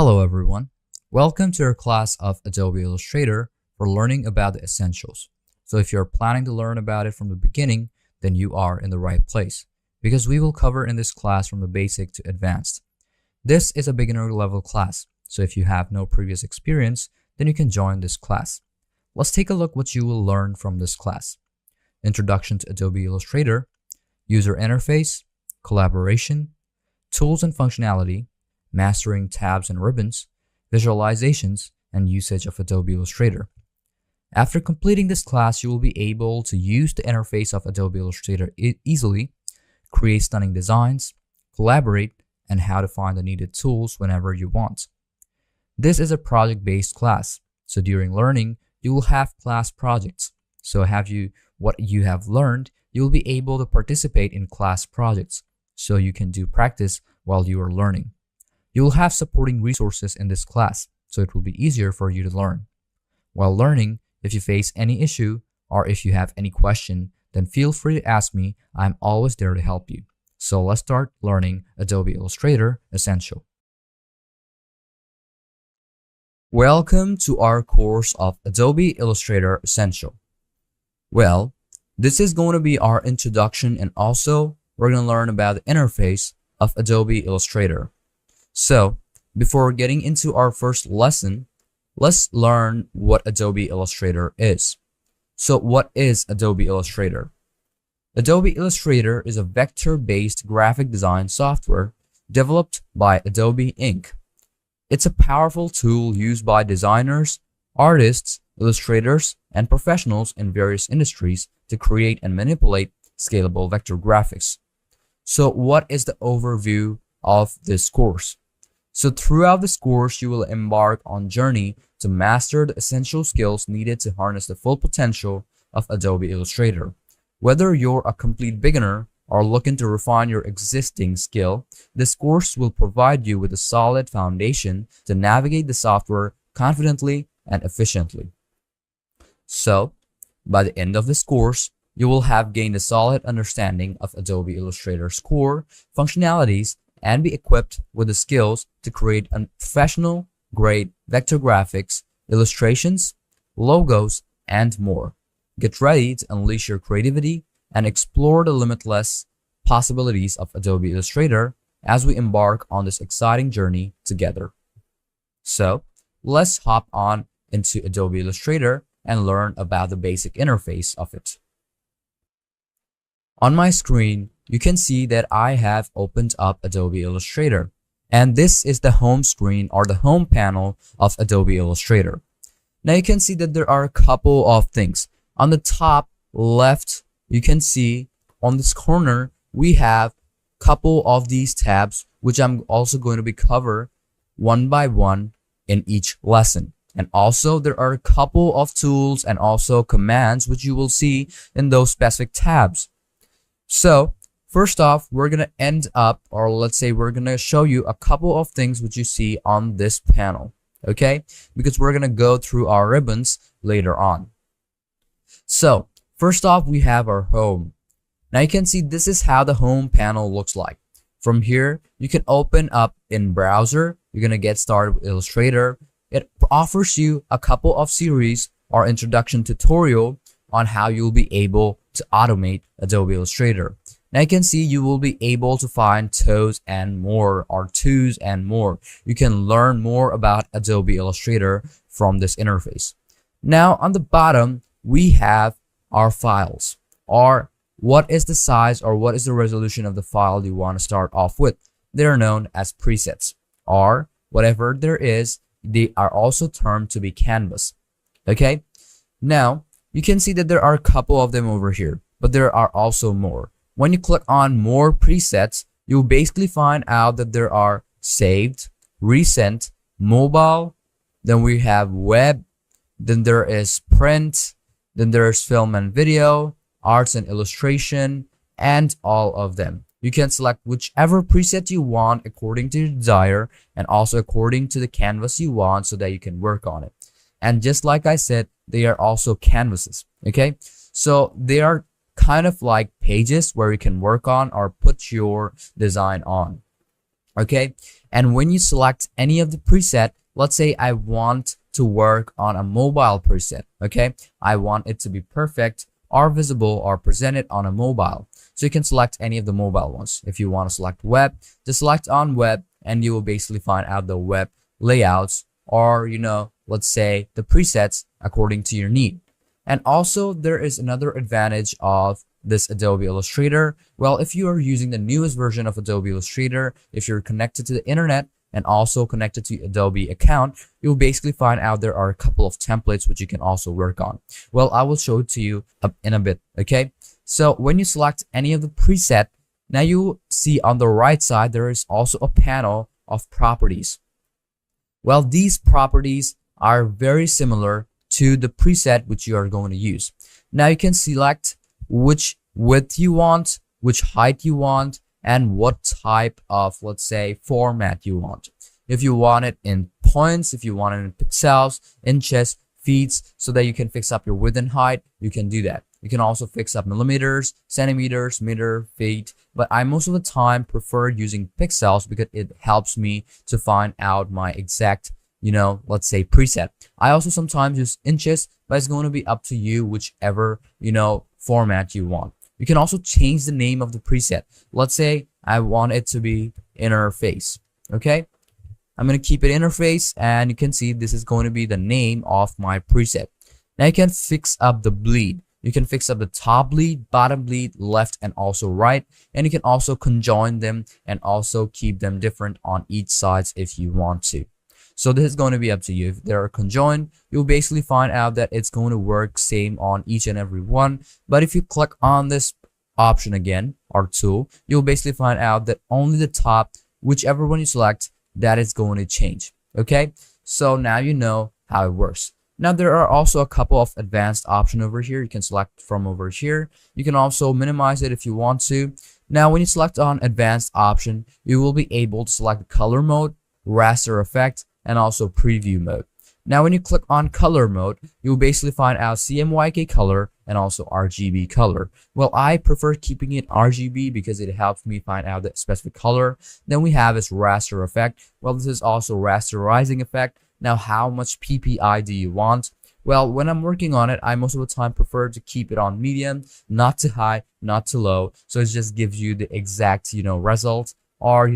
Hello everyone, welcome to our class of Adobe Illustrator for learning about the essentials. So if you're planning to learn about it from the beginning, then you are in the right place because we will cover in this class from the basic to advanced. This is a beginner level class, so if you have no previous experience, then you can join this class. Let's take a look what you will learn from this class. Introduction to Adobe Illustrator, user interface, collaboration, tools and functionality, mastering tabs and ribbons, visualizations, and usage of Adobe Illustrator. After completing this class, you will be able to use the interface of Adobe Illustrator easily, create stunning designs, collaborate, and how to find the needed tools whenever you want. This is a project-based class, so during learning, you will have class projects. So what you have learned, you will be able to participate in class projects, so you can do practice while you are learning. You will have supporting resources in this class, so it will be easier for you to learn. While learning, if you face any issue or if you have any question, then feel free to ask me. I'm always there to help you. So let's start learning Adobe Illustrator Essential. Welcome to our course of Adobe Illustrator Essential. Well, this is going to be our introduction, and also we're going to learn about the interface of Adobe Illustrator. So, before getting into our first lesson, let's learn what Adobe Illustrator is. So, what is Adobe Illustrator? Adobe Illustrator is a vector-based graphic design software developed by Adobe Inc. It's a powerful tool used by designers, artists, illustrators, and professionals in various industries to create and manipulate scalable vector graphics. So, what is the overview of this course? So throughout this course, you will embark on a journey to master the essential skills needed to harness the full potential of Adobe Illustrator. Whether you're a complete beginner or looking to refine your existing skill, this course will provide you with a solid foundation to navigate the software confidently and efficiently. So, by the end of this course, you will have gained a solid understanding of Adobe Illustrator's core functionalities and be equipped with the skills to create a professional grade vector graphics, illustrations, logos, and more. Get ready to unleash your creativity and explore the limitless possibilities of Adobe Illustrator as we embark on this exciting journey together. So, let's hop on into Adobe Illustrator and learn about the basic interface of it. On my screen, you can see that I have opened up Adobe Illustrator, and this is the home screen or the home panel of Adobe Illustrator. Now you can see that there are a couple of things. On the top left, you can see on this corner, we have a couple of these tabs, which I'm also going to be cover one by one in each lesson. And also there are a couple of tools and also commands which you will see in those specific tabs. So first off, we're going to end up, or let's say we're going to show you a couple of things which you see on this panel, okay? Because we're going to go through our ribbons later on. So first off, we have our home. Now you can see this is how the home panel looks like. From here, you can open up in browser. You're going to get started with Illustrator. It offers you a couple of series or introduction tutorial on how you'll be able to automate Adobe Illustrator. Now you can see you will be able to find toes and more, or twos and more. You can learn more about Adobe Illustrator from this interface. Now on the bottom, we have our files, or what is the size or what is the resolution of the file you want to start off with. They're known as presets, or whatever there is, they are also termed to be canvas. Okay, now you can see that there are a couple of them over here, but there are also more. When you click on more presets, you'll basically find out that there are saved, recent, mobile, then we have web, then there is print, then there's film and video, arts and illustration, and all of them. You can select whichever preset you want according to your desire and also according to the canvas you want so that you can work on it. And just like I said, they are also canvases, okay? So they are kind of like pages where you can work on or put your design on, okay? And when you select any of the preset, let's say I want to work on a mobile preset, okay? I want it to be perfect or visible or presented on a mobile. So you can select any of the mobile ones. If you want to select web, just select on web and you will basically find out the web layouts or, let's say the presets according to your need. And also there is another advantage of this Adobe Illustrator. Well, if you are using the newest version of Adobe Illustrator, if you're connected to the internet and also connected to Adobe account, you'll basically find out there are a couple of templates which you can also work on. Well, I will show it to you in a bit, okay? So when you select any of the preset, now you see on the right side, there is also a panel of properties. Well, these properties are very similar to the preset which you are going to use. Now you can select which width you want, which height you want, and what type of, let's say, format you want. If you want it in points, if you want it in pixels, inches, feet, so that you can fix up your width and height, you can do that. You can also fix up millimeters, centimeters, meter, feet, but I most of the time prefer using pixels because it helps me to find out my exact, let's say preset. I also sometimes use inches, but it's going to be up to you, whichever, format you want. You can also change the name of the preset. Let's say I want it to be interface, okay? I'm going to keep it interface, and you can see this is going to be the name of my preset. Now you can fix up the bleed. You can fix up the top bleed, bottom bleed, left, and also right. And you can also conjoin them and also keep them different on each side if you want to. So this is going to be up to you. If they're conjoined, you'll basically find out that it's going to work same on each and every one. But if you click on this option again, or tool, you'll basically find out that only the top, whichever one you select, that is going to change. Okay, so now you know how it works. Now there are also a couple of advanced options over here. You can select from over here. You can also minimize it if you want to. Now when you select on advanced option, you will be able to select color mode, raster effect, and also preview mode. Now when you click on color mode, you'll basically find out CMYK color and also RGB color. Well, I prefer keeping it RGB because it helps me find out the specific color. Then we have this raster effect. Well, this is also rasterizing effect. Now, how much PPI do you want? Well, when I'm working on it, I most of the time prefer to keep it on medium, not too high, not too low. So it just gives you the exact, result or,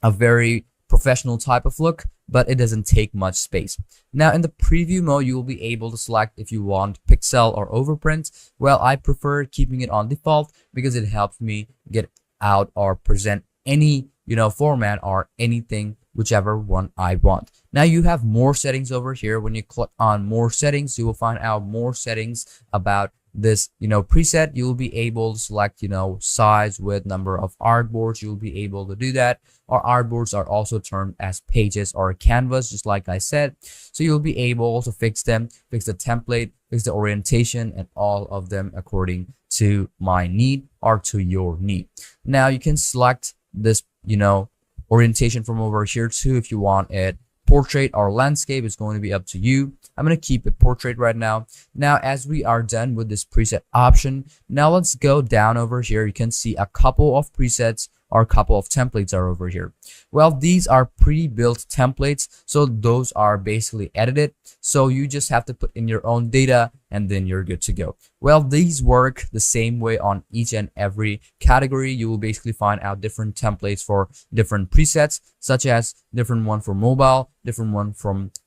a very professional type of look, but it doesn't take much space. Now in the preview mode, you will be able to select if you want pixel or overprint. Well, I prefer keeping it on default because it helps me get out or present any, format or anything, whichever one I want. Now you have more settings over here. When you click on more settings, you will find out more settings about this, preset. You will be able to select, size, width, number of artboards. You will be able to do that. Or artboards are also termed as pages or canvas, just like I said. So you'll be able to fix them, fix the template, fix the orientation, and all of them according to my need or to your need. Now you can select this, orientation from over here too. If you want it portrait or landscape, it's going to be up to you. I'm going to keep it portrait right now. Now, as we are done with this preset option, now let's go down over here. You can see a couple of presets or a couple of templates are over here. Well, these are pre-built templates, so those are basically edited. So you just have to put in your own data and then you're good to go. Well, these work the same way on each and every category. You will basically find out different templates for different presets, such as different one for mobile, different one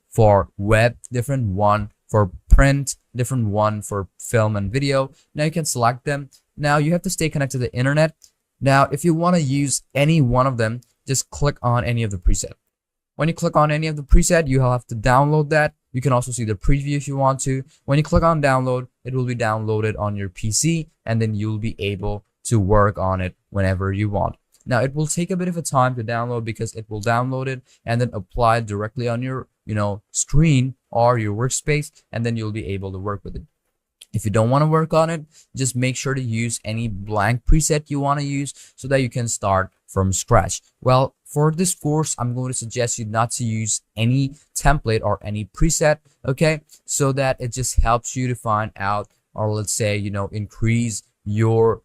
for web, different one for print, different one for film and video. Now you can select them. Now you have to stay connected to the internet. Now, if you want to use any one of them, just click on any of the preset. When you click on any of the preset, you have to download that. You can also see the preview if you want to. When you click on download, it will be downloaded on your PC, and then you'll be able to work on it whenever you want. Now, it will take a bit of a time to download because it will download it and then apply it directly on your, screen or your workspace, and then you'll be able to work with it. If you don't want to work on it, just make sure to use any blank preset you want to use so that you can start from scratch. Well, for this course, I'm going to suggest you not to use any template or any preset, okay? So that it just helps you to find out, or let's say, increase your,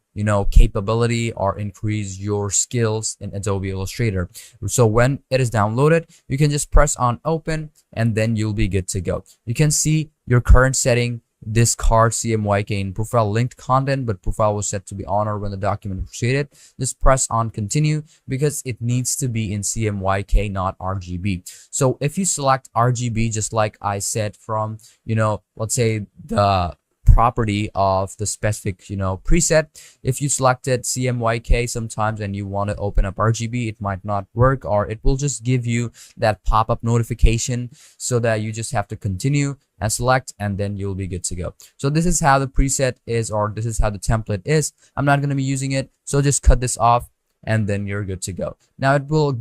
capability or increase your skills in Adobe Illustrator. So when it is downloaded, you can just press on open and then you'll be good to go. You can see your current setting, discard CMYK in profile linked content, but profile was set to be honored when the document was created. Just press on continue because it needs to be in CMYK, not RGB. So if you select RGB, just like I said from, let's say the property of the specific preset, if you selected CMYK sometimes and you want to open up RGB, it might not work, or it will just give you that pop-up notification, so that you just have to continue and select, and then you'll be good to go. So this is how the preset is, or this is how the template is. I'm not going to be using it, so just cut this off and then you're good to go. Now it will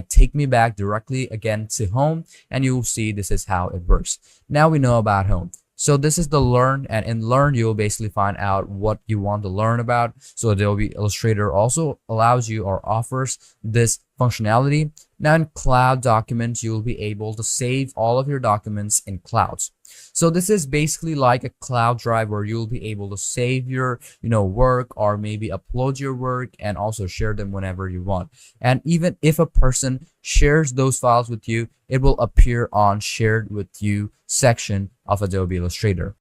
take me back directly again to home, and you'll see this is how it works. Now we know about home. So this is the learn, and in learn you'll basically find out what you want to learn about. So Adobe Illustrator also allows you or offers this functionality. Now in cloud documents, you'll be able to save all of your documents in clouds. So this is basically like a cloud drive where you'll be able to save your work, or maybe upload your work and also share them whenever you want. And even if a person shares those files with you, it will appear on shared with you section of Adobe Illustrator.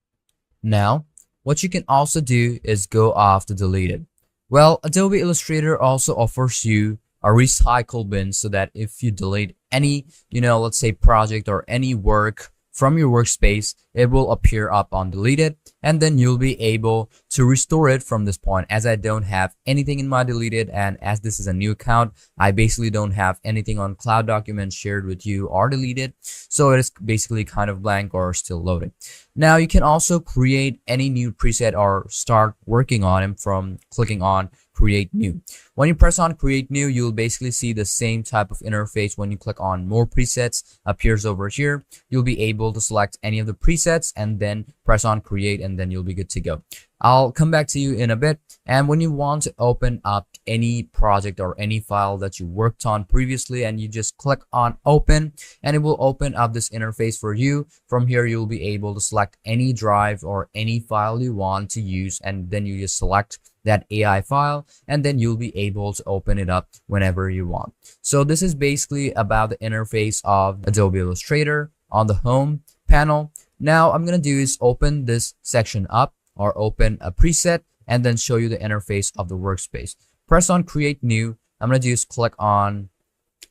Now what you can also do is go off to delete it. Well, Adobe Illustrator also offers you a recycle bin, so that if you delete any let's say project or any work from your workspace, it will appear up on deleted, and then you'll be able to restore it from this point. As I don't have anything in my deleted, and as this is a new account, I basically don't have anything on cloud documents shared with you or deleted, so it is basically kind of blank or still loading. Now you can also create any new preset or start working on them from clicking on create new. When you press on create new, you'll basically see the same type of interface. When you click on more presets, appears over here. You'll be able to select any of the presets and then press on create, and then you'll be good to go. I'll come back to you in a bit. And when you want to open up any project or any file that you worked on previously, and you just click on open, and it will open up this interface for you. From here you'll be able to select any drive or any file you want to use, and then you just select that AI file, and then you'll be able to open it up whenever you want. So this is basically about the interface of Adobe Illustrator on the home panel. Now I'm gonna do is open this section up, or open a preset, and then show you the interface of the workspace. Press on create new. I'm gonna do is click on,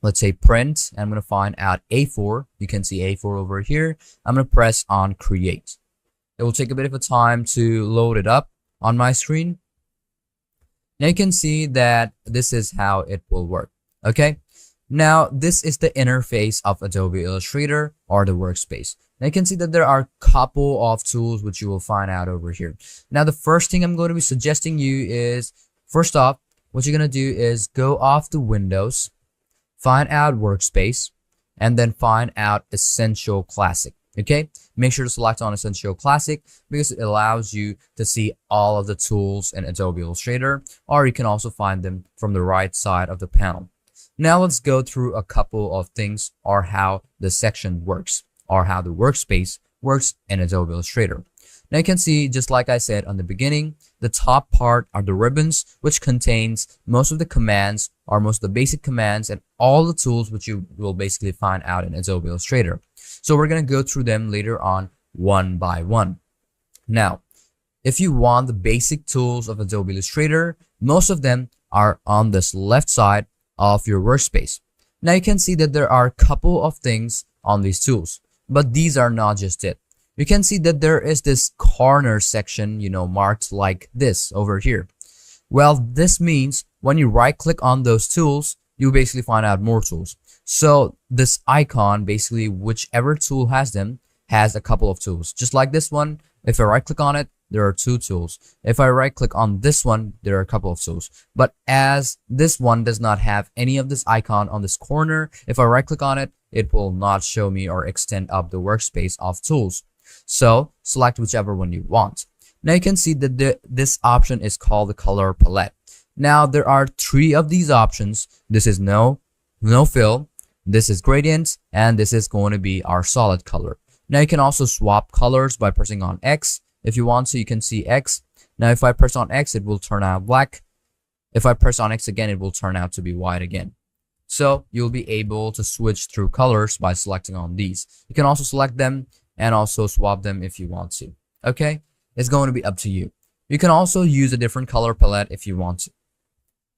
let's say, print, and I'm gonna find out A4. You can see A4 over here. I'm gonna press on create. It will take a bit of a time to load it up on my screen. Now you can see that this is how it will work. Okay, now this is the interface of Adobe Illustrator, or the workspace. Now you can see that there are a couple of tools which you will find out over here. Now the first thing I'm going to be suggesting you is, first off, what you're going to do is go off to Windows, find out workspace, and then find out Essential Classic. Okay, make sure to select on Essential Classic because it allows you to see all of the tools in Adobe Illustrator, or you can also find them from the right side of the panel. Now let's go through a couple of things, or how the section works, or how the workspace works in Adobe Illustrator. Now you can see, just like I said on the beginning, the top part are the ribbons, which contains most of the commands, or most of the basic commands, and all the tools which you will basically find out in Adobe Illustrator. So we're going to go through them later on one by one. Now, if you want the basic tools of Adobe Illustrator, most of them are on this left side of your workspace. Now you can see that there are a couple of things on these tools, but these are not just it. You can see that there is this corner section, marked like this over here. Well, this means when you right click on those tools, you basically find out more tools. So this icon, basically whichever tool has them, has a couple of tools. Just like this one, if I right click on it, there are 2 tools. If I right click on this one, there are a couple of tools. But as this one does not have any of this icon on this corner, if I right click on it, it will not show me or extend up the workspace of tools. So select whichever one you want. Now you can see that this option is called the color palette. Now there are 3 of these options. This is no fill, this is gradient, and this is going to be our solid color. Now you can also swap colors by pressing on X. If you want to, you can see X. Now if I press on X, it will turn out black. If I press on X again, it will turn out to be white again. So you'll be able to switch through colors by selecting on these. You can also select them and also swap them if you want to. Okay, it's going to be up to you. You can also use a different color palette if you want to.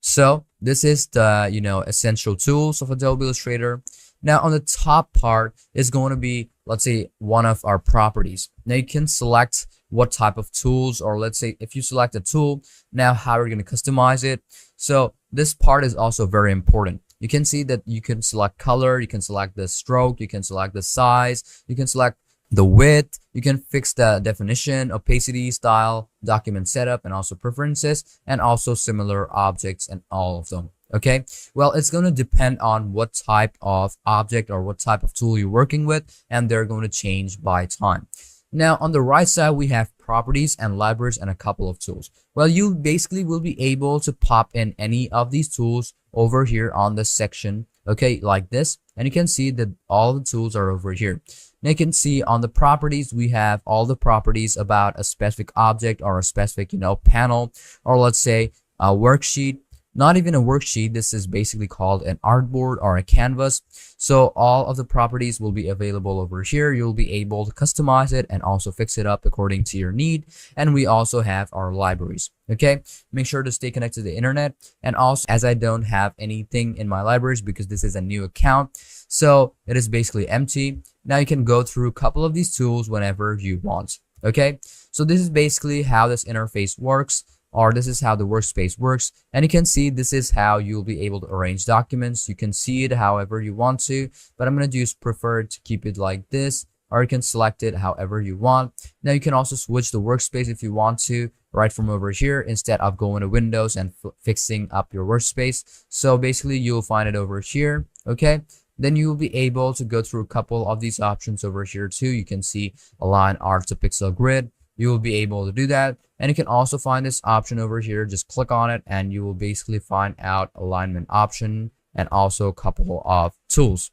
So this is the essential tools of Adobe Illustrator. Now on the top part is going to be, let's say, one of our properties. Now you can select what type of tools, or let's say if you select a tool, now how are you going to customize it. So this part is also very important. You can see that you can select color, you can select the stroke, you can select the size, you can select the width, you can fix the definition, opacity, style, document setup, and also preferences, and also similar objects and all of them. Okay, well, it's going to depend on what type of object or what type of tool you're working with, and they're going to change by time. Now on the right side, we have properties and libraries and a couple of tools. Well, you basically will be able to pop in any of these tools over here on this section, okay, like this, and you can see that all the tools are over here. Now you can see on the properties, we have all the properties about a specific object or a specific panel, or let's say a worksheet. Not even a worksheet, this is basically called an artboard or a canvas. So all of the properties will be available over here. You'll be able to customize it and also fix it up according to your need. And we also have our libraries. Okay, make sure to stay connected to the internet. And also, as I don't have anything in my libraries because this is a new account, so it is basically empty. Now you can go through a couple of these tools whenever you want. Okay, so this is basically how this interface works, or this is how the workspace works. And you can see this is how you'll be able to arrange documents. You can see it however you want to, but I'm going to just prefer to keep it like this, or you can select it however you want. Now you can also switch the workspace if you want to, right from over here, instead of going to Windows and fixing up your workspace. So basically you'll find it over here. Okay, then you will be able to go through a couple of these options over here too. You can see align art to pixel grid. You will be able to do that. And you can also find this option over here. Just click on it and you will basically find out alignment option and also a couple of tools.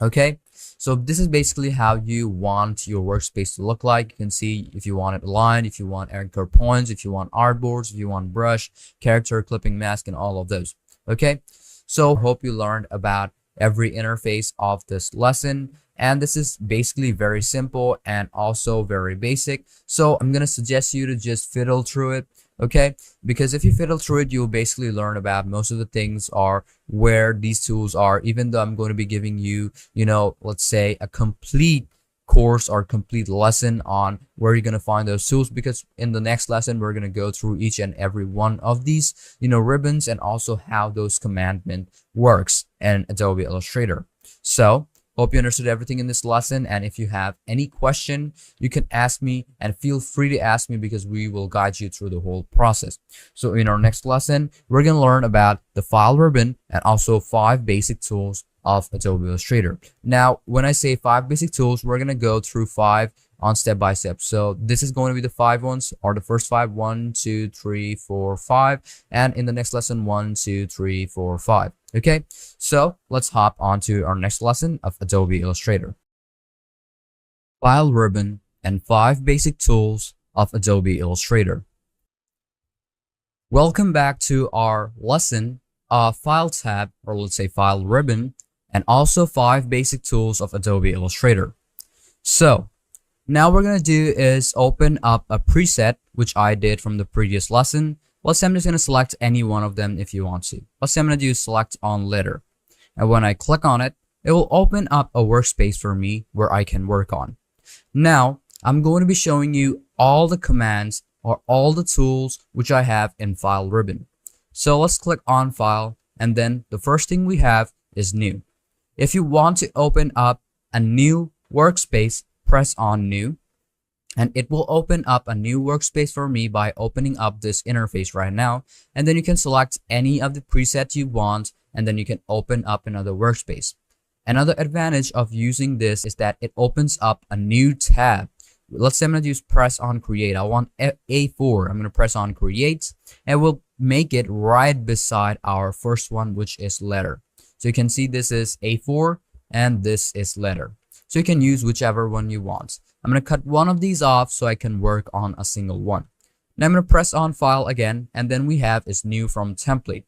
Okay, so this is basically how you want your workspace to look like. You can see if you want it aligned, if you want anchor points, if you want artboards, if you want brush, character, clipping mask, and all of those. Okay, so hope you learned about every interface of this lesson. And this is basically very simple and also very basic. So I'm going to suggest you to just fiddle through it. Okay, because if you fiddle through it, you'll basically learn about most of the things are where these tools are, even though I'm going to be giving you, let's say a complete course or complete lesson on where you're going to find those tools, because in the next lesson we're going to go through each and every one of these ribbons and also how those commandment works in Adobe Illustrator. So hope you understood everything in this lesson, and if you have any question, you can ask me, and feel free to ask me because we will guide you through the whole process. So in our next lesson, we're going to learn about the file ribbon and also 5 basic tools of Adobe Illustrator. Now, when I say 5 basic tools, we're going to go through 5 on step by step. So this is going to be the 5 ones, or the first 5, 1, 2, 3, 4, 5, and in the next lesson 1, 2, 3, 4, 5. Okay, so let's hop on to our next lesson of Adobe Illustrator. File ribbon and 5 basic tools of Adobe Illustrator. Welcome back to our lesson of File tab, or let's say File ribbon, and also 5 basic tools of Adobe Illustrator. So now what we're going to do is open up a preset, which I did from the previous lesson. Let's say I'm just going to select any one of them if you want to. Let's say I'm going to do select on letter. And when I click on it, it will open up a workspace for me where I can work on. Now, I'm going to be showing you all the commands or all the tools which I have in File ribbon. So let's click on File, and then the first thing we have is New. If you want to open up a new workspace, press on New, and it will open up a new workspace for me by opening up this interface right now. And then you can select any of the presets you want, and then you can open up another workspace. Another advantage of using this is that it opens up a new tab. Let's say I'm going to use press on Create. I want A4. I'm going to press on Create, and we'll make it right beside our first one, which is letter. So you can see this is A4 and this is letter. So you can use whichever one you want. I'm going to cut one of these off so I can work on a single one. Now I'm going to press on file again, and then we have is new from template.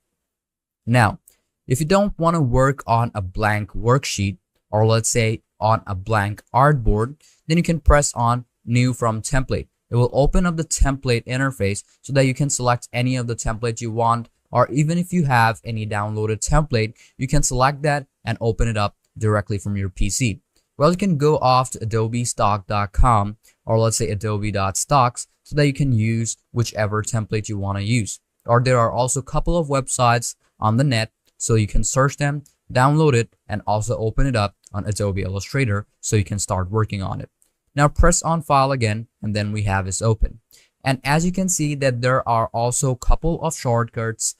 Now, if you don't want to work on a blank worksheet, or let's say on a blank artboard, then you can press on new from template. It will open up the template interface so that you can select any of the templates you want, or even if you have any downloaded template, you can select that and open it up directly from your PC. Well, you can go off to adobestock.com, or let's say adobe.stocks, so that you can use whichever template you want to use. Or there are also a couple of websites on the net, so you can search them, download it, and also open it up on Adobe Illustrator so you can start working on it. Now press on file again, and then we have this open. And as you can see that there are also a couple of shortcuts,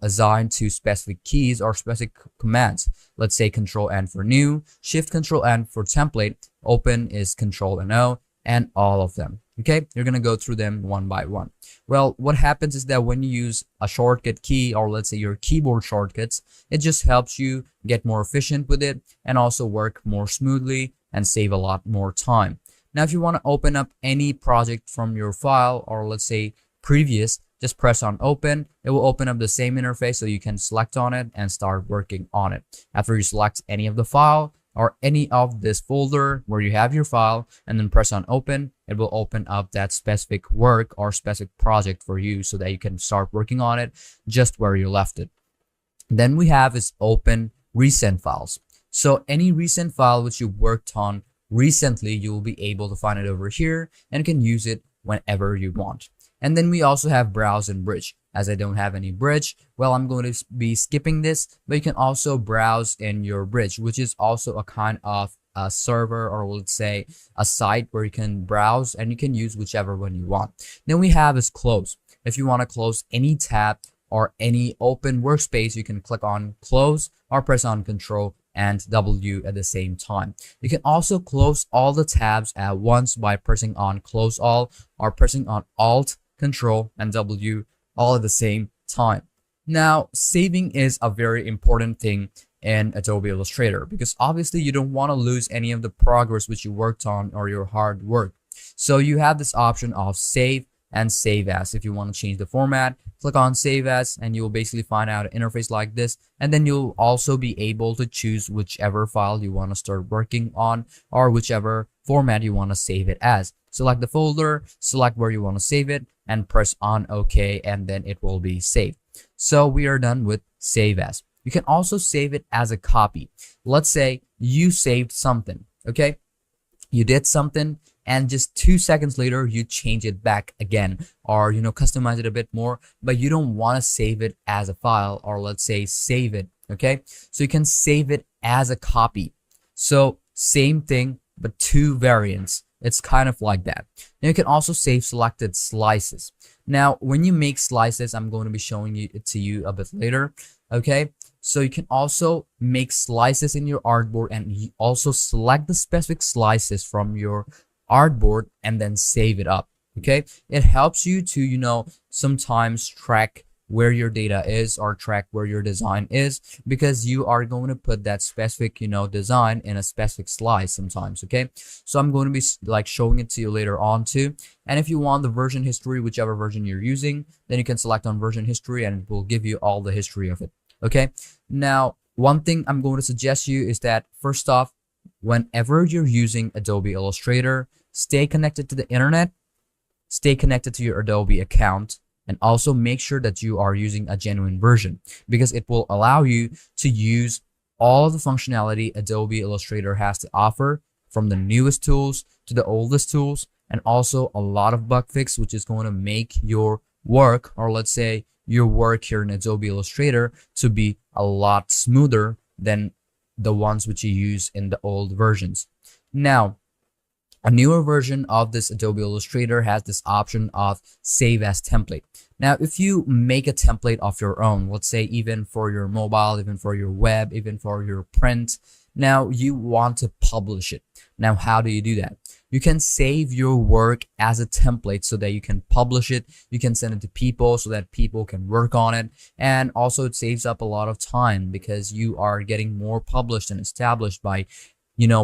assigned to specific keys or specific commands. Let's say Control N for new, Shift Control N for template, open is Control and O, and all of them. Okay, you're gonna go through them one by one. Well, what happens is that when you use a shortcut key, or let's say your keyboard shortcuts, it just helps you get more efficient with it and also work more smoothly and save a lot more time. Now, if you want to open up any project from your file, or let's say previous, just press on open. It will open up the same interface so you can select on it and start working on it. After you select any of the file or any of this folder where you have your file, and then press on open, it will open up that specific work or specific project for you so that you can start working on it just where you left it. Then we have is open recent files. So any recent file which you worked on recently, you will be able to find it over here and can use it whenever you want. And then we also have browse and bridge. As I don't have any bridge, well, I'm going to be skipping this, but you can also browse in your bridge, which is also a kind of a server, or let's say a site where you can browse and you can use whichever one you want. Then we have is close. If you want to close any tab or any open workspace, you can click on close or press on Control and W at the same time. You can also close all the tabs at once by pressing on close all or pressing on Alt, Control, and W all at the same time. Now, saving is a very important thing in Adobe Illustrator because obviously you don't want to lose any of the progress which you worked on or your hard work. So you have this option of save and save as. If you want to change the format, click on save as and you'll basically find out an interface like this, and then you'll also be able to choose whichever file you want to start working on or whichever format you want to save it as. Select the folder, select where you want to save it, and press on OK, and then it will be saved. So we are done with save as. You can also save it as a copy. Let's say you saved something, okay? You did something and just 2 seconds later you change it back again, or customize it a bit more, but you don't want to save it as a file, or let's say save it, okay? So you can save it as a copy. So same thing, but two variants. It's kind of like that. Now you can also save selected slices. Now when you make slices, I'm going to be showing it to you a bit later, okay? So you can also make slices in your artboard, and you also select the specific slices from your artboard and then save it up, okay? It helps you to sometimes track where your data is or track where your design is, because you are going to put that specific design in a specific slice sometimes, okay? So I'm going to be like showing it to you later on too. And if you want the version history, whichever version you're using, then you can select on version history and it will give you all the history of it, okay? Now one thing I'm going to suggest you is that first off, whenever you're using Adobe Illustrator, stay connected to the internet, stay connected to your Adobe account, and also make sure that you are using a genuine version, because it will allow you to use all the functionality Adobe Illustrator has to offer, from the newest tools to the oldest tools, and also a lot of bug fix, which is going to make your work, or let's say your work here in Adobe Illustrator, to be a lot smoother than the ones which you use in the old versions. Now, a newer version of this Adobe Illustrator has this option of save as template. Now, if you make a template of your own, let's say even for your mobile, even for your web, even for your print, now you want to publish it. Now, how do you do that? You can save your work as a template so that you can publish it. You can send it to people so that people can work on it. And also it saves up a lot of time because you are getting more published and established by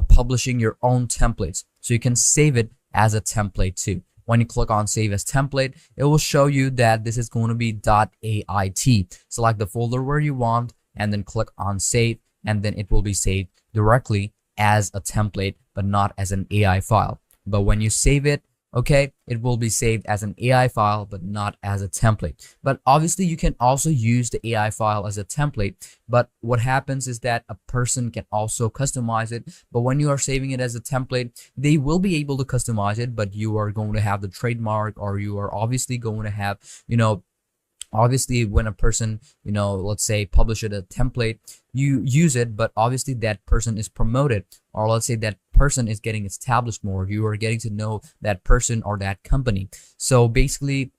publishing your own templates. So you can save it as a template too. when you click on save as template, it will show you that this is going to be .ait. Select the folder where you want and then click on save, and then it will be saved directly as a template but not as an AI file. But when you save it, okay, it will be saved as an AI file but not as a template. But obviously you can also use the AI file as a template, but what happens is that a person can also customize it. But when you are saving it as a template, they will be able to customize it, but you are going to have the trademark, or you are obviously going to have, obviously when a person, let's say publishes a template, you use it, but obviously that person is promoted, or let's say that person is getting established more, you are getting to know that person or that company. So basically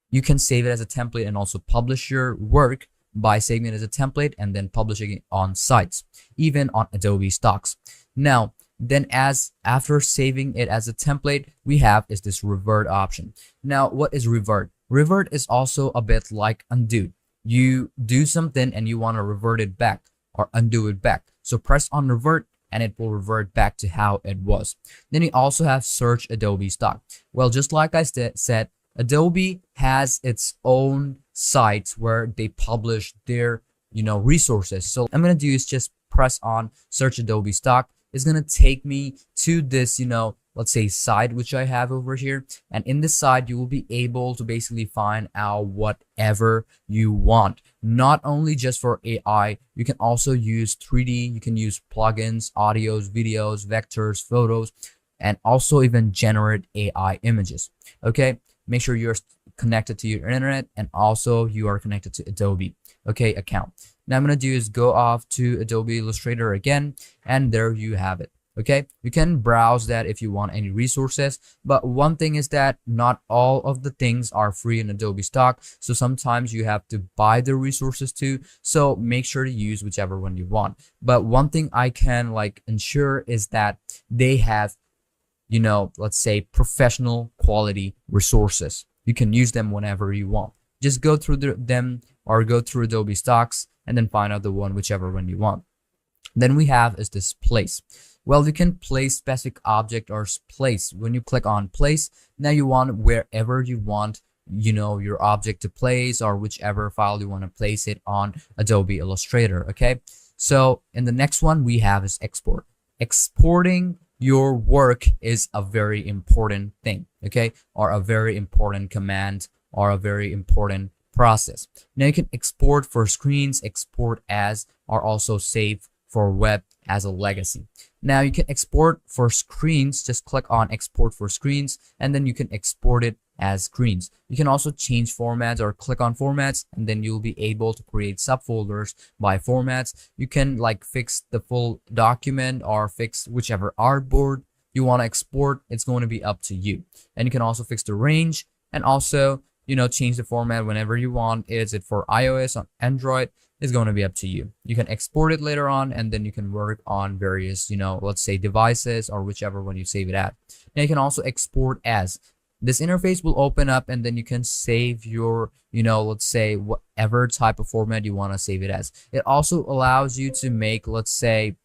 you can save it as a template and also publish your work by saving it as a template and then publishing it on sites, even on Adobe stocks. Now then, as after saving it as a template, we have is this revert option. Now what is revert? Revert is also a bit like undo. You do something and you want to revert it back or undo it back. So press on revert and it will revert back to how it was. Then you also have search Adobe stock. Well, just like I said, Adobe has its own sites where they publish their, resources. So I'm going to do is just press on search Adobe stock. It's going to take me to this, let's say site which I have over here, and in this site you will be able to basically find out whatever you want. Not only just for AI, you can also use 3D, you can use plugins, audios, videos, vectors, photos, and also even generate AI images. Okay, make sure you're connected to your internet and also you are connected to Adobe account. Now I'm going to do is go off to Adobe Illustrator again, and there you have it. Okay, you can browse that if you want any resources, but one thing is that not all of the things are free in Adobe stock, so sometimes you have to buy the resources too. So make sure to use whichever one you want. But one thing I can ensure is that they have, let's say professional quality resources. You can use them whenever you want. Just go through them or go through Adobe stocks and then find out the one, whichever one you want. Then we have is this place. Well, you can place specific object or place. When you click on place, now you want wherever you want, your object to place, or whichever file you want to place it on Adobe Illustrator. Okay, so in the next one we have is export. Exporting your work is a very important thing, okay, or a very important command, or a very important process. Now you can export for screens, export as, or also save for web as a legacy. Now you can export for screens, just click on export for screens, and then you can export it as screens. You can also change formats or click on formats, and then you'll be able to create subfolders by formats. You can fix the full document or fix whichever artboard you want to export. It's going to be up to you. And you can also fix the range and also change the format whenever you want. Is it for iOS, on Android? It's going to be up to you. You can export it later on, and then you can work on various, let's say devices or whichever one you save it at. Now you can also export as. This interface will open up, and then you can save your, let's say whatever type of format you want to save it as. It also allows you to make, let's say,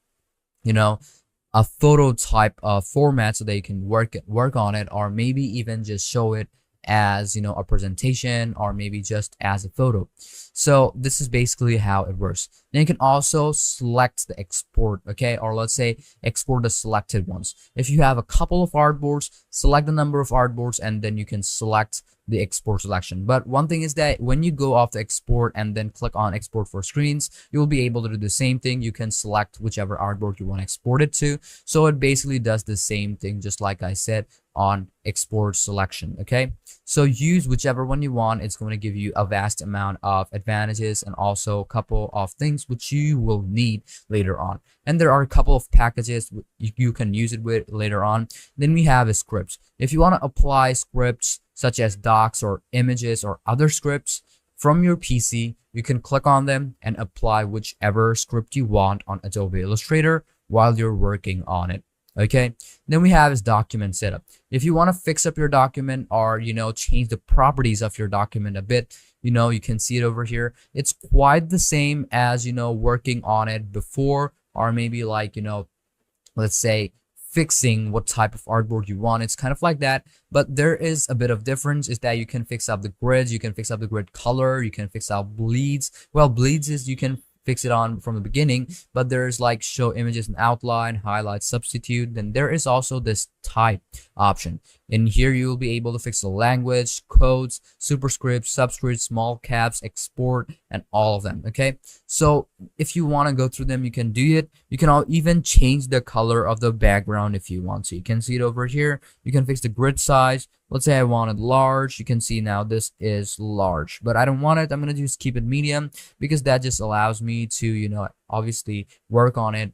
a photo type of format so that you can work on it, or maybe even just show it as a presentation, or maybe just as a photo. So this is basically how it works. Then you can also select the export, okay, or let's say export the selected ones. If you have a couple of artboards, select the number of artboards, and then you can select the export selection. But one thing is that when you go off the export and then click on export for screens, you will be able to do the same thing. You can select whichever artboard you want to export it to. So it basically does the same thing, just like I said on export selection. Okay, so use whichever one you want. It's going to give you a vast amount of advantages and also a couple of things which you will need later on. And there are a couple of packages you can use it with later on. Then we have scripts. If you want to apply scripts such as docs or images or other scripts from your PC, you can click on them and apply whichever script you want on Adobe Illustrator while you're working on it. Okay, then we have document setup. If you want to fix up your document or change the properties of your document a bit, you can see it over here. It's quite the same as working on it before, or maybe let's say fixing what type of artboard you want. It's kind of like that, but there is a bit of difference is that you can fix up the grids, you can fix up the grid color, you can fix out bleeds. Well, bleeds is you can fix it on from the beginning, but there's like show images and outline, highlight, substitute. Then there is also this type option. In here, you will be able to fix the language, codes, superscript, subscript, small caps, export, and all of them. Okay, so if you want to go through them, you can do it. You can even change the color of the background if you want to. You can see it over here. You can fix the grid size. Let's say I want it large. You can see now this is large, but I don't want it. I'm gonna just keep it medium because that just allows me to, you know, obviously work on it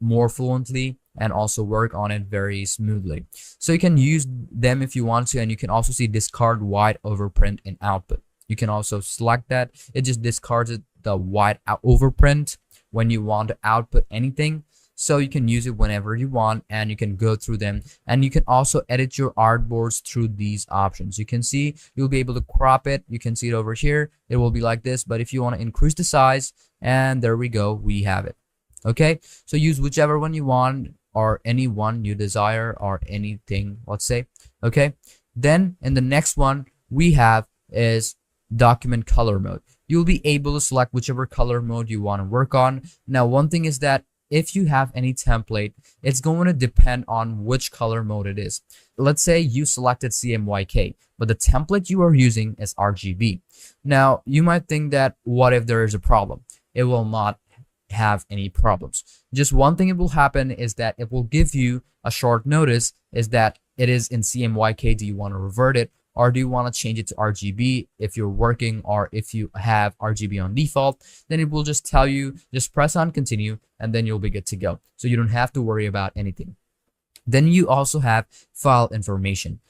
more fluently and also work on it very smoothly. So you can use them if you want to, and you can also see discard white overprint in output. You can also select that. It just discards the white overprint when you want to output anything. So you can use it whenever you want, and you can go through them, and you can also edit your artboards through these options. You can see you'll be able to crop it. You can see it over here. It will be like this, but if you want to increase the size, and there we go, we have it. Okay, so use whichever one you want or any one you desire or anything, let's say. Okay, then in the next one we have is document color mode. You'll be able to select whichever color mode you want to work on. Now, one thing is that if you have any template, it's going to depend on which color mode it is. Let's say you selected CMYK, but the template you are using is RGB. Now, you might think that what if there is a problem? It will not have any problems. Just one thing it will happen is that it will give you a short notice is that it is in CMYK. Do you want to revert it? Or do you want to change it to RGB if you're working, or if you have RGB on default? Then it will just tell you, just press on continue, and then you'll be good to go. So you don't have to worry about anything. Then you also have file information.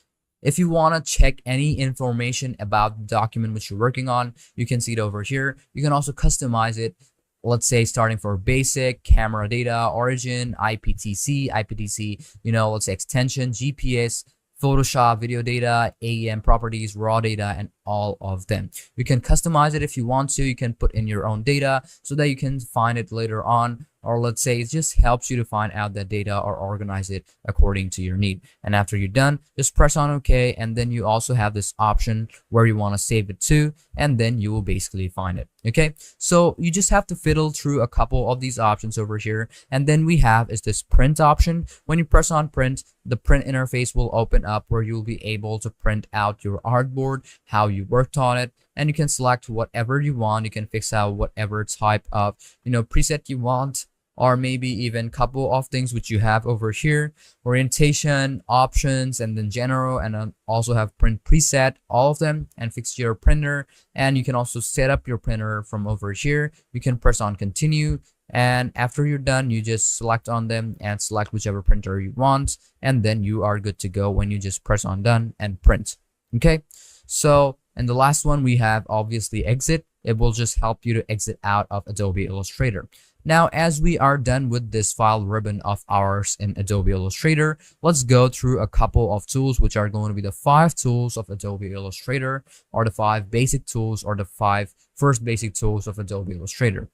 If you want to check any information about the document which you're working on, you can see it over here. You can also customize it. Let's say starting for basic, camera data, origin, IPTC, you know, let's say extension, GPS, Photoshop, video data, AEM properties, raw data, and all of them. You can customize it if you want to. You can put in your own data so that you can find it later on, or let's say it just helps you to find out that data or organize it according to your need. And after you're done, just press on OK, and then you also have this option where you want to save it to, and then you will basically find it. Okay, so you just have to fiddle through a couple of these options over here, and then we have is this print option. When you press on print, the print interface will open up where you'll be able to print out your artboard, how you worked on it, and you can select whatever you want. You can fix out whatever type of, you know, preset you want, or maybe even couple of things which you have over here: orientation, options, and then general, and then also have print preset, all of them, and fix your printer. And you can also set up your printer from over here. You can press on continue, and after you're done, you just select on them and select whichever printer you want, and then you are good to go when you just press on done and print. Okay, so and the last one we have obviously exit. It will just help you to exit out of Adobe Illustrator. Now, as we are done with this file ribbon of ours in Adobe Illustrator, let's go through a couple of tools, which are going to be the 5 tools of Adobe Illustrator, or the 5 basic tools, or the 5 first basic tools of Adobe Illustrator.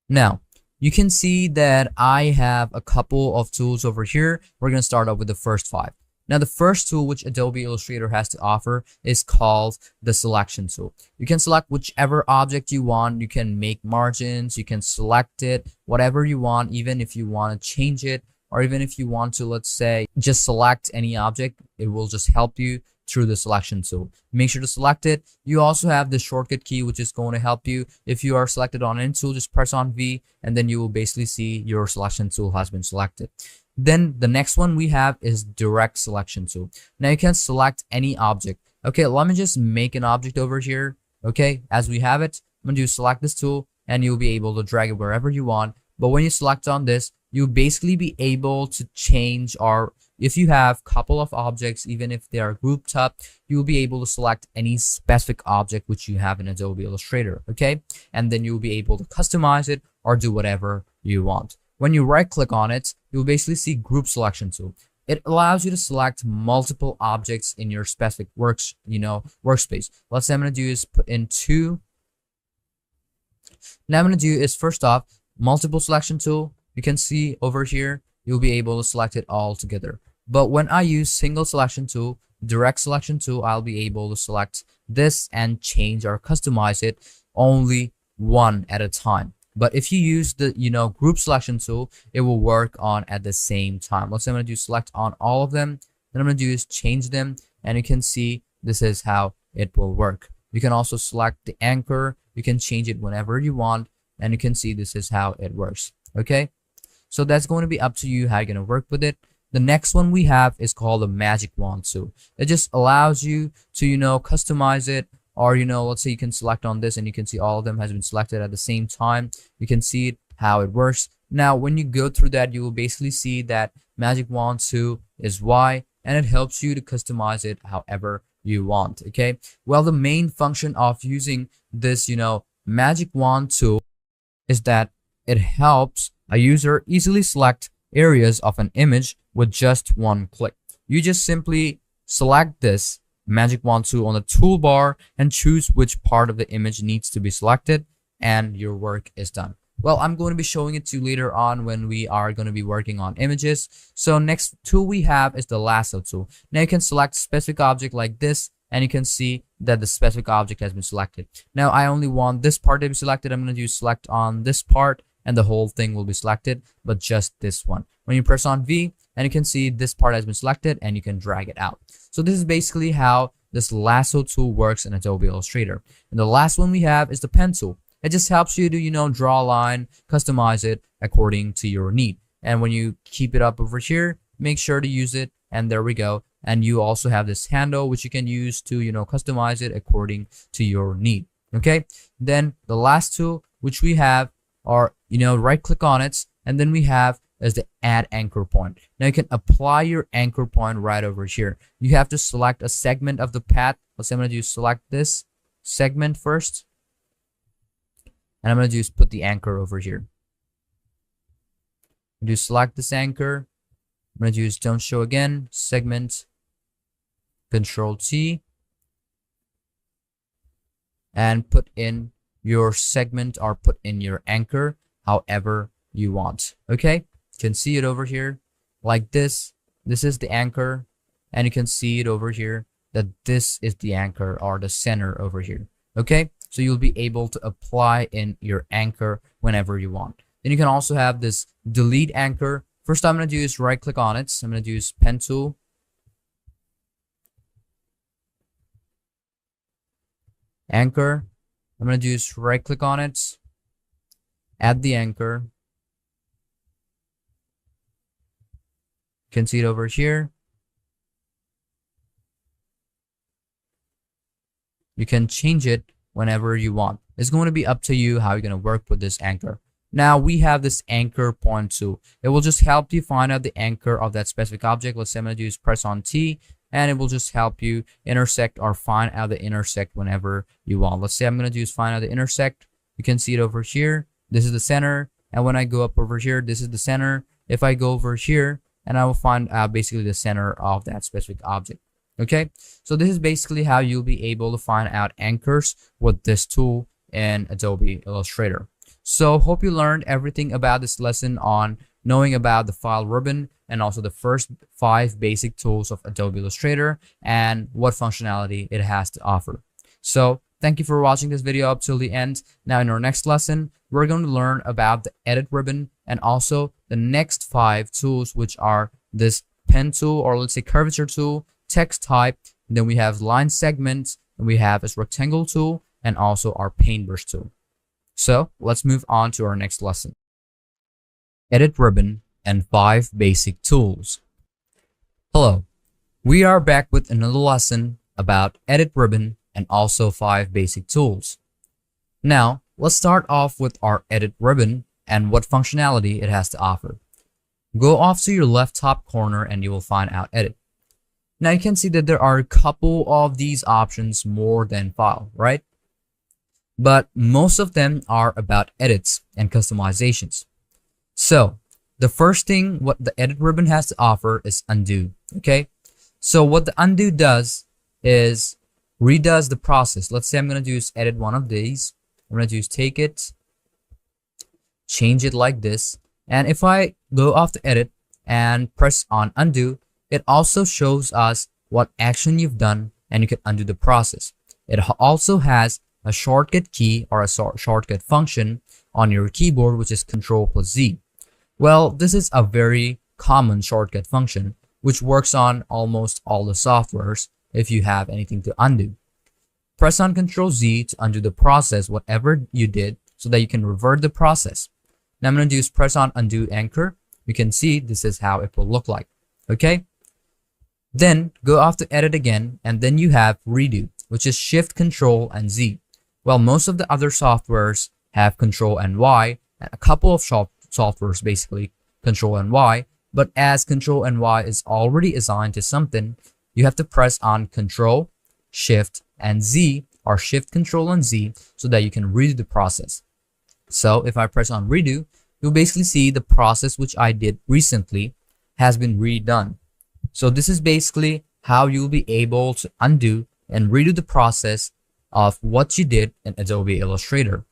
Now, you can see that I have a couple of tools over here. We're going to start off with the first 5. Now, the first tool which Adobe Illustrator has to offer is called the selection tool. You can select whichever object you want. You can make margins. You can select it, whatever you want, even if you want to change it, or even if you want to, let's say, just select any object. It will just help you through the selection tool. Make sure to select it. You also have the shortcut key, which is going to help you. If you are selected on any tool, just press on V, and then you will basically see your selection tool has been selected. Then the next one we have is direct selection tool. Now you can select any object. Okay, let me just make an object over here. Okay, as we have it, I'm going to select this tool, and you'll be able to drag it wherever you want. But when you select on this, you'll basically be able to change, or if you have a couple of objects, even if they are grouped up, you'll be able to select any specific object which you have in Adobe Illustrator. Okay, and then you'll be able to customize it or do whatever you want. When you right click on it, you'll basically see group selection tool. It allows you to select multiple objects in your specific workspace. Let's say I'm going to do is put in 2. Now I'm going to do is first off, multiple selection tool. You can see over here, you'll be able to select it all together. But when I use single selection tool, direct selection tool, I'll be able to select this and change or customize it only one at a time. But if you use the group selection tool, it will work on at the same time. Let's say I'm going to do select on all of them. Then I'm going to do is change them, and you can see this is how it will work. You can also select the anchor. You can change it whenever you want, and you can see this is how it works. Okay, so that's going to be up to you how you're going to work with it. The next one we have is called the magic wand tool. It just allows you to customize it, or let's say you can select on this and you can see all of them has been selected at the same time. You can see it how it works. Now when you go through that, you will basically see that magic wand tool is Y, and it helps you to customize it however you want. Okay, well, the main function of using this magic wand tool is that it helps a user easily select areas of an image with just one click. You just simply select this magic wand tool on the toolbar and choose which part of the image needs to be selected, and your work is done. Well, I'm going to be showing it to you later on when we are going to be working on images. So next tool we have is the lasso tool. Now you can select specific object like this, and you can see that the specific object has been selected. Now I only want this part to be selected. I'm going to do select on this part, and the whole thing will be selected, but just this one. When you press on V, and you can see this part has been selected, and you can drag it out. So this is basically how this lasso tool works in Adobe Illustrator. And the last one we have is the pen tool. It just helps you to draw a line, customize it according to your need. And when you keep it up over here, make sure to use it, and there we go. And you also have this handle which you can use to customize it according to your need. Okay, then the last tool which we have are right click on it, and then we have is the add anchor point. Now you can apply your anchor point right over here. You have to select a segment of the path. Let's say I'm going to do select this segment first, and I'm going to just put the anchor over here. Do select this anchor. I'm going to use don't show again, segment, Control T, and put in your segment or put in your anchor however you want. Okay, you can see it over here like this. This is the anchor, and you can see it over here that this is the anchor or the center over here. Okay, so you'll be able to apply in your anchor whenever you want. Then you can also have this delete anchor. First I'm going to do is right click on it. I'm going to use pen tool, anchor. I'm going to do is right click on it, add the anchor. You can see it over here. You can change it whenever you want. It's going to be up to you how you're going to work with this anchor. Now we have this anchor point tool. It will just help you find out the anchor of that specific object. Let's say I'm going to use press on T, and it will just help you intersect or find out the intersect whenever you want. Let's say I'm going to use find out the intersect. You can see it over here. This is the center, and when I go up over here, this is the center. If I go over here, and I will find basically the center of that specific object. Okay, so this is basically how you'll be able to find out anchors with this tool in Adobe Illustrator. So hope you learned everything about this lesson on knowing about the file ribbon and also the first 5 basic tools of Adobe Illustrator and what functionality it has to offer. So thank you for watching this video up till the end. Now in our next lesson, we're going to learn about the edit ribbon and also the next 5 tools, which are this pen tool, or let's say curvature tool, text type, and then we have line segments, and we have this rectangle tool, and also our paintbrush tool. So let's move on to our next lesson. Edit ribbon and 5 basic tools. Hello, we are back with another lesson about edit ribbon and also 5 basic tools. Now let's start off with our edit ribbon and what functionality it has to offer. Go off to your left top corner and you will find out edit. Now you can see that there are a couple of these options more than file, right? But most of them are about edits and customizations. So the first thing what the edit ribbon has to offer is undo. Okay, so what the undo does is redoes the process. Let's say I'm going to do is edit one of these. I'm going to do is take it, change it like this, and if I go off to edit, and press on undo, it also shows us what action you've done and you can undo the process. It also has a shortcut key or a shortcut function on your keyboard, which is Ctrl+Z. Well, this is a very common shortcut function which works on almost all the softwares if you have anything to undo. Press on Ctrl+Z to undo the process, whatever you did, so that you can revert the process. Now I'm going to use press on undo anchor. You can see this is how it will look like. Okay. Then go off to edit again, and then you have redo, which is Shift, Control, and Z. Well, most of the other softwares have Control and Y, and a couple of softwares basically Control and Y, but as Control and Y is already assigned to something, you have to press on Control, Shift, and Z, or Shift, Control, and Z, so that you can redo the process. So if I press on redo, you'll basically see the process which I did recently has been redone. So this is basically how you'll be able to undo and redo the process of what you did in Adobe Illustrator.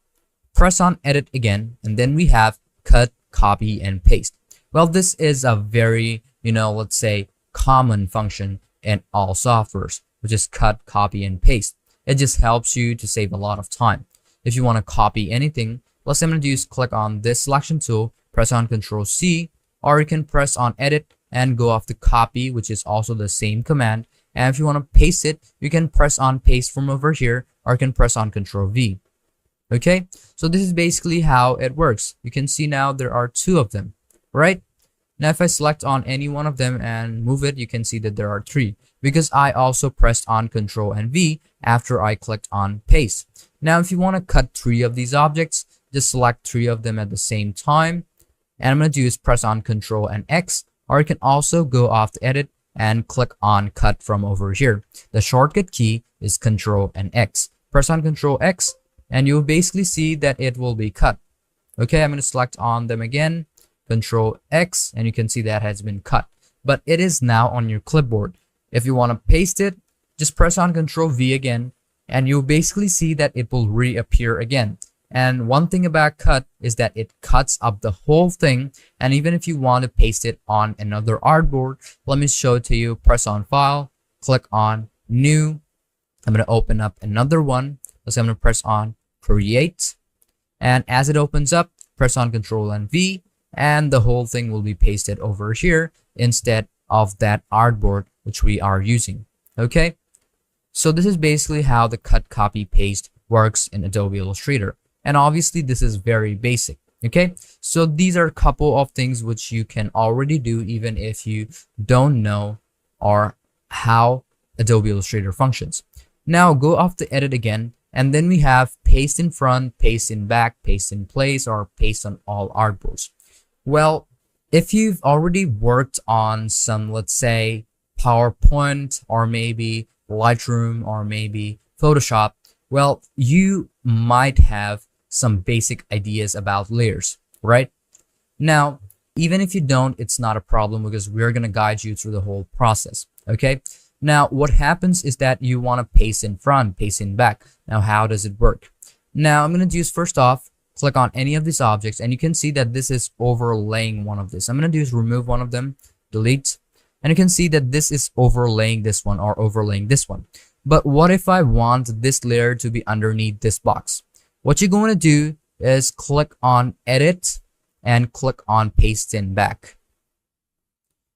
Press on edit again, and then we have cut, copy, and paste. Well, this is a very, let's say common function in all softwares, which is cut, copy, and paste. It just helps you to save a lot of time. If you want to copy anything, let's say I'm going to use click on this selection tool, press on Ctrl+C, or you can press on edit and go off to copy, which is also the same command. And if you want to paste it, you can press on paste from over here, or you can press on Ctrl+V. Okay, so this is basically how it works. You can see now there are two of them, right? Now if I select on any one of them and move it, you can see that there are three, because I also pressed on Ctrl and V after I clicked on paste. Now if you want to cut three of these objects, just select three of them at the same time, and I'm going to do is press on Ctrl and X, or you can also go off to edit and click on cut from over here. The shortcut key is Ctrl and X. Press on Ctrl X, and you'll basically see that it will be cut. Okay, I'm going to select on them again, Ctrl X, and you can see that has been cut, but it is now on your clipboard. If you want to paste it, just press on Ctrl V again, and you'll basically see that it will reappear again. And one thing about cut is that it cuts up the whole thing, and even if you want to paste it on another artboard, let me show it to you. Press on file, click on new. I'm going to open up another one. So I'm going to press on create, and as it opens up, press on Ctrl and V, and the whole thing will be pasted over here instead of that artboard which we are using. Okay, so this is basically how the cut, copy, paste works in Adobe Illustrator. And obviously this is very basic. Okay, so these are a couple of things which you can already do even if you don't know or how Adobe Illustrator functions. Now go off to edit again, and then we have paste in front, paste in back, paste in place, or paste on all artboards. Well, if you've already worked on some, let's say PowerPoint, or maybe Lightroom, or maybe Photoshop, well, you might have some basic ideas about layers, right? Now, even if you don't, it's not a problem, because we're going to guide you through the whole process. Okay, now what happens is that you want to paste in front, paste in back. Now how does it work? Now I'm going to use, first off, click on any of these objects, and you can see that this is overlaying one of this. I'm going to do is remove one of them, delete, and you can see that this is overlaying this one or overlaying this one. But what if I want this layer to be underneath this box? What you're going to do is click on edit and click on paste in back.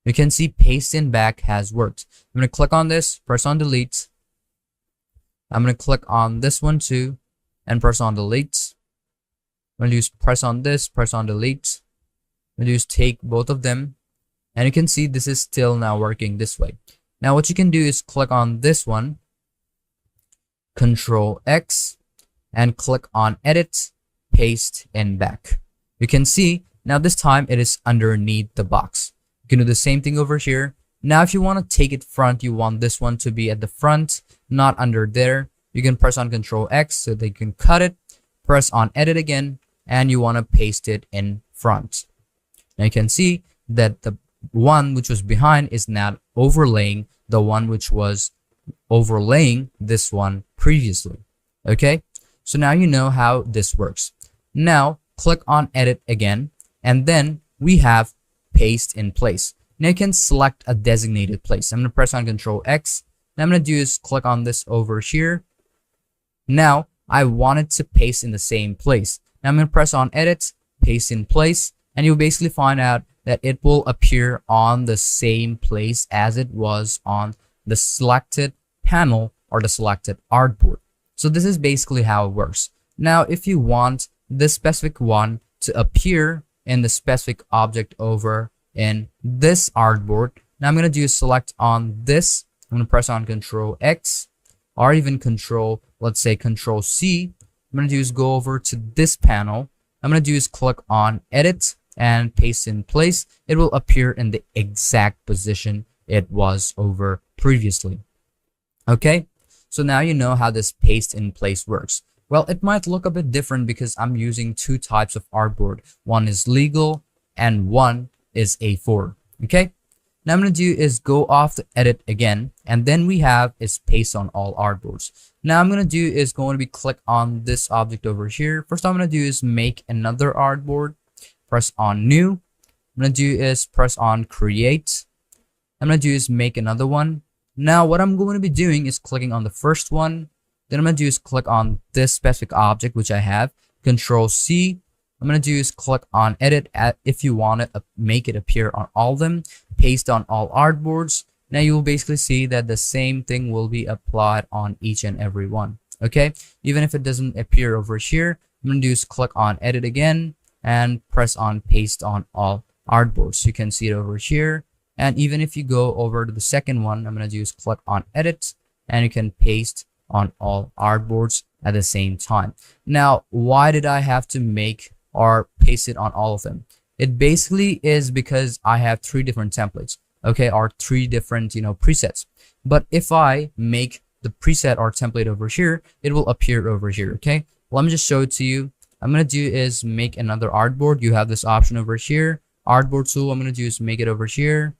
You can see paste in back has worked. I'm going to click on this, press on delete. I'm going to click on this one too and press on delete. I'm going to use press on this, press on delete. I'm going to use take both of them, and you can see this is still now working this way. Now what you can do is click on this one, Control X, and click on edit, paste in back. You can see now this time it is underneath the box. You can do the same thing over here. Now if you want to take it front, you want this one to be at the front, not under there, you can press on Control X so they can cut it, press on edit again, and you want to paste it in front. Now you can see that the one which was behind is now overlaying the one which was overlaying this one previously. Okay, so now you know how this works. Now click on edit again, and then we have paste in place. Now you can select a designated place. I'm going to press on Control X. Now I'm going to do is click on this over here. Now I want it to paste in the same place. Now I'm going to press on Edit, Paste in Place, and you'll basically find out that it will appear on the same place as it was on the selected panel or the selected artboard. So this is basically how it works. Now if you want this specific one to appear in the specific object over in this artboard, now I'm going to do select on this. I'm going to press on Control X or even let's say Control C. I'm going to do is go over to this panel. I'm going to do is click on Edit and Paste in Place. It will appear in the exact position it was over previously. Okay, so now you know how this paste in place works. Well, it might look a bit different because I'm using two types of artboard. One is legal and one is A4. Okay, now I'm going to do is go off the edit again, and then we have is paste on all artboards. Now I'm going to do is going to be click on this object over here. First I'm going to do is make another artboard. Press on new. I'm going to do is press on create. I'm going to do is make another one. Now what I'm going to be doing is clicking on the first one. Then I'm going to do is click on this specific object which I have. Control C. I'm going to do is click on edit if you want to make it appear on all of them. Paste on all artboards. Now you will basically see that the same thing will be applied on each and every one. Okay, even if it doesn't appear over here, I'm going to do is click on edit again and press on paste on all artboards. You can see it over here. And even if you go over to the second one, I'm going to do is click on edit and you can paste on all artboards at the same time. Now, why did I have to make or paste it on all of them? It basically is because I have three different templates, okay, or three different, presets. But if I make the preset or template over here, it will appear over here, okay? Let me just show it to you. I'm going to do is make another artboard. You have this option over here, artboard tool. I'm going to do is make it over here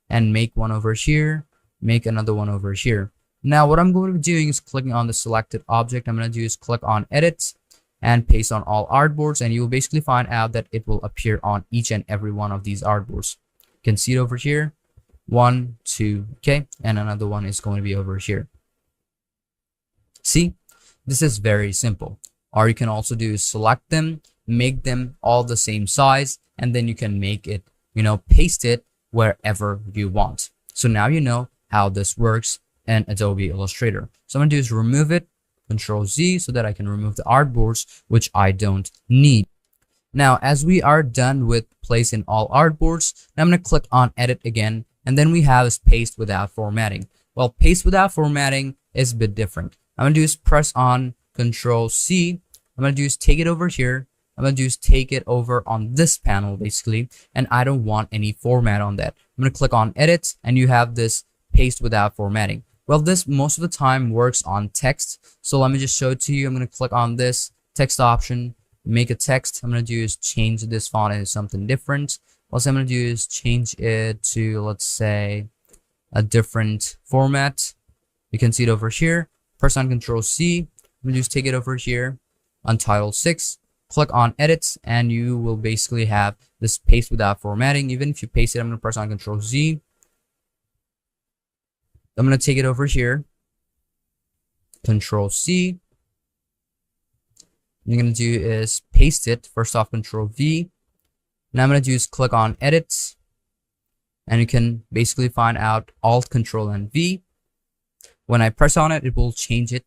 and make one over here, make another one over here. Now what I'm going to be doing is clicking on the selected object. I'm going to do is click on edit and paste on all artboards, and you will basically find out that it will appear on each and every one of these artboards. You can see it over here, 1, 2, okay, and another one is going to be over here. See, this is very simple. Or you can also do is select them, make them all the same size, and then you can make it, paste it wherever you want. So now you know how this works in Adobe Illustrator. So I'm going to do is remove it, Control Z, so that I can remove the artboards which I don't need. Now as we are done with place in all artboards, I'm going to click on edit again, and then we have is paste without formatting. Well, paste without formatting is a bit different. I'm going to do is press on Control C. I'm going to do is take it over here. I'm going to do is take it over on this panel basically, and I don't want any format on that. I'm going to click on edit, and you have this paste without formatting. Well, this most of the time works on text. So let me just show it to you. I'm going to click on this text option, make a text. I'm going to do is change this font into something different. What I'm going to do is change it to, let's say, a different format. You can see it over here. Press on Control C. I'm going to just take it over here on Title 6. Click on edit, and you will basically have this paste without formatting. Even if you paste it, I'm going to press on Control Z. I'm going to take it over here, Control C. What you're going to do is paste it. First off, Control V. Now I'm going to do is click on edit, and you can basically find out Alt, Control, and V. When I press on it, it will change it.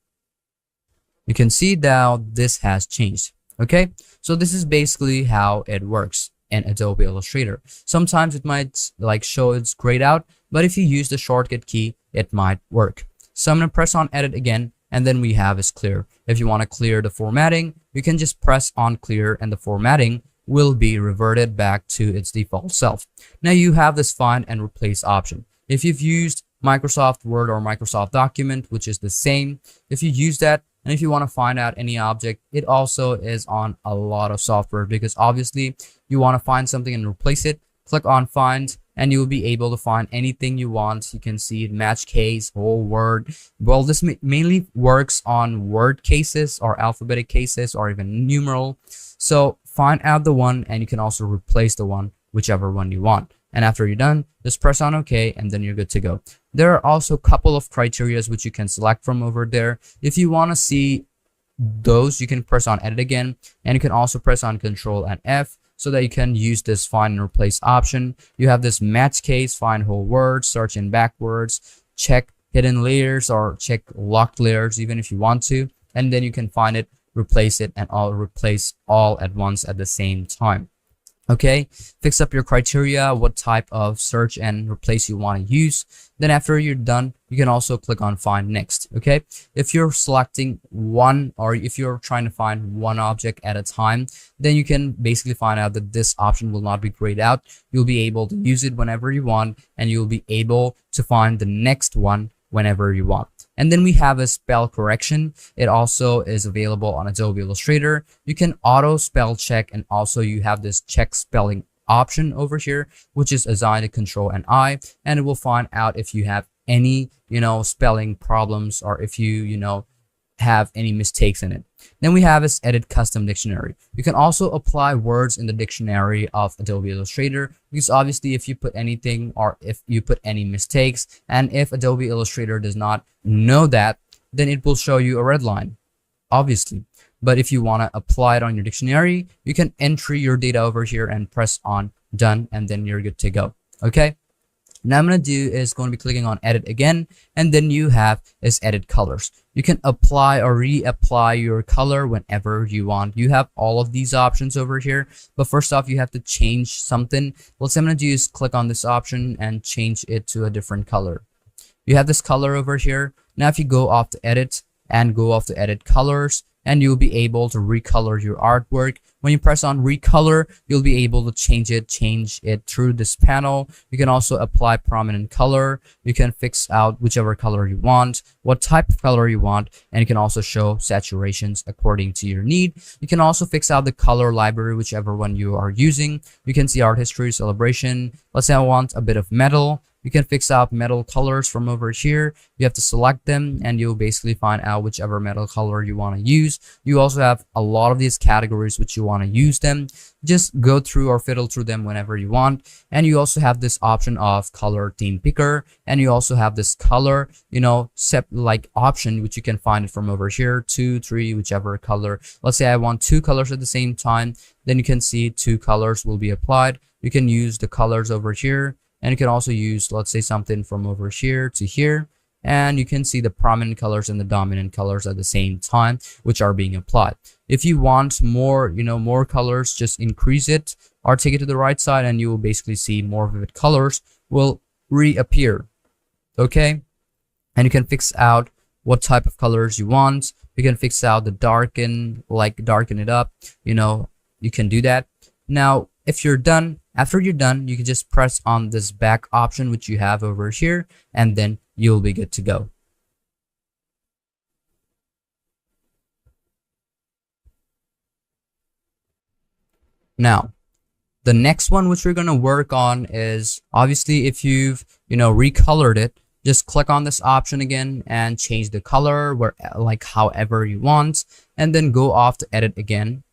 You can see now this has changed. Okay, so this is basically how it works in Adobe Illustrator. Sometimes it might show it's grayed out, but if you use the shortcut key, it might work. So I'm going to press on edit again, and then we have is clear. If you want to clear the formatting, you can just press on clear, and the formatting will be reverted back to its default self. Now you have this find and replace option. If you've used Microsoft Word or Microsoft Document, which is the same, if you use that, and if you want to find out any object, it also is on a lot of software, because obviously you want to find something and replace it. Click on find, and you will be able to find anything you want. You can see it, match case, whole word. Well, this mainly works on word cases or alphabetic cases or even numeral. So find out the one, and you can also replace the one whichever one you want. And after you're done, just press on OK, and then you're good to go. There are also a couple of criterias which you can select from over there. If you want to see those, you can press on edit again, and you can also press on Control and F so that you can use this find and replace option. You have this match case, find whole words, search in backwards, check hidden layers, or check locked layers even if you want to, and then you can find it, replace it, and replace all at once at the same time. Okay, fix up your criteria, what type of search and replace you want to use. Then after you're done, you can also click on find next. Okay, if you're selecting one, or if you're trying to find one object at a time, then you can basically find out that this option will not be grayed out. You'll be able to use it whenever you want, and you'll be able to find the next one whenever you want. And then we have a spell correction. It also is available on Adobe Illustrator. You can auto spell check, and also you have this check spelling option over here, which is assigned to Control and I, and it will find out if you have any, spelling problems, or if you, have any mistakes in it. Then we have this edit custom dictionary. You can also apply words in the dictionary of Adobe Illustrator, because obviously if you put anything, or if you put any mistakes, and if Adobe Illustrator does not know that, then it will show you a red line, obviously. But if you want to apply it on your dictionary, you can enter your data over here and press on done, and then you're good to go. Okay, now I'm going to do is going to be clicking on edit again, and then you have is edit colors. You can apply or reapply your color whenever you want. You have all of these options over here, but first off, you have to change something. What I'm going to do is click on this option and change it to a different color. You have this color over here. Now if you go off to edit and go off to edit colors, and you'll be able to recolor your artwork. When you press on recolor, you'll be able to change it through this panel. You can also apply prominent color. You can fix out whichever color you want, what type of color you want, and you can also show saturations according to your need. You can also fix out the color library, whichever one you are using. You can see art history, celebration. Let's say I want a bit of metal. You can fix out metal colors from over here. You have to select them, and you'll basically find out whichever metal color you want to use. You also have a lot of these categories which you want to use them. Just go through or fiddle through them whenever you want. And you also have this option of color theme picker, and you also have this color, like option, which you can find it from over here, 2, 3, whichever color. Let's say I want 2 colors at the same time. Then you can see 2 colors will be applied. You can use the colors over here. And you can also use, let's say, something from over here to here. And you can see the prominent colors and the dominant colors at the same time, which are being applied. If you want more, more colors, just increase it or take it to the right side, and you will basically see more vivid colors will reappear. Okay. And you can fix out what type of colors you want. You can fix out the darken it up. You can do that. Now, if you're done, after you're done, you can just press on this back option, which you have over here, and then you'll be good to go. Now, the next one which we're going to work on is, obviously, if you've, recolored it, just click on this option again and change the color however you want, and then go off to edit again.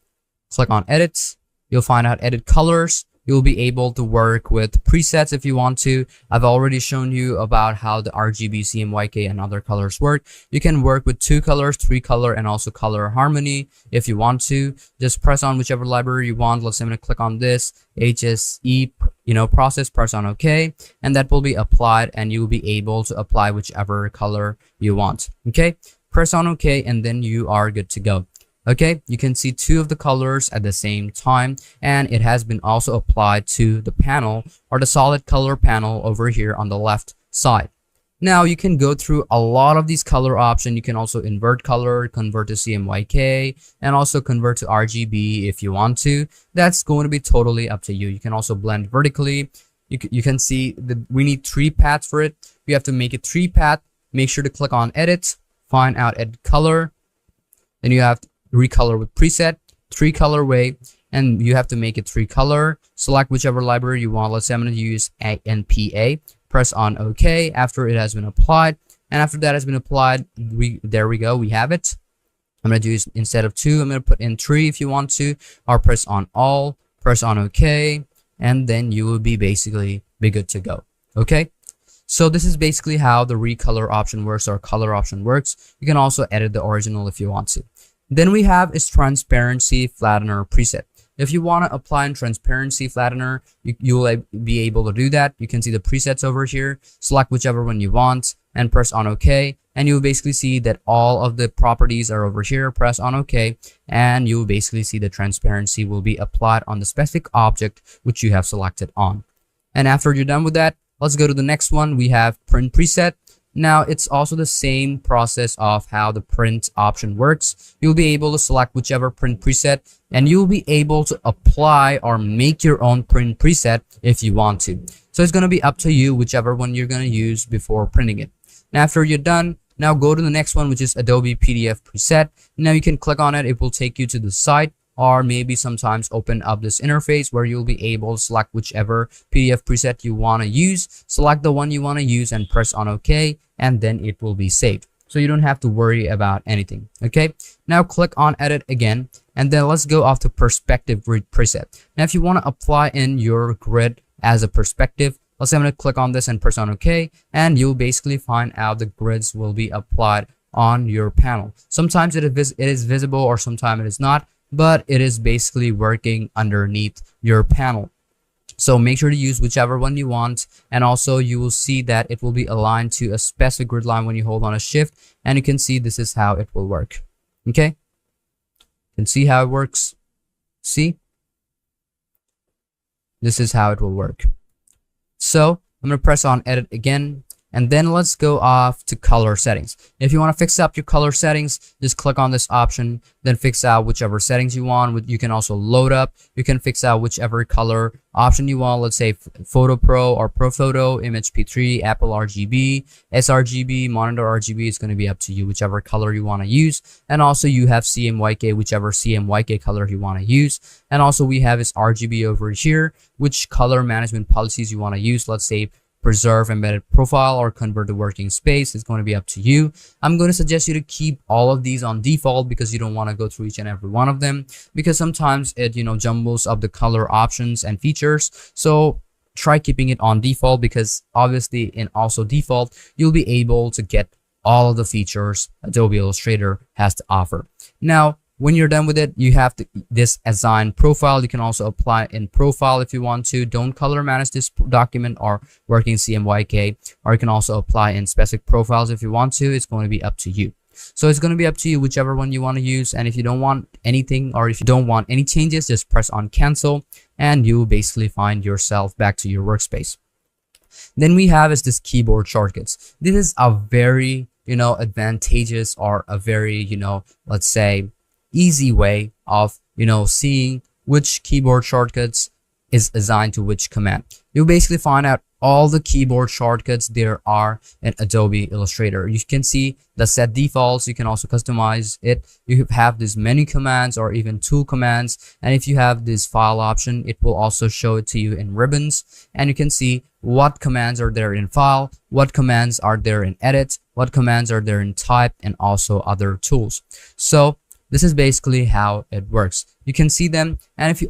Click on edit. You'll find out edit colors. You'll be able to work with presets if you want to. I've already shown you about how the RGB, CMYK, and other colors work. You can work with 2 colors, 3 color, and also color harmony if you want to. Just press on whichever library you want. Let's say I'm going to click on this HSE, process, press on OK, and that will be applied, and you'll be able to apply whichever color you want. Okay, press on OK, and then you are good to go. Okay, you can see 2 of the colors at the same time, and it has been also applied to the panel, or the solid color panel over here on the left side. Now you can go through a lot of these color options. You can also invert color, convert to CMYK, and also convert to RGB if you want to. That's going to be totally up to you. You can also blend vertically. You can see that we need 3 paths for it. You have to make it 3 path. Make sure to click on edit, find out edit color. Then you have to recolor with preset, 3 colorway, and you have to make it 3 color. Select whichever library you want. Let's say I'm going to use NPA. Press on OK after it has been applied, and after that has been applied, there we go, we have it. I'm going to do, instead of 2, I'm going to put in 3 if you want to, or press on all, press on OK, and then you will be basically be good to go. Okay, so this is basically how the recolor option works or color option works. You can also edit the original if you want to. Then we have is transparency flattener preset. If you want to apply in transparency flattener, you will be able to do that. You can see the presets over here. Select whichever one you want and press on OK. And you'll basically see that all of the properties are over here. Press on OK. And you'll basically see the transparency will be applied on the specific object which you have selected on. And after you're done with that, let's go to the next one. We have print preset. Now, it's also the same process of how the print option works. You'll be able to select whichever print preset and you'll be able to apply or make your own print preset if you want to. So it's going to be up to you, whichever one you're going to use before printing it. Now, after you're done, now go to the next one, which is Adobe PDF preset. Now you can click on it. It will take you to the site, or maybe sometimes open up this interface where you'll be able to select whichever PDF preset you want to use. Select the one you want to use and press on OK, and then it will be saved. So you don't have to worry about anything. Okay, now click on edit again, and then let's go off to perspective grid preset. Now if you want to apply in your grid as a perspective, let's say I'm going to click on this and press on OK, and you'll basically find out the grids will be applied on your panel. Sometimes it is visible or sometimes it is not, but it is basically working underneath your panel. So make sure to use whichever one you want, and also you will see that it will be aligned to a specific grid line when you hold on a shift, and you can see this is how it will work. Okay, you can see how it works. See, this is how it will work. So I'm going to press on edit again, and then let's go off to color settings. If you want to fix up your color settings, just click on this option, then fix out whichever settings you want. You can also load up. You can fix out whichever color option you want. Let's say Photo Pro or Pro Photo, Image P3, Apple RGB, sRGB, Monitor RGB. It's going to be up to you, whichever color you want to use. And also you have CMYK, whichever CMYK color you want to use. And also we have is RGB over here, which color management policies you want to use. Let's say preserve embedded profile or convert to working space. Is going to be up to you. I'm going to suggest you to keep all of these on default because you don't want to go through each and every one of them, because sometimes it jumbles up the color options and features. So try keeping it on default, because obviously in also default you'll be able to get all of the features Adobe Illustrator has to offer. Now when you're done with it, you have this assign profile. You can also apply in profile if you want to. Don't color manage this document or working CMYK, or you can also apply in specific profiles if you want to. It's going to be up to you. So it's going to be up to you, whichever one you want to use. And if you don't want anything, or if you don't want any changes, just press on cancel, and you will basically find yourself back to your workspace. Then we have is this keyboard shortcuts. This is a very advantageous, or a very let's say easy way of seeing which keyboard shortcuts is assigned to which command. You'll basically find out all the keyboard shortcuts there are in Adobe Illustrator. You can see the set defaults. You can also customize it. You have these menu commands or even tool commands, and if you have this file option, it will also show it to you in ribbons, and you can see what commands are there in file, what commands are there in edit, what commands are there in type, and also other tools. So this is basically how it works. You can see them, and if you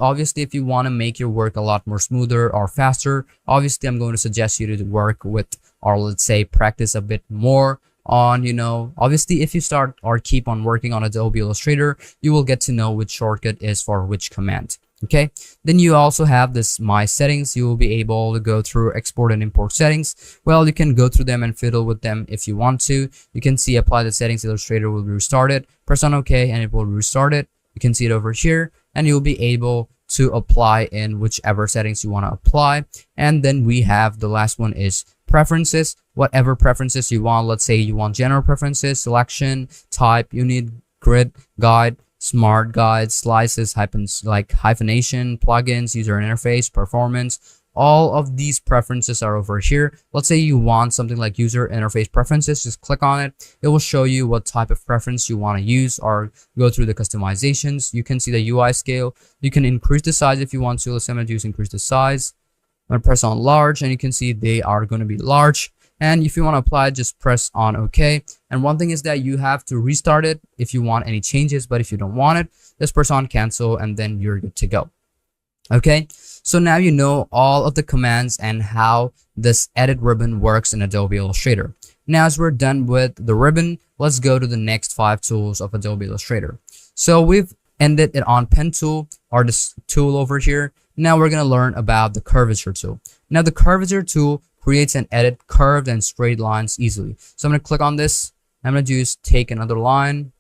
want to make your work a lot more smoother or faster, obviously I'm going to suggest you to work with, or let's say practice a bit more on obviously if you start or keep on working on Adobe Illustrator, you will get to know which shortcut is for which command. Okay, then you also have this my settings. You will be able to go through export and import settings. Well, you can go through them and fiddle with them if you want to. You can see apply the settings. Illustrator will be restarted. Press on OK and it will restart it. You can see it over here, and you'll be able to apply in whichever settings you want to apply. And then we have the last one is preferences. Whatever preferences you want. Let's say you want general preferences, selection, type, unit, grid, guide, smart guides, slices, hyphenation, plugins, user interface, performance. All of these preferences are over here. Let's say you want something like user interface preferences. Just click on it. It will show you what type of preference you want to use, or go through the customizations. You can see the UI scale. You can increase the size if you want to. Let's say I'm going to increase the size. I'm going to press on large, and you can see they are going to be large. And if you want to apply, just press on OK. And one thing is that you have to restart it if you want any changes, but if you don't want it, just press on cancel, and then you're good to go. Okay, so now you know all of the commands and how this edit ribbon works in Adobe Illustrator. Now as we're done with the ribbon, let's go to the next 5 tools of Adobe Illustrator. So we've ended it on pen tool, or this tool over here. Now we're going to learn about the curvature tool. Now the curvature tool creates and edit curved and straight lines easily. So I'm going to click on this. I'm going to just take another line.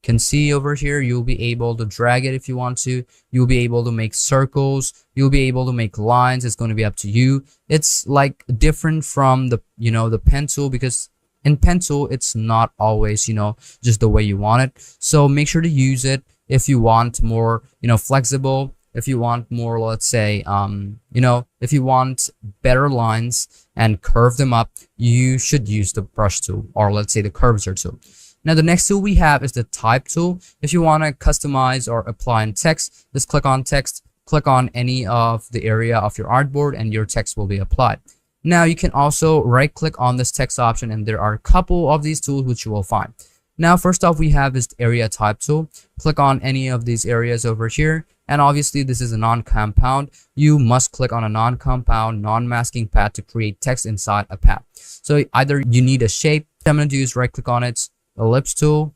Can see over here, you'll be able to drag it if you want to. You'll be able to make circles. You'll be able to make lines. It's going to be up to you. It's like different from the, the pen tool, because in pen tool, it's not always, just the way you want it. So make sure to use it if you want more, flexible. If you want more, let's say, if you want better lines and curve them up, you should use the brush tool, or let's say the curvature tool. Now the next tool we have is the type tool. If you want to customize or apply in text, just click on text, click on any of the area of your artboard, and your text will be applied. Now you can also right click on this text option, and there are a couple of these tools which you will find. Now first off we have is the area type tool. Click on any of these areas over here, and obviously this is a non-compound. You must click on a non-compound, non-masking path to create text inside a path. So either you need a shape. I'm going to do is right click on it, ellipse tool.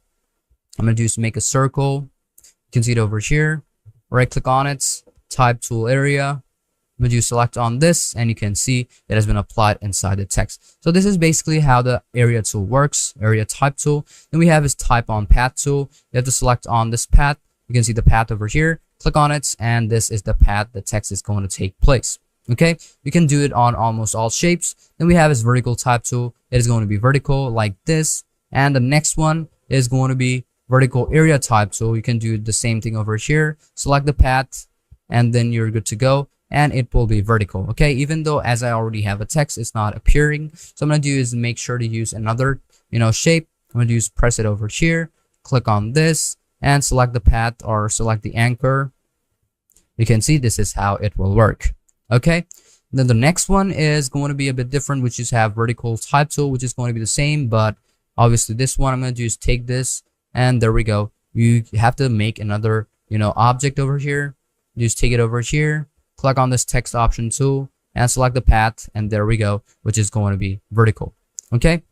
I'm going to do is make a circle. You can see it over here. Right click on it, type tool area. I'm going to do select on this, and you can see it has been applied inside the text. So this is basically how the area tool works, area type tool. Then we have is type on path tool. You have to select on this path. You can see the path over here. Click on it, and this is the path the text is going to take place. Okay, you can do it on almost all shapes. Then we have is vertical type tool. It is going to be vertical like this. And the next one is going to be vertical area type. So you can do the same thing over here. Select the path, and then you're good to go, and it will be vertical. Okay, even though as I already have a text, it's not appearing. So I'm going to do is make sure to use another shape. I'm going to use press it over here, click on this, and select the path or select the anchor. You can see this is how it will work. Okay, then the next one is going to be a bit different, which is have vertical type tool, which is going to be the same, but obviously this one I'm going to do is take this, and there we go. You have to make another object over here. Just take it over here, click on this text option tool, and select the path, and there we go, which is going to be vertical. Okay,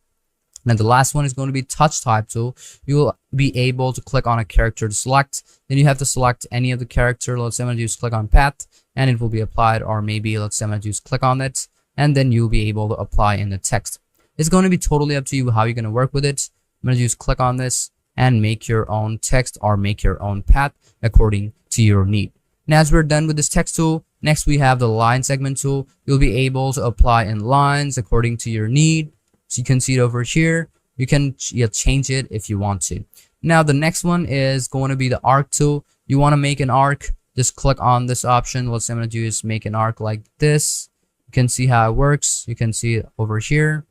then the last one is going to be touch type tool. You will be able to click on a character to select. Then you have to select any of the character. Let's say I'm going to use click on path, and it will be applied, or maybe let's say I'm going to use click on it, and then you'll be able to apply in the text. It's going to be totally up to you how you're going to work with it. I'm going to use click on this and make your own text or make your own path according to your need. Now as we're done with this text tool, next we have the line segment tool. You'll be able to apply in lines according to your need. So you can see it over here. You can change it if you want to. Now the next one is going to be the arc tool. You want to make an arc, just click on this option. What I'm going to do is make an arc like this. You can see how it works. You can see it over here.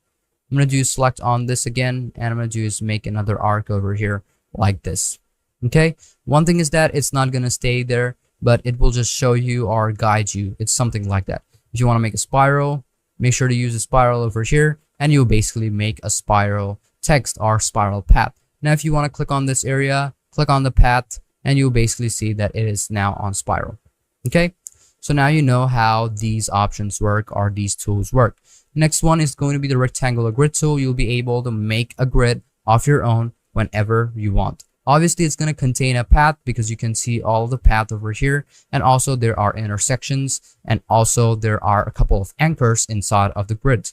I'm going to do select on this again, and I'm going to do is make another arc over here like this. Okay, one thing is that it's not going to stay there, but it will just show you or guide you. It's something like that. If you want to make a spiral, make sure to use a spiral over here, and you'll basically make a spiral text or spiral path. Now if you want to click on this area, click on the path, and you'll basically see that it is now on spiral. Okay, so now you know how these options work or these tools work. Next one is going to be the rectangular grid tool. You'll be able to make a grid of your own whenever you want. Obviously it's going to contain a path, because you can see all the path over here, and also there are intersections, and also there are a couple of anchors inside of the grid.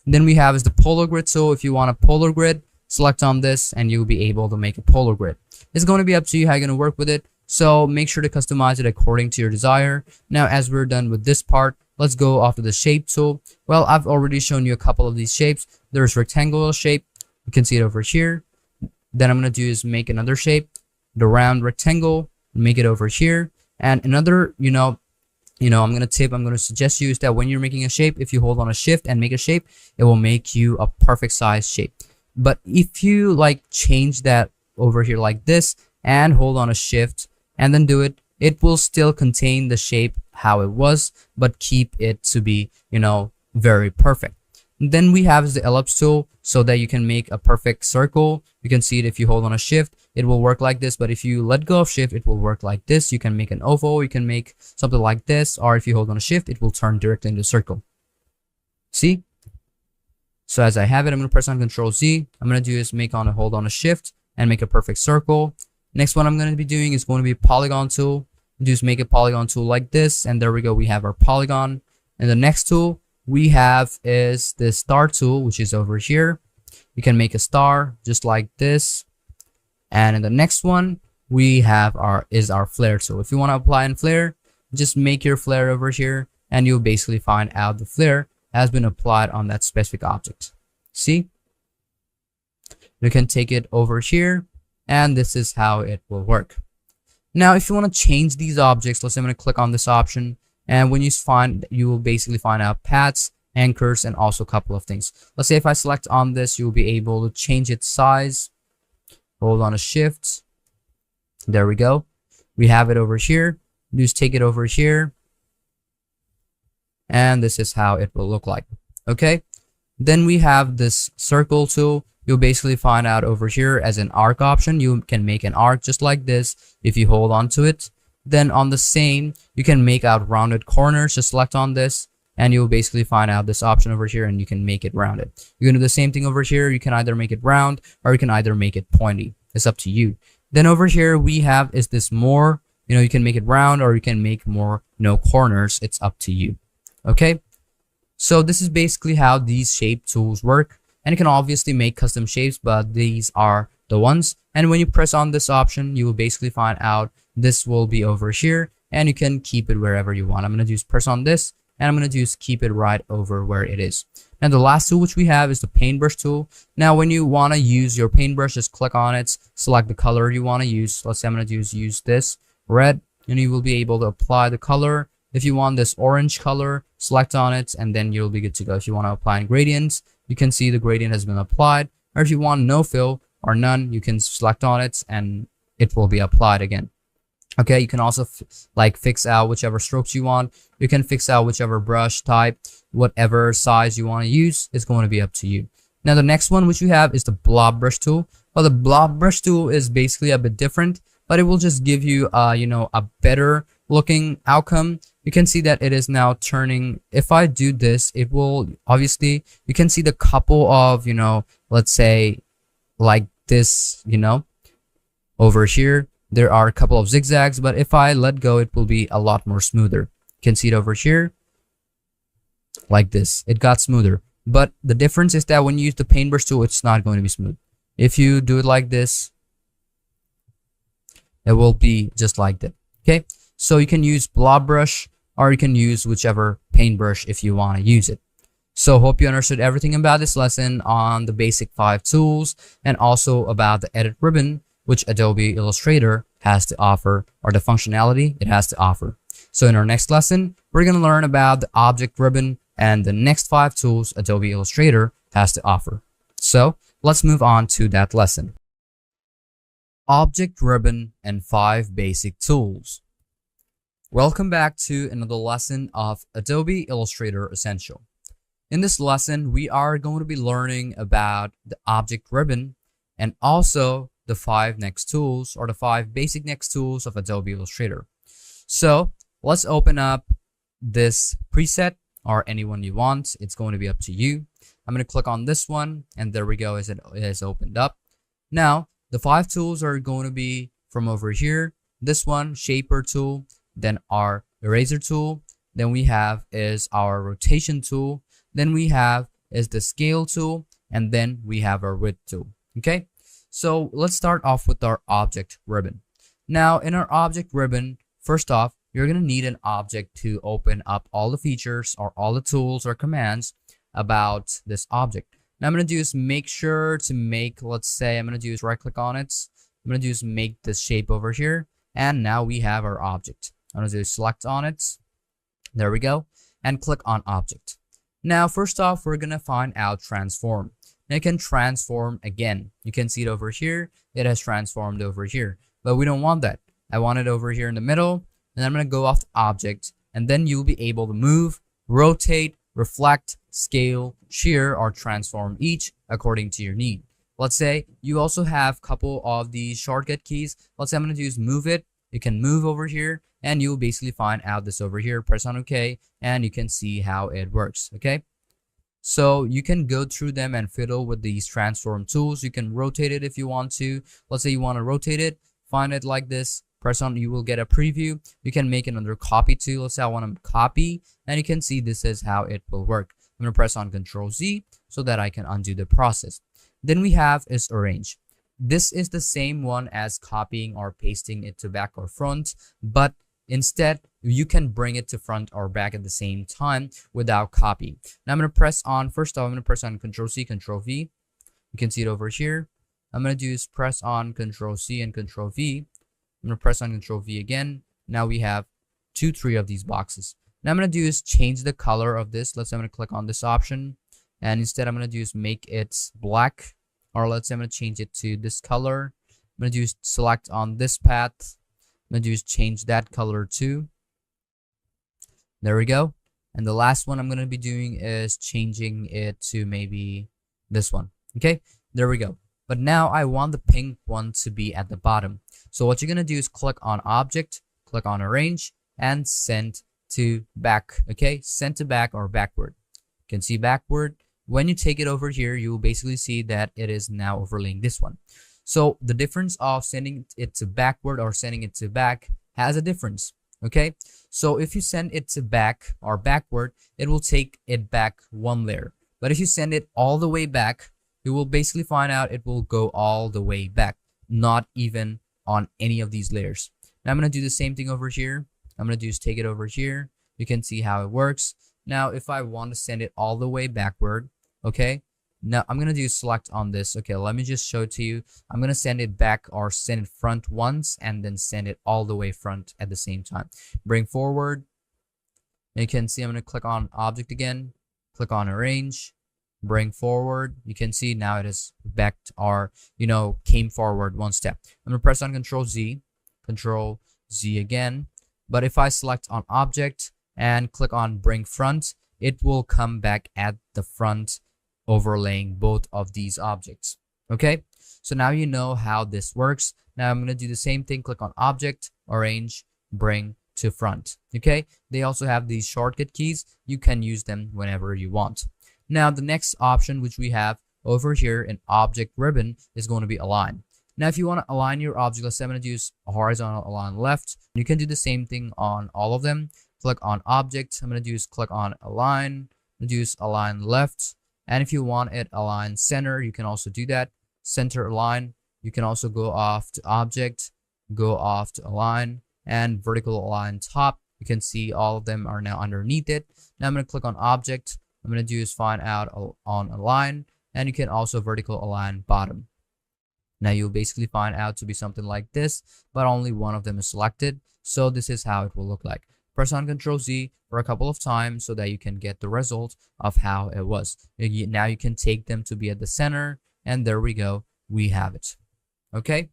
Then we have is the polar grid. So if you want a polar grid, select on this, and you'll be able to make a polar grid. It's going to be up to you how you're going to work with it. So make sure to customize it according to your desire. Now as we're done with this part, let's go off to the shape tool. Well, I've already shown you a couple of these shapes. There's rectangular shape. You can see it over here. Then I'm going to do is make another shape, the round rectangle, make it over here. And another, I'm going to suggest you is that when you're making a shape, if you hold on a shift and make a shape, it will make you a perfect size shape. But if you change that over here like this and hold on a shift and then do it, it will still contain the shape how it was, but keep it to be, very perfect. Then we have the ellipse tool so that you can make a perfect circle. You can see it if you hold on a shift, it will work like this. But if you let go of shift, it will work like this. You can make an oval, you can make something like this, or if you hold on a shift, it will turn directly into a circle. See? So as I have it, I'm going to press on Control Z. I'm going to do is hold on a shift and make a perfect circle. Next one I'm going to be doing is going to be polygon tool. Just make a polygon tool like this, and there we go. We have our polygon. And the next tool we have is the star tool, which is over here. You can make a star just like this. And in the next one we have our flare tool. If you want to apply in flare, just make your flare over here, and you'll basically find out the flare has been applied on that specific object. See? You can take it over here, and this is how it will work. Now, if you want to change these objects, let's say I'm going to click on this option, and when you will basically find out paths, anchors, and also a couple of things. Let's say if I select on this, you'll be able to change its size. Hold on a shift. There we go. We have it over here. Just take it over here, and this is how it will look like. Okay, then we have this circle tool. You'll basically find out over here as an arc option. You can make an arc just like this if you hold on to it. Then on the same, you can make out rounded corners. Just select on this, and you'll basically find out this option over here, and you can make it rounded. You can do the same thing over here. You can either make it round, or you can either make it pointy. It's up to you. Then over here we have is this more. You can make it round, or you can make more corners. It's up to you. Okay, so this is basically how these shape tools work, and you can obviously make custom shapes, but these are the ones. And when you press on this option, you will basically find out this will be over here, and you can keep it wherever you want. I'm going to just press on this, and I'm going to just keep it right over where it is. Now the last tool which we have is the paintbrush tool. Now when you want to use your paintbrush, just click on it, select the color you want to use. Let's say I'm going to use this red, and you will be able to apply the color. If you want this orange color, select on it, and then you'll be good to go. If you want to apply gradients, you can see the gradient has been applied. Or if you want no fill or none, you can select on it, and it will be applied again. Okay, you can also fix out whichever strokes you want. You can fix out whichever brush type, whatever size you want to use. It's going to be up to you. Now the next one which we have is the blob brush tool. Well, the blob brush tool is basically a bit different, but it will just give you a better looking outcome. You can see that it is now turning. If I do this, it will obviously, you can see the couple of let's say like this, over here there are a couple of zigzags, but if I let go, it will be a lot more smoother. You can see it over here like this. It got smoother, but the difference is that when you use the paintbrush tool, it's not going to be smooth. If you do it like this, it will be just like that. Okay, so you can use blob brush, or you can use whichever paintbrush if you want to use it. So hope you understood everything about this lesson on the basic 5 tools, and also about the edit ribbon which Adobe Illustrator has to offer, or the functionality it has to offer. So in our next lesson, we're going to learn about the object ribbon and the next 5 tools Adobe Illustrator has to offer. So let's move on to that lesson. Object ribbon and 5 basic tools. Welcome back to another lesson of Adobe Illustrator Essential. In this lesson, we are going to be learning about the object ribbon and also the 5 next tools, or the 5 basic next tools of Adobe Illustrator. So let's open up this preset, or anyone you want. It's going to be up to you. I'm going to click on this one, and there we go, as it is opened up. Now the 5 tools are going to be from over here. This one, shaper tool, then our eraser tool, then we have is our rotation tool, then we have is the scale tool, and then we have our width tool. Okay, so let's start off with our object ribbon. Now in our object ribbon, first off, you're going to need an object to open up all the features or all the tools or commands about this object. Now I'm going to do is make sure to make, let's say I'm going to do is right click on it. I'm going to do is make this shape over here, and now we have our object. I'm going to do select on it. There we go, and click on object. Now first off, we're going to find out transform. Now you can transform again. You can see it over here. It has transformed over here, but we don't want that. I want it over here in the middle, and I'm going to go off the object, and then you'll be able to move, rotate, reflect, scale, shear, or transform each according to your need. Let's say you also have a couple of these shortcut keys. Let's say I'm going to use move it. You can move over here and you'll basically find out this over here. Press on OK and you can see how it works. Okay. So you can go through them and fiddle with these transform tools. You can rotate it if you want to. Let's say you want to rotate it, find it like this, press on, you will get a preview. You can make another copy too. Let's say I want to copy and you can see this is how it will work. I'm going to press on Ctrl Z so that I can undo the process. Then we have is arrange. This is the same one as copying or pasting it to back or front, but instead you can bring it to front or back at the same time without copying. Now I'm going to press on, first off, I'm going to press on Ctrl C, Ctrl V. You can see it over here. I'm going to do is press on Ctrl C and Ctrl V. I'm going to press on Ctrl V again. Now we have 3 of these boxes. Now I'm going to do is change the color of this. Let's say I'm going to click on this option and instead I'm going to do is make it black, or let's say I'm going to change it to this color. I'm going to do is select on this path. I'm going to do is change that color too. There we go. And the last one I'm going to be doing is changing it to maybe this one. Okay, there we go. But now I want the pink one to be at the bottom. So what you're going to do is click on object, click on arrange and send to back. Okay, send to back or backward. You can see backward. When you take it over here, you will basically see that it is now overlaying this one. So the difference of sending it to backward or sending it to back has a difference. Okay, so if you send it to back or backward, it will take it back one layer. But if you send it all the way back, you will basically find out it will go all the way back, not even on any of these layers. Now I'm going to do the same thing over here. I'm going to do is take it over here. You can see how it works. Now if I want to send it all the way backward, okay, now I'm going to do select on this. Okay, let me just show it to you. I'm going to send it back or send it front once and then send it all the way front at the same time. Bring forward. And you can see I'm going to click on object again, click on arrange, bring forward. You can see now it is backed or came forward one step. I'm going to press on Control Z again. But if I select on object and click on bring front, it will come back at the front, overlaying both of these objects. Okay, so now you know how this works. Now I'm going to do the same thing. Click on object, arrange, bring to front. Okay, they also have these shortcut keys. You can use them whenever you want. Now the next option which we have over here in object ribbon is going to be align. Now if you want to align your object, let's say I'm going to use a horizontal align left. You can do the same thing on all of them. Click on object. I'm going to do is click on align. I'm going to use align left. And if you want it align center, you can also do that. Center align. You can also go off to object, go off to align, and vertical align top. You can see all of them are now underneath it. Now I'm going to click on object. I'm going to do is find out on align, and you can also vertical align bottom. Now you'll basically find out to be something like this, but only one of them is selected. So this is how it will look like. Press on Ctrl Z for a couple of times so that you can get the result of how it was. Now you can take them to be at the center, and there we go. We have it. Okay,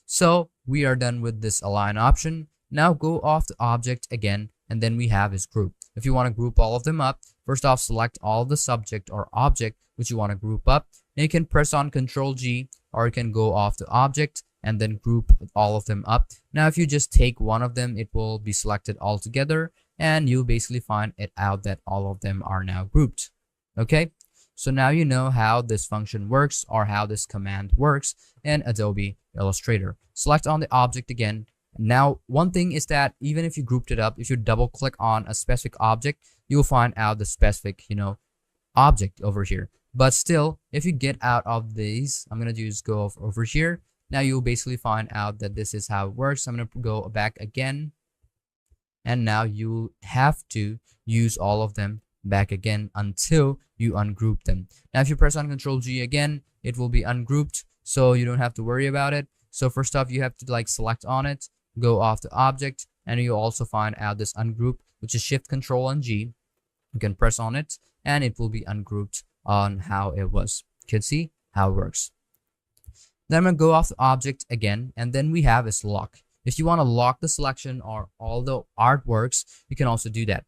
so we are done with this align option. Now go off the object again, and then we have is group. If you want to group all of them up, first off select all the subject or object which you want to group up. Then you can press on Ctrl G, or you can go off the object and then group all of them up. Now if you just take one of them, it will be selected all together, and you'll basically find it out that all of them are now grouped. Okay, so now you know how this function works, or how this command works in Adobe Illustrator. Select on the object again. Now one thing is that even if you grouped it up, if you double click on a specific object, you'll find out the specific object over here. But still, if you get out of these, I'm gonna just go over here. Now you'll basically find out that this is how it works. I'm gonna go back again, and now you have to use all of them back again until you ungroup them. Now if you press on Ctrl G again, it will be ungrouped, so you don't have to worry about it. So first off, you have to select on it, go off the object, and you'll also find out this ungroup, which is Shift Control and G. You can press on it and it will be ungrouped on how it was. You can see how it works. Then I'm going to go off the object again, and then we have is lock. If you want to lock the selection or all the artworks, you can also do that.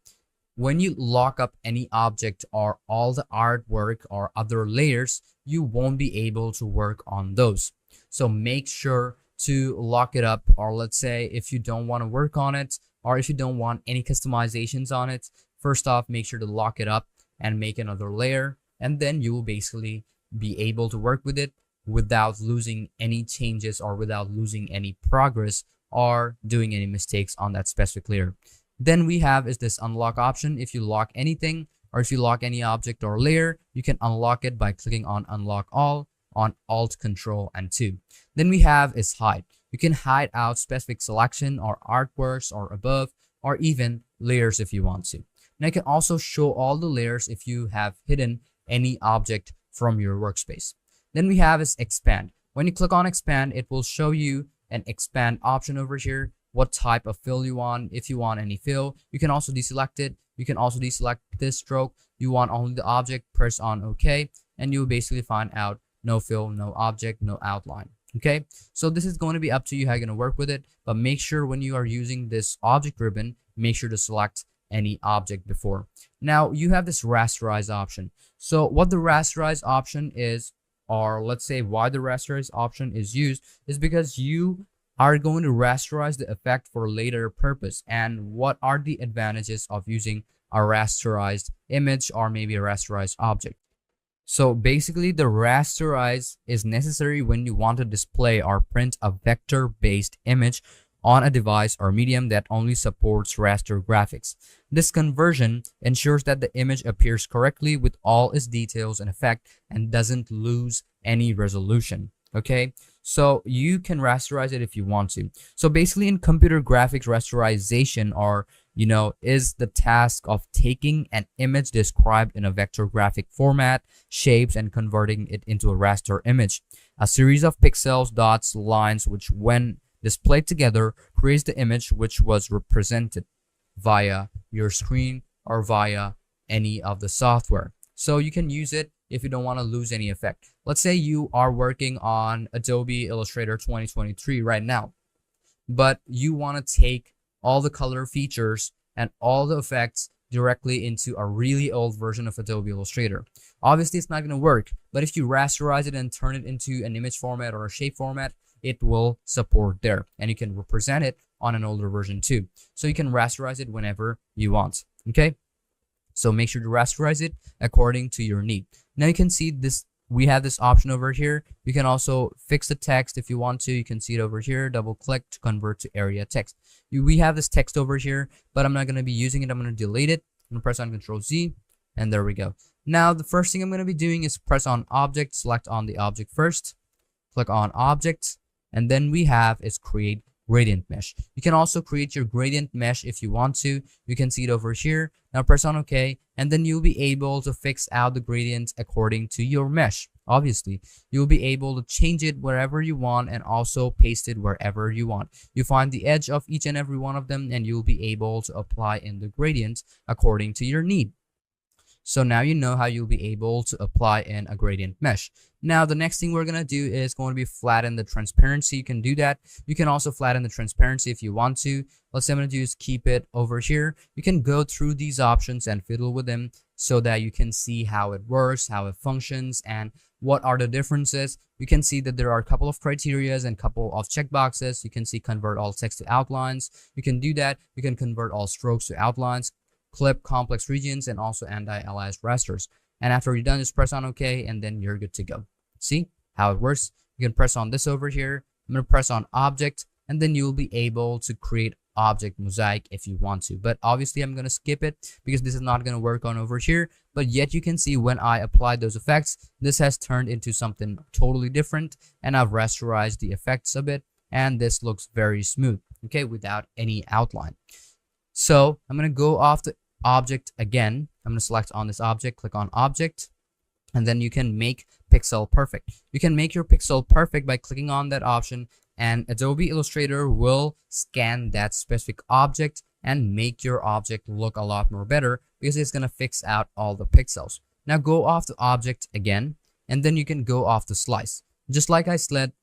when you lock up any object or all the artwork or other layers, you won't be able to work on those. So make sure to lock it up, or let's say if you don't want to work on it, or if you don't want any customizations on it, first off, make sure to lock it up and make another layer, and then you will basically be able to work with it without losing any changes or without losing any progress or doing any mistakes on that specific layer. Then we have is this unlock option. If you lock anything or if you lock any object or layer, you can unlock it by clicking on unlock all on Alt Control and 2. Then we have is hide. You can hide out specific selection or artworks or above or even layers if you want to. Now you can also show all the layers if you have hidden any object from your workspace. Then we have is expand. When you click on expand, it will show you an expand option over here, what type of fill you want. If you want any fill, you can also deselect it. You can also deselect this stroke. You want only the object, press on OK, and you'll basically find out no fill, no object, no outline. Okay, so this is going to be up to you how you're going to work with it, but make sure when you are using this object ribbon, make sure to select any object before. Now you have this rasterize option. So what the rasterize option is, or let's say why the rasterize option is used, is because you are going to rasterize the effect for later purpose. And what are the advantages of using a rasterized image or maybe a rasterized object? So basically the rasterize is necessary when you want to display or print a vector-based image on a device or medium that only supports raster graphics. This conversion ensures that the image appears correctly with all its details and effect and doesn't lose any resolution. Okay, so you can rasterize it if you want to. So basically in computer graphics, rasterization or is the task of taking an image described in a vector graphic format, shapes, and converting it into a raster image. A series of pixels, dots, lines, which when displayed together creates the image which was represented via your screen or via any of the software. So you can use it if you don't want to lose any effect. Let's say you are working on Adobe Illustrator 2023 right now, but you want to take all the color features and all the effects directly into a really old version of Adobe Illustrator. Obviously, it's not going to work, but if you rasterize it and turn it into an image format or a shape format, it will support there, and you can represent it on an older version too. So you can rasterize it whenever you want. Okay, so make sure to rasterize it according to your need. Now you can see this, we have this option over here. You can also fix the text if you want to. You can see it over here. Double click to convert to area text. We have this text over here, but I'm not going to be using it. I'm going to delete it. I'm going to press on Control Z, and there we go. Now the first thing I'm going to be doing is press on object, select on the object first, click on object, and then we have is create gradient mesh. You can also create your gradient mesh if you want to. You can see it over here. Now press on OK, and then you'll be able to fix out the gradient according to your mesh. Obviously, you'll be able to change it wherever you want and also paste it wherever you want. You find the edge of each and every one of them, and you'll be able to apply in the gradient according to your need. So now you know how you'll be able to apply in a gradient mesh. Now the next thing we're going to do is going to be flatten the transparency. You can do that. You can also flatten the transparency if you want to. Let's say I'm going to do is keep it over here. You can go through these options and fiddle with them so that you can see how it works, how it functions, and what are the differences. You can see that there are a couple of criterias and couple of checkboxes. You can see convert all text to outlines. You can do that. You can convert all strokes to outlines, clip complex regions, and also anti-aliased rasters. And after you're done, just press on OK, and then you're good to go. See how it works? You can press on this over here. I'm going to press on object, and then you'll be able to create object mosaic if you want to. But obviously, I'm going to skip it because this is not going to work on over here. But yet you can see when I applied those effects, this has turned into something totally different, and I've rasterized the effects a bit, and this looks very smooth, okay, without any outline. So I'm going to go off the object again. I'm going to select on this object, click on object, and then you can make pixel perfect. You can make your pixel perfect by clicking on that option, and Adobe Illustrator will scan that specific object and make your object look a lot more better because it's going to fix out all the pixels. Now go off the object again, and then you can go off the slice. Just like I said,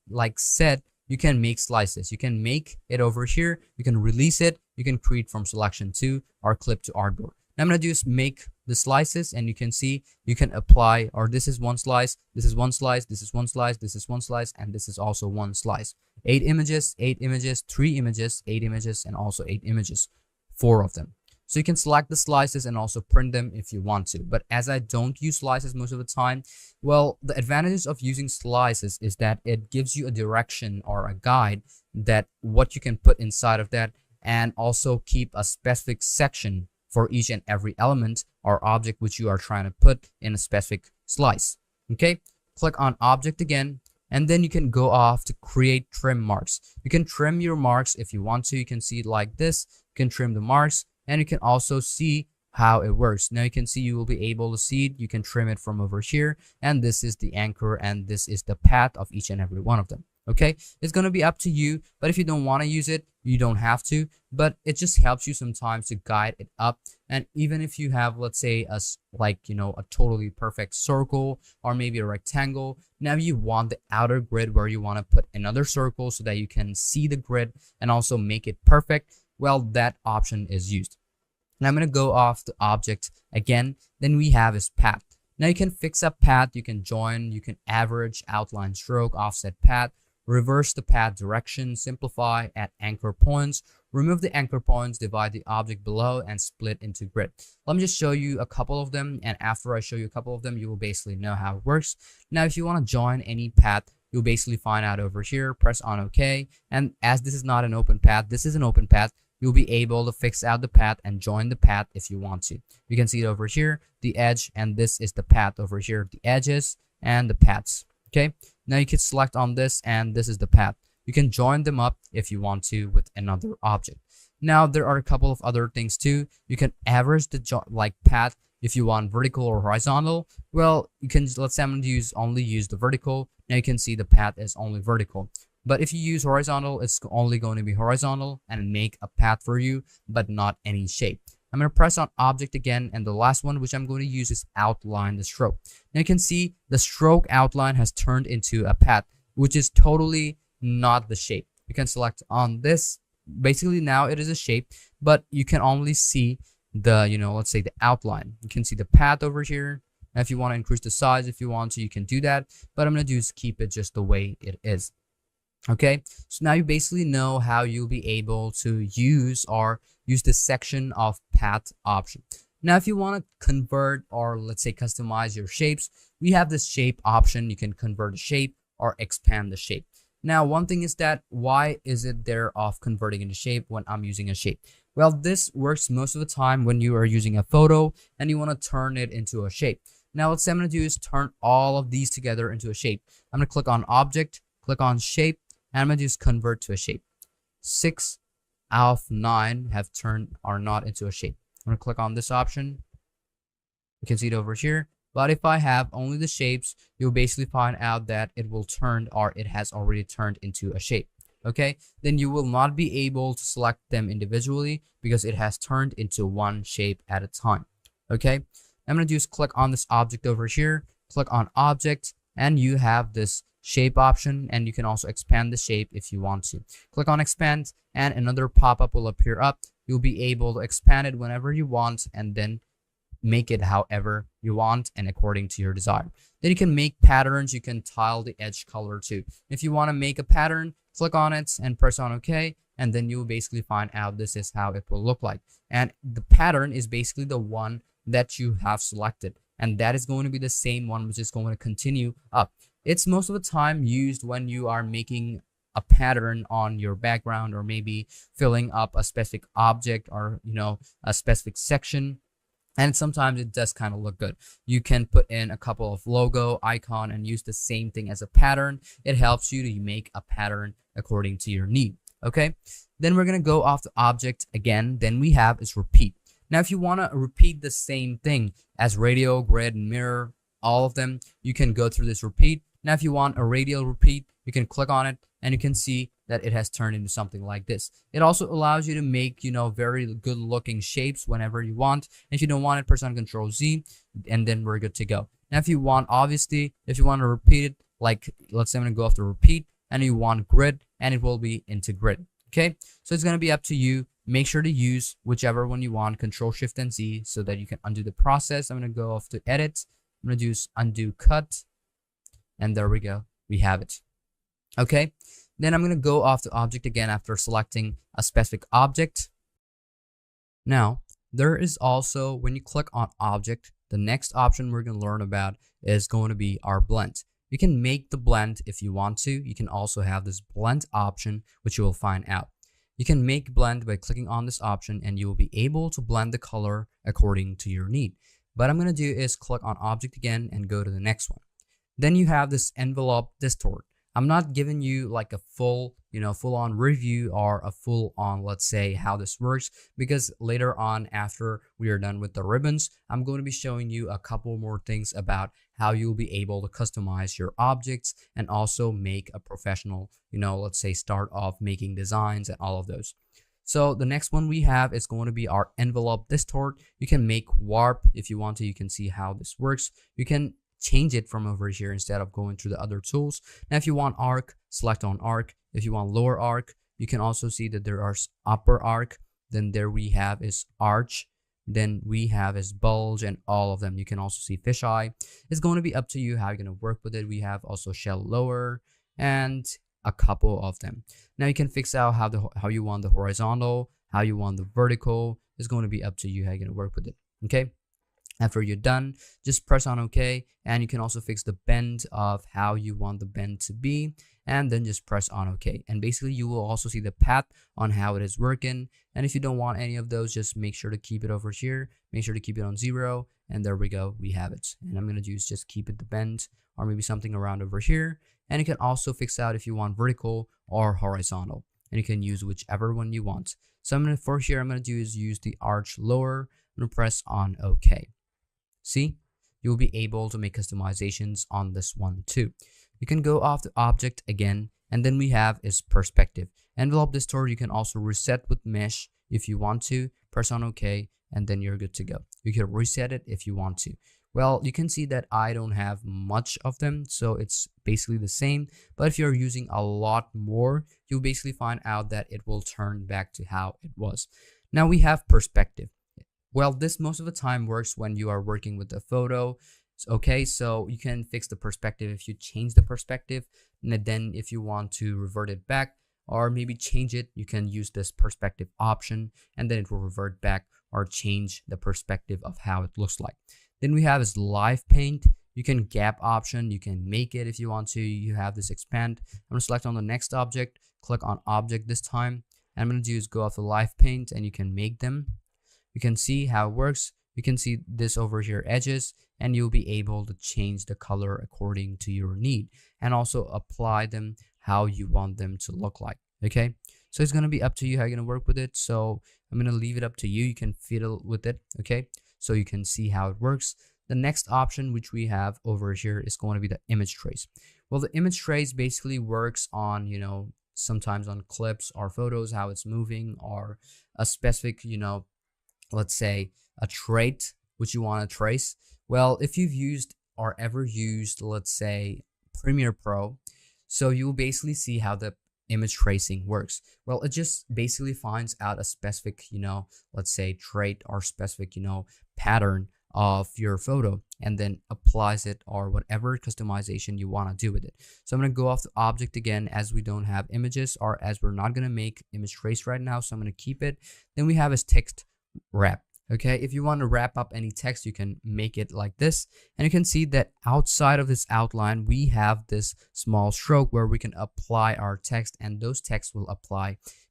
you can make slices. You can make it over here. You can release it. You can create from selection 2 or clip to artboard. Now I'm going to just make the slices, and you can see you can apply, or this is one slice, this is one slice, this is one slice, this is one slice, and this is also one slice. 8 images, 8 images, 3 images, 8 images, and also 8 images, 4 of them. So you can select the slices and also print them if you want to. But as I don't use slices most of the time, well, the advantages of using slices is that it gives you a direction or a guide that what you can put inside of that, and also keep a specific section for each and every element or object which you are trying to put in a specific slice. Okay, click on object again, and then you can go off to create trim marks. You can trim your marks if you want to. You can see it like this. You can trim the marks, and you can also see how it works. Now you can see, you will be able to see it. You can trim it from over here, and this is the anchor, and this is the path of each and every one of them. Okay, it's going to be up to you, but if you don't want to use it, you don't have to, but it just helps you sometimes to guide it up. And even if you have, let's say, a totally perfect circle or maybe a rectangle, now you want the outer grid where you want to put another circle so that you can see the grid and also make it perfect, well, that option is used. Now I'm going to go off the object again. Then we have is path. Now you can fix a path, you can join, you can average, outline, stroke, offset path, reverse the path direction, simplify, add anchor points, remove the anchor points, divide the object below, and split into grid. Let me just show you a couple of them, and after I show you a couple of them, you will basically know how it works. Now if you want to join any path, you'll basically find out over here, press on OK, and as this is not an open path, this is an open path, you'll be able to fix out the path and join the path if you want to. You can see it over here, the edge, and this is the path over here, the edges and the paths. Okay, now you can select on this, and this is the path. You can join them up if you want to with another object. Now there are a couple of other things too. You can average the path if you want vertical or horizontal. Well, you can, let's say I'm going to only use the vertical. Now you can see the path is only vertical. But if you use horizontal, it's only going to be horizontal and make a path for you, but not any shape. I'm going to press on object again, and the last one which I'm going to use is outline the stroke. Now you can see the stroke outline has turned into a path, which is totally not the shape. You can select on this. Basically now it is a shape, but you can only see the, let's say the outline. You can see the path over here. Now if you want to increase the size, if you want to, you can do that, but I'm going to just keep it just the way it is. Okay, so now you basically know how you'll be able to use this section of path option. Now if you want to convert or let's say customize your shapes, we have this shape option. You can convert a shape or expand the shape. Now one thing is that, why is it there of converting into shape when I'm using a shape? Well, this works most of the time when you are using a photo and you want to turn it into a shape. Now what I'm going to do is turn all of these together into a shape. I'm going to click on object, click on shape, and I'm going to just convert to a shape. 6 out of 9 have turned or not into a shape. I'm going to click on this option. You can see it over here. But if I have only the shapes, you'll basically find out that it will turn, or it has already turned into a shape. Okay, then you will not be able to select them individually because it has turned into one shape at a time. Okay, I'm going to just click on this object over here, click on object, and you have this shape option, and you can also expand the shape if you want to. Click on expand, and another pop-up will appear up. You'll be able to expand it whenever you want, and then make it however you want and according to your desire. Then you can make patterns. You can tile the edge color too. If you want to make a pattern, click on it and press on OK, and then you'll basically find out this is how it will look like. And the pattern is basically the one that you have selected, and that is going to be the same one which is going to continue up. It's most of the time used when you are making a pattern on your background, or maybe filling up a specific object, or a specific section. And sometimes it does kind of look good. You can put in a couple of logo icon and use the same thing as a pattern. It helps you to make a pattern according to your need. Okay, then we're going to go off the object again. Then we have is repeat. Now if you want to repeat the same thing as radial, grid, mirror, all of them, you can go through this repeat. Now if you want a radial repeat, you can click on it, and you can see that it has turned into something like this. It also allows you to make, very good looking shapes whenever you want. If you don't want it, press on Control Z, and then we're good to go. Now if you want, obviously, if you want to repeat it, like let's say I'm going to go after repeat, and you want grid, and it will be into grid. Okay, so it's going to be up to you. Make sure to use whichever one you want, Control Shift and Z, so that you can undo the process. I'm going to go off to edit. I'm going to use undo cut, and there we go. We have it. Okay. Then I'm going to go off the object again after selecting a specific object. Now, there is also, when you click on object, the next option we're going to learn about is going to be our blend. You can make the blend if you want to. You can also have this blend option, which you will find out. You can make blend by clicking on this option, and you will be able to blend the color according to your need. What I'm going to do is click on object again and go to the next one. Then you have this envelope distort. I'm not giving you like a full on review or a full on, let's say, how this works, because later on, after we are done with the ribbons, I'm going to be showing you a couple more things about how you'll be able to customize your objects and also make a professional, let's say, start off making designs and all of those. So the next one we have is going to be our envelope distort. You can make warp if you want to. You can see how this works. You can change it from over here instead of going through the other tools. Now, if you want arc, select on arc. If you want lower arc, you can also see that there are upper arc. Then there we have is arch. Then we have is bulge, and all of them. You can also see fisheye. It's going to be up to you how you're going to work with it. We have also shell lower and a couple of them. Now you can fix out how you want the horizontal, how you want the vertical. It's going to be up to you how you're going to work with it. Okay. After you're done, just press on OK, and you can also fix the bend of how you want the bend to be, and then just press on OK. And basically, you will also see the path on how it is working. And if you don't want any of those, just make sure to keep it over here. Make sure to keep it on 0, and there we go. We have it. And I'm going to use just keep it the bend, or maybe something around over here. And you can also fix out if you want vertical or horizontal, and you can use whichever one you want. So I'm going to do is use the arch lower. I'm going to press on OK. See, you'll be able to make customizations on this one too. You can go off the object again, and then we have is perspective. Envelope distort, you can also reset with mesh if you want to. Press on OK, and then you're good to go. You can reset it if you want to. Well, you can see that I don't have much of them, so it's basically the same. But if you're using a lot more, you'll basically find out that it will turn back to how it was. Now we have perspective. Well, this most of the time works when you are working with a photo. Okay, so you can fix the perspective if you change the perspective. And then if you want to revert it back or maybe change it, you can use this perspective option, and then it will revert back or change the perspective of how it looks like. Then we have is live paint. You can gap option. You can make it if you want to. You have this expand. I'm going to select on the next object, click on object this time. And I'm going to do is go off the live paint, and you can make them. You can see how it works. You can see this over here edges, and you'll be able to change the color according to your need and also apply them how you want them to look like. Okay, so it's going to be up to you how you're going to work with it. So I'm going to leave it up to you. You can fiddle with it. Okay, so you can see how it works. The next option which we have over here is going to be the image trace. Well, the image trace basically works on, sometimes on clips or photos, how it's moving, or a specific, let's say a trait which you want to trace. Well, if you've used or ever used, let's say, Premiere Pro, so you will basically see how the image tracing works. Well, it just basically finds out a specific, let's say trait or specific, pattern of your photo, and then applies it or whatever customization you want to do with it. So I'm going to go off the object again, as we don't have images, or as we're not going to make image trace right now, so I'm going to keep it. Then we have is text wrap. Okay, if you want to wrap up any text, you can make it like this, and you can see that outside of this outline we have this small stroke where we can apply our text, and those texts will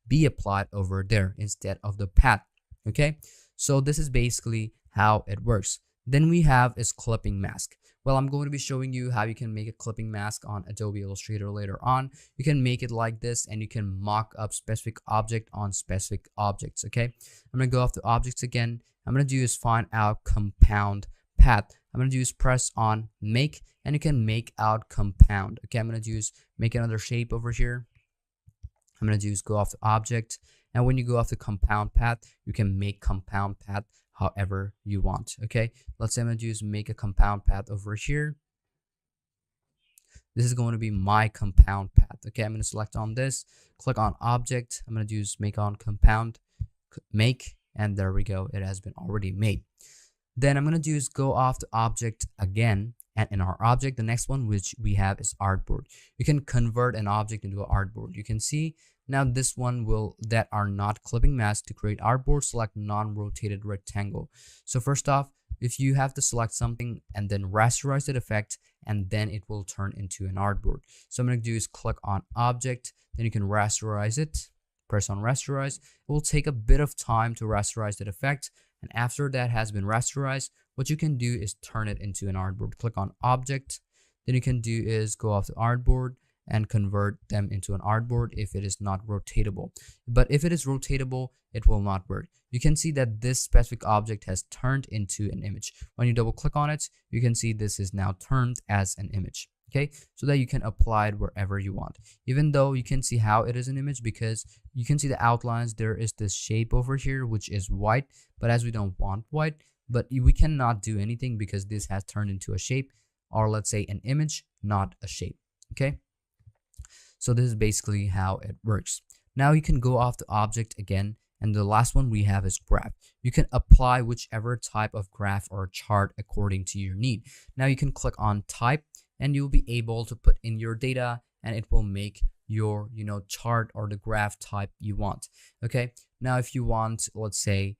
be applied over there instead of the path. Okay, so this is basically how it works. Then we have is clipping mask. Well, I'm going to be showing you how you can make a clipping mask on Adobe Illustrator later on. You can make it like this, and you can mock up specific object on specific objects. Okay, I'm going to go off the objects again. I'm going to do is find out compound path. I'm going to do is press on make, and you can make out compound. Okay, I'm going to do is make another shape over here. I'm going to do is go off the object, and when you go off the compound path, you can make compound path however you want. Okay, let's say I'm going to do is make a compound path over here. This is going to be my compound path. Okay, I'm going to select on this, click on object. I'm going to do is make on compound make, and there we go, it has been already made. Then I'm going to do is go off the object again, and in our object, the next one which we have is artboard. You can convert an object into an artboard. You can see now this one will that are not clipping mask. To create artboard, select non-rotated rectangle. So first off, if you have to select something and then rasterize that effect, and then it will turn into an artboard. So I'm going to do is click on object, then you can rasterize it, press on rasterize. It will take a bit of time to rasterize that effect, and after that has been rasterized, what you can do is turn it into an artboard. Click on object, then you can do is go off the artboard and convert them into an artboard if it is not rotatable. But if it is rotatable, it will not work. You can see that this specific object has turned into an image. When you double click on it, you can see this is now turned as an image. Okay, so that you can apply it wherever you want. Even though you can see how it is an image, because you can see the outlines, there is this shape over here which is white, but as we don't want white, but we cannot do anything because this has turned into a shape, or let's say an image, not a shape. Okay, so this is basically how it works. Now you can go off the object again, and the last one we have is graph. You can apply whichever type of graph or chart according to your need. Now you can click on type, and you'll be able to put in your data, and it will make your chart or the graph type you want. Okay, now if you want, let's say,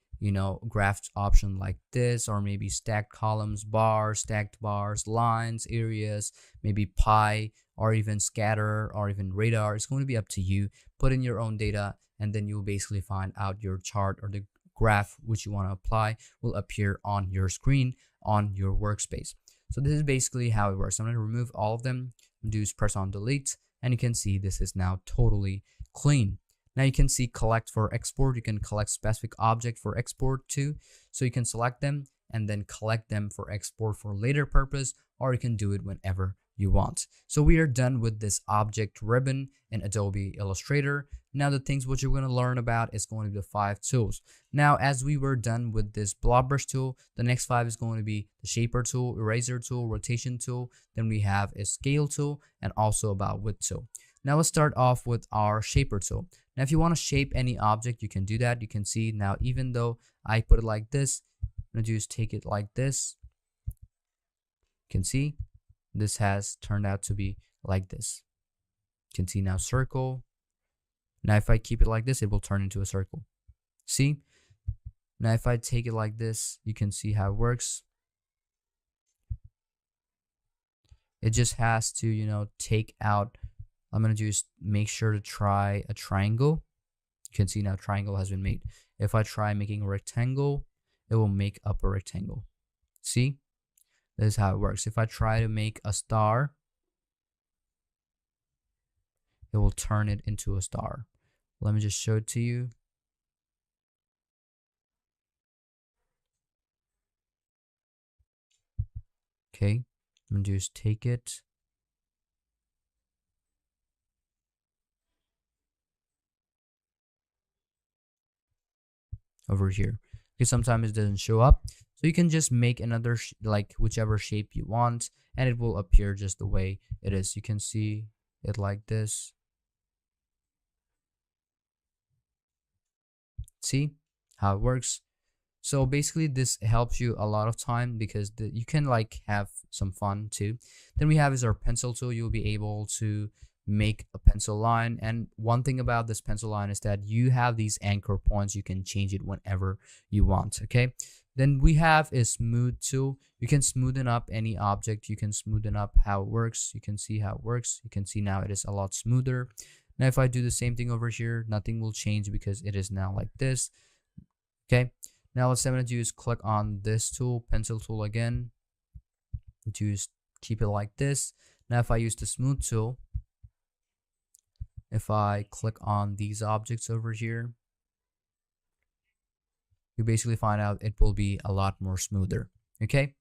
graph option like this, or maybe stacked columns, bars, stacked bars, lines, areas, maybe pie, or even scatter, or even radar, it's going to be up to you. Put in your own data, and then you'll basically find out your chart or the graph which you want to apply will appear on your screen on your workspace. So this is basically how it works. I'm going to remove all of them, do is press on delete, and you can see this is now totally clean. Now you can see collect for export. You can collect specific object for export too. So you can select them and then collect them for export for later purpose, or you can do it whenever you want. So we are done with this object ribbon in Adobe Illustrator. Now the things which you're going to learn about is going to be the 5 tools. Now as we were done with this blob brush tool, the next 5 is going to be the shaper tool, eraser tool, rotation tool. Then we have a scale tool, and also about width tool. Now let's start off with our shaper tool. Now if you want to shape any object, you can do that. You can see now, even though I put it like this, I'm going to just take it like this. You can see this has turned out to be like this. You can see now circle. Now if I keep it like this, it will turn into a circle. See? Now if I take it like this, you can see how it works. It just has to, take out. I'm going to just make sure to try a triangle. You can see now triangle has been made. If I try making a rectangle, it will make up a rectangle. See? This is how it works. If I try to make a star, it will turn it into a star. Let me just show it to you. Okay, I'm going to just take it. Over here, because sometimes it doesn't show up, so you can just make another like whichever shape you want, and it will appear just the way it is. You can see it like this. See how it works? So basically this helps you a lot of time, because you can like have some fun too. Then we have is our pencil tool. You'll be able to make a pencil line, and one thing about this pencil line is that you have these anchor points. You can change it whenever you want. Okay, then we have a smooth tool. You can smoothen up any object. You can smoothen up how it works. You can see how it works. You can see now it is a lot smoother. Now if I do the same thing over here, nothing will change because it is now like this. Okay, now what I'm going to do is click on this tool, pencil tool again, just keep it like this. Now if I use the smooth tool, if I click on these objects over here, you basically find out it will be a lot more smoother. Okay,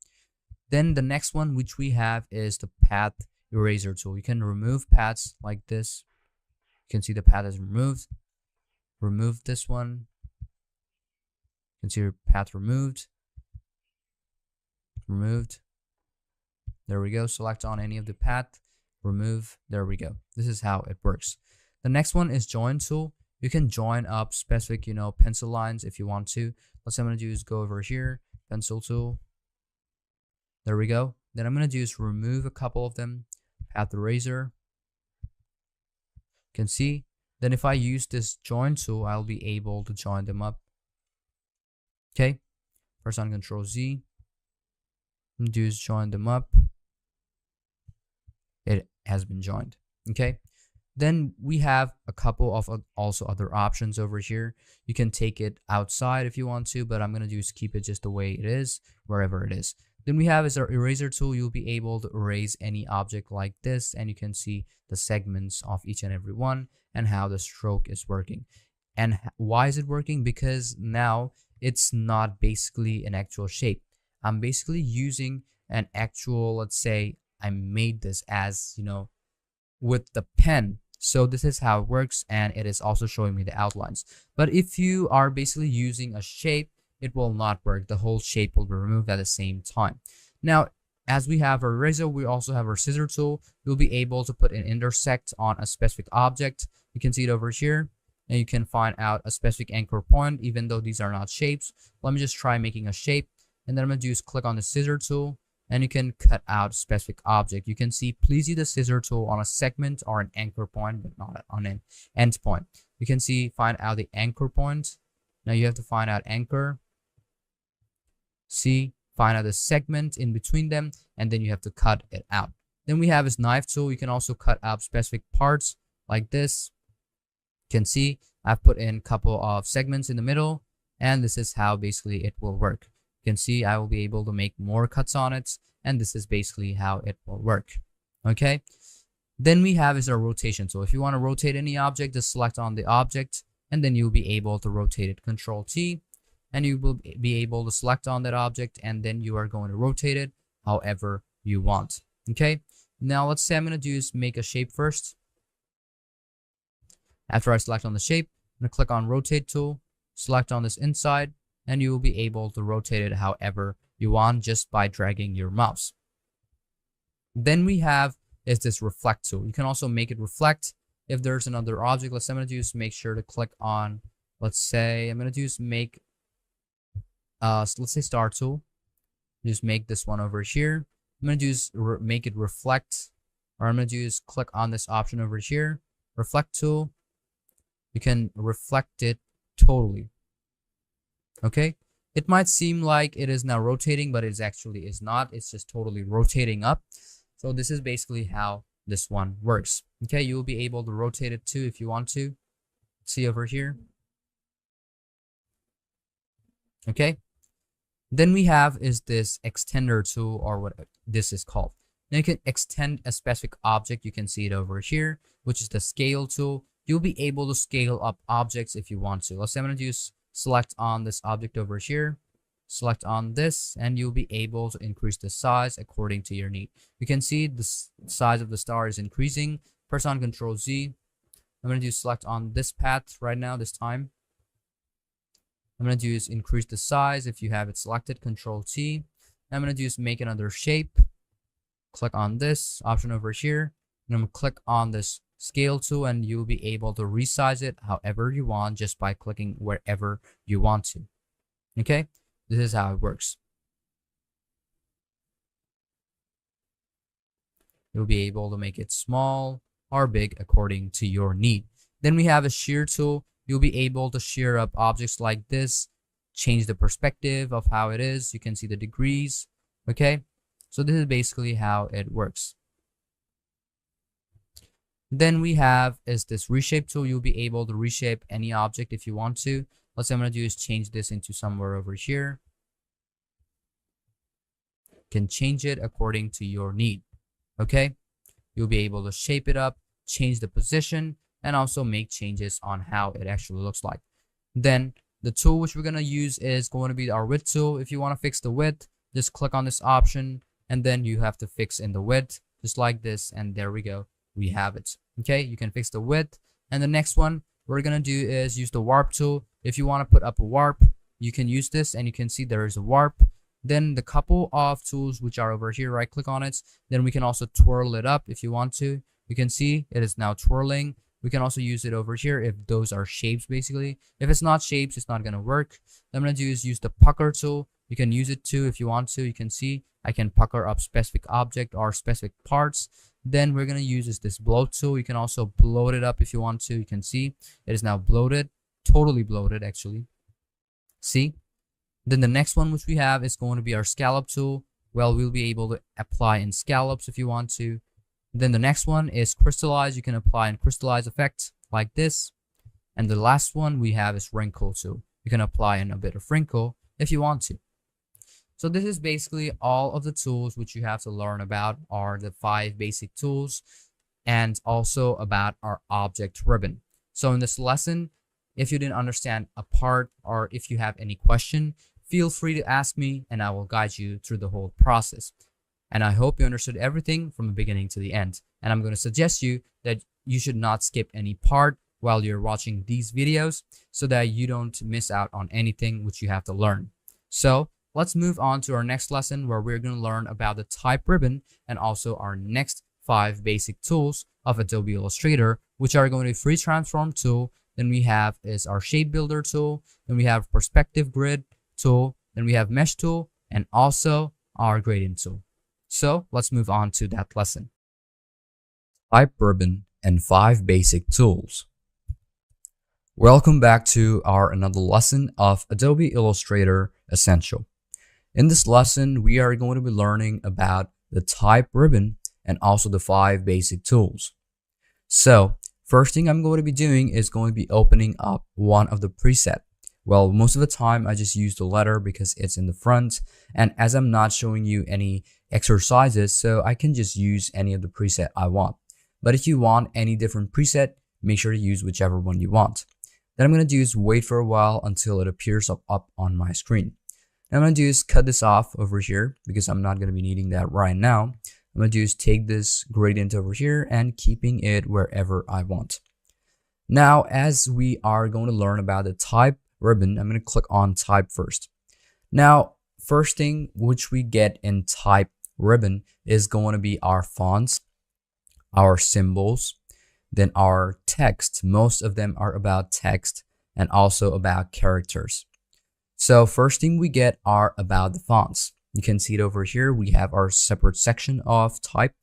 then the next one which we have is the path eraser tool. You can remove paths like this. You can see the path is removed. Remove this one. You can see your path removed. Removed. There we go. Select on any of the path. Remove. There we go. This is how it works. The next one is join tool. You can join up specific, pencil lines if you want to. What I'm going to do is go over here, pencil tool. There we go. Then I'm going to do is remove a couple of them, path eraser. You can see. Then if I use this join tool, I'll be able to join them up. Okay. Press on Control Z. And do is join them up. It has been joined. Okay. Then we have a couple of also other options over here. You can take it outside if you want to, but I'm going to do is keep it just the way it is, wherever it is. Then we have is our eraser tool. You'll be able to erase any object like this, and you can see the segments of each and every one and how the stroke is working. And why is it working? Because now it's not basically an actual shape. I'm basically using an actual, let's say I made this as, with the pen. So this is how it works, and it is also showing me the outlines. But if you are basically using a shape, it will not work. The whole shape will be removed at the same time. Now, as we have our eraser, we also have our scissor tool. You'll be able to put an intersect on a specific object. You can see it over here, and you can find out a specific anchor point, even though these are not shapes. Let me just try making a shape, and then I'm going to do is click on the scissor tool, and you can cut out a specific object. You can see, please use the scissor tool on a segment or an anchor point, but not on an end point. You can see, find out the anchor point. Now you have to find out anchor. See, find out the segment in between them, and then you have to cut it out. Then we have this knife tool. You can also cut out specific parts like this. You can see I've put in a couple of segments in the middle, and this is how basically it will work. You can see I will be able to make more cuts on it, and this is basically how it will work. Okay. Then we have is our rotation tool. If you want to rotate any object, just select on the object, and then you'll be able to rotate it. Control T, and you will be able to select on that object, and then you are going to rotate it however you want. Okay. Now let's say I'm going to do is make a shape first. After I select on the shape, I'm going to click on rotate tool, select on this inside, and you will be able to rotate it however you want just by dragging your mouse. Then we have is this reflect tool. You can also make it reflect if there's another object. Let's say I'm going to do is make sure to click on, let's say I'm going to do is make let's say star tool. Just make this one over here. I'm going to do is make it reflect, or I'm going to do is click on this option over here, reflect tool. You can reflect it totally. Okay, it might seem like it is now rotating, but it actually is not. It's just totally rotating up. So this is basically how this one works. Okay, you will be able to rotate it too if you want to. See over here. Okay, then we have is this extender tool, or what this is called. Now you can extend a specific object. You can see it over here, which is the scale tool. You'll be able to scale up objects if you want to. Let's say I'm going to do select on this object over here, select on this, and you'll be able to increase the size according to your need. You can see the size of the star is increasing. Press on Control Z. I'm going to do select on this path right now, this time. I'm going to do is increase the size if you have it selected, Control T. I'm going to do is make another shape. Click on this option over here, and I'm going to click on this scale tool, and you'll be able to resize it however you want just by clicking wherever you want to. Okay, this is how it works. You'll be able to make it small or big according to your need. Then we have a shear tool. You'll be able to shear up objects like this, change the perspective of how it is. You can see the degrees. Okay, so this is basically how it works. Then we have is this reshape tool. You'll be able to reshape any object if you want to. Let's say I'm going to do is change this into somewhere over here. You can change it according to your need. Okay, you'll be able to shape it up, change the position, and also make changes on how it actually looks like. Then the tool which we're going to use is going to be our width tool. If you want to fix the width, just click on this option, and then you have to fix in the width just like this, and there we go, we have it. Okay, you can fix the width. And the next one we're going to do is use the warp tool. If you want to put up a warp, you can use this, and you can see there is a warp. Then the couple of tools which are over here, right click on it. Then we can also twirl it up if you want to. You can see it is now twirling. We can also use it over here if those are shapes basically. If it's not shapes, it's not going to work. What I'm going to do is use the pucker tool. You can use it too if you want to. You can see I can pucker up specific object or specific parts. Then we're going to use this bloat tool. You can also bloat it up if you want to. You can see it is now bloated, totally bloated actually. See? Then the next one which we have is going to be our scallop tool. Well, we'll be able to apply in scallops if you want to. Then the next one is crystallize. You can apply in crystallize effect like this. And the last one we have is wrinkle tool. You can apply in a bit of wrinkle if you want to. So this is basically all of the tools which you have to learn about are the 5 basic tools and also about our object ribbon. So in this lesson, if you didn't understand a part or if you have any question, feel free to ask me and I will guide you through the whole process. And I hope you understood everything from the beginning to the end. And I'm going to suggest you that you should not skip any part while you're watching these videos so that you don't miss out on anything which you have to learn. So let's move on to our next lesson where we're going to learn about the type ribbon and also our next 5 basic tools of Adobe Illustrator, which are going to be free transform tool. Then we have is our shape builder tool. Then we have perspective grid tool. Then we have mesh tool and also our gradient tool. So let's move on to that lesson. Type ribbon and 5 basic tools. Welcome back to our another lesson of Adobe Illustrator Essential. In this lesson, we are going to be learning about the type ribbon and also the 5 basic tools. So first thing I'm going to be doing is going to be opening up one of the preset. Well, most of the time I just use the letter because it's in the front, and as I'm not showing you any exercises, so I can just use any of the preset I want. But if you want any different preset, make sure to use whichever one you want. Then I'm going to do is wait for a while until it appears up on my screen. Now I'm going to do is cut this off over here because I'm not going to be needing that right now. I'm going to do is take this gradient over here and keeping it wherever I want. Now, as we are going to learn about the type ribbon, I'm going to click on type first. Now, first thing which we get in type ribbon is going to be our fonts, our symbols, then our text. Most of them are about text and also about characters. So first thing we get are about the fonts. You can see it over here. We have our separate section of type.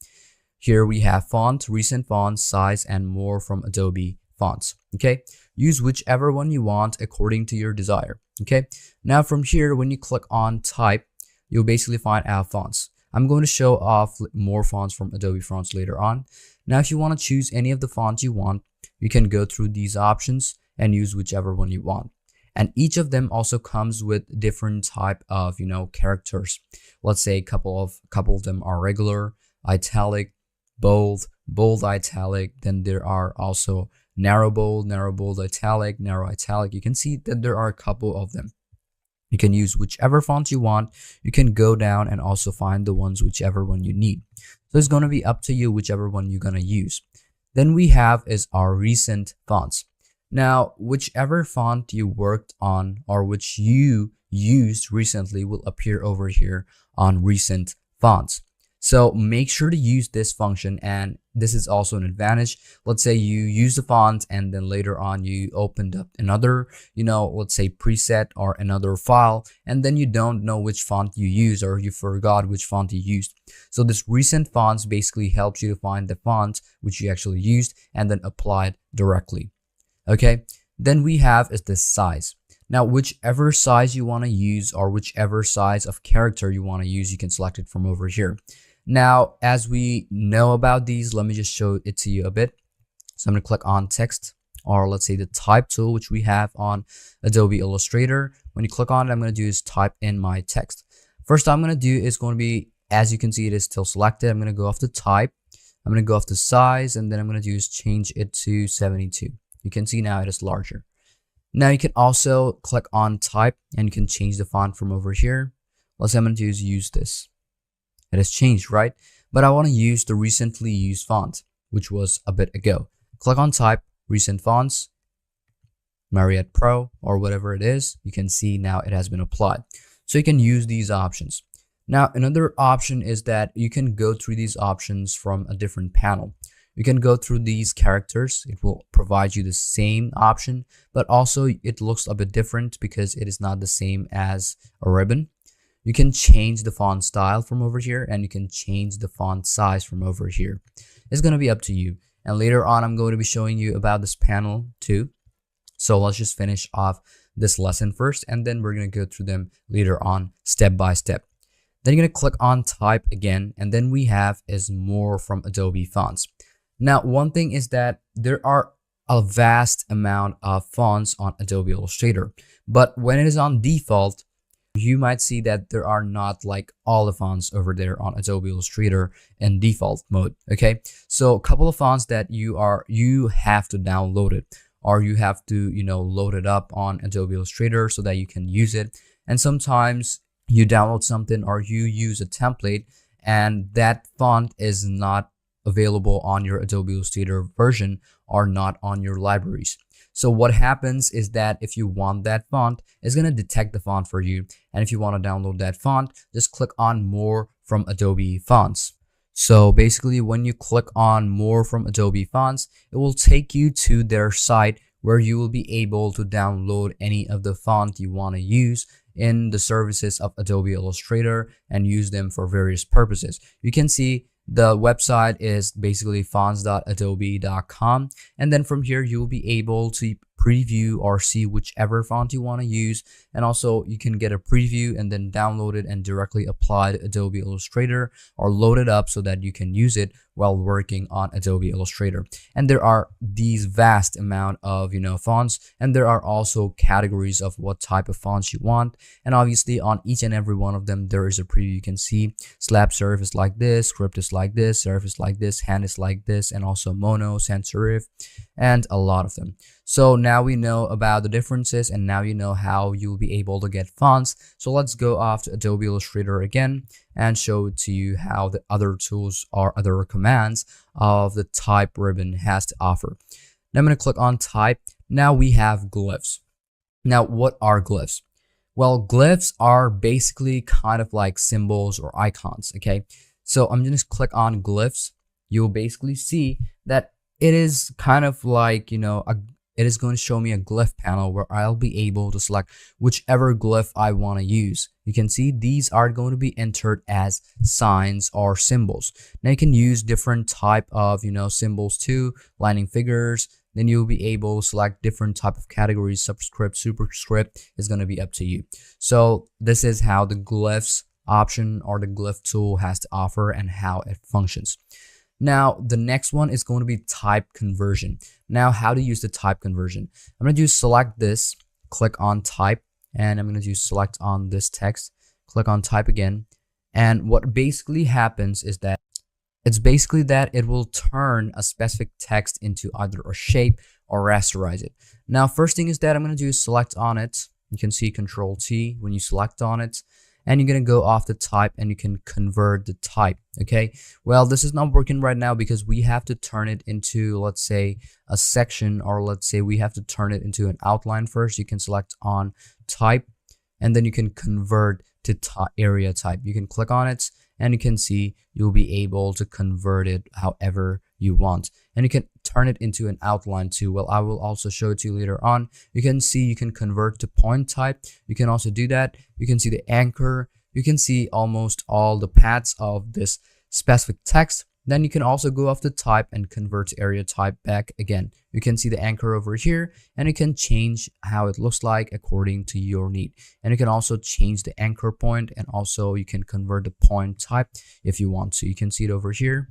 Here we have font, recent fonts, size, and more from Adobe fonts. Okay, use whichever one you want according to your desire. Okay, now from here, when you click on type, you'll basically find our fonts. I'm going to show off more fonts from Adobe fonts later on. Now, if you want to choose any of the fonts you want, you can go through these options and use whichever one you want. And each of them also comes with different type of, characters. Let's say a couple of them are regular, italic, bold, bold italic. Then there are also narrow bold, italic, narrow italic. You can see that there are a couple of them. You can use whichever font you want. You can go down and also find the ones, whichever one you need. So it's going to be up to you, whichever one you're going to use. Then we have is our recent fonts. Now, whichever font you worked on or which you used recently will appear over here on recent fonts. So make sure to use this function, and this is also an advantage. Let's say you use the font and then later on you opened up another, let's say preset or another file, and then you don't know which font you use or you forgot which font you used. So this recent fonts basically helps you to find the font which you actually used and then apply it directly. Okay, then we have is this size. Now, whichever size you want to use or whichever size of character you want to use, you can select it from over here. Now, as we know about these, let me just show it to you a bit. So I'm going to click on text, or let's say the type tool, which we have on Adobe Illustrator. When you click on it, I'm going to do is type in my text. First I'm going to do is going to be, as you can see, it is still selected. I'm going to go off the type. I'm going to go off the size, and then I'm going to do is change it to 72. You can see now it is larger. Now you can also click on type and you can change the font from over here. Let's say I'm going to use this. It has changed, right? But I want to use the recently used font, which was a bit ago. Click on type, recent fonts, Mariette Pro, or whatever it is. You can see now it has been applied. So you can use these options. Now, another option is that you can go through these options from a different panel. You can go through these characters. It will provide you the same option, but also it looks a bit different because it is not the same as a ribbon. You can change the font style from over here, and you can change the font size from over here. It's going to be up to you. And later on, I'm going to be showing you about this panel too. So let's just finish off this lesson first, and then we're going to go through them later on step by step. Then you're going to click on type again, and then we have is more from Adobe fonts. Now, one thing is that there are a vast amount of fonts on Adobe Illustrator, but when it is on default, you might see that there are not like all the fonts over there on Adobe Illustrator in default mode. Okay, so a couple of fonts that you have to download it, or you have to load it up on Adobe Illustrator so that you can use it. And sometimes you download something or you use a template and that font is not available on your Adobe Illustrator version or not on your libraries. So what happens is that if you want that font, it's going to detect the font for you. And if you want to download that font, just click on more from Adobe fonts. So basically when you click on more from Adobe fonts, it will take you to their site where you will be able to download any of the font you want to use in the services of Adobe Illustrator and use them for various purposes. You can see the website is basically fonts.adobe.com, and then from here you'll be able to preview or see whichever font you want to use, and also you can get a preview and then download it and directly apply to Adobe Illustrator or load it up so that you can use it while working on Adobe Illustrator. And there are these vast amount of fonts, and there are also categories of what type of fonts you want, and obviously on each and every one of them there is a preview. You can see slab serif is like this, script is like this, serif is like this, hand is like this, and also mono, sans serif, and a lot of them. So now we know about the differences, and now you know how you'll be able to get fonts. So let's go off to Adobe Illustrator again and show it to you how the other tools or other commands of the type ribbon has to offer. Now I'm going to click on type. Now we have glyphs. Now what are glyphs? Well, glyphs are basically kind of like symbols or icons. Okay, so I'm going to click on glyphs. You'll basically see that it is kind of like it is going to show me a glyph panel where I'll be able to select whichever glyph I want to use. You can see these are going to be entered as signs or symbols. Now you can use different type of symbols too, lining figures. Then you'll be able to select different type of categories. Subscript, superscript is going to be up to you. So this is how the glyphs option or the glyph tool has to offer and how it functions. Now, the next one is going to be type conversion. Now, how to use the type conversion. I'm going to do select this, click on type, and I'm going to do select on this text, click on type again. And what basically happens is that it will turn a specific text into either a shape or rasterize it. Now, first thing is that I'm going to do select on it. You can see Control T when you select on it. And you're going to go off the type and you can convert the type. Okay, well, this is not working right now because we have to turn it into, let's say, a section, or let's say we have to turn it into an outline first. You can select on type and then you can convert to area type. You can click on it and you can see you'll be able to convert it however you want, and you can turn it into an outline too. Well, I will also show it to you later on. You can see you can convert to point type. You can also do that. You can see the anchor. You can see almost all the paths of this specific text. Then you can also go off the type and convert to area type back again. You can see the anchor over here, and you can change how it looks like according to your need. And you can also change the anchor point, and also you can convert the point type if you want to. You can see it over here.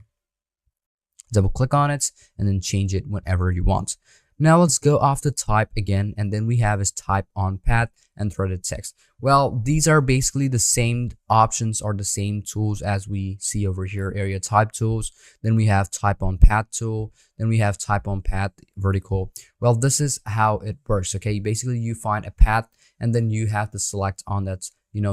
Double click on it and then change it whenever you want. Now let's go off the type again, and then we have is type on path and threaded text. Well, these are basically the same options or the same tools as we see over here, area type tools. Then we have type on path tool. Then we have type on path vertical. Well, this is how it works. Okay, basically you find a path and then you have to select on that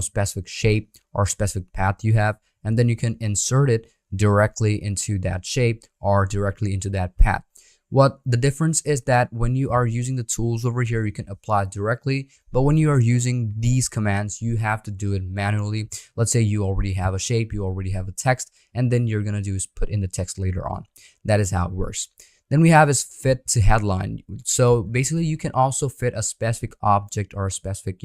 specific shape or specific path you have, and then you can insert it directly into that shape or directly into that path. What the difference is that when you are using the tools over here, you can apply it directly, but when you are using these commands, you have to do it manually. Let's say you already have a shape, you already have a text, and then you're gonna do is put in the text later on. That is how it works. Then we have is fit to headline. So basically you can also fit a specific object or a specific,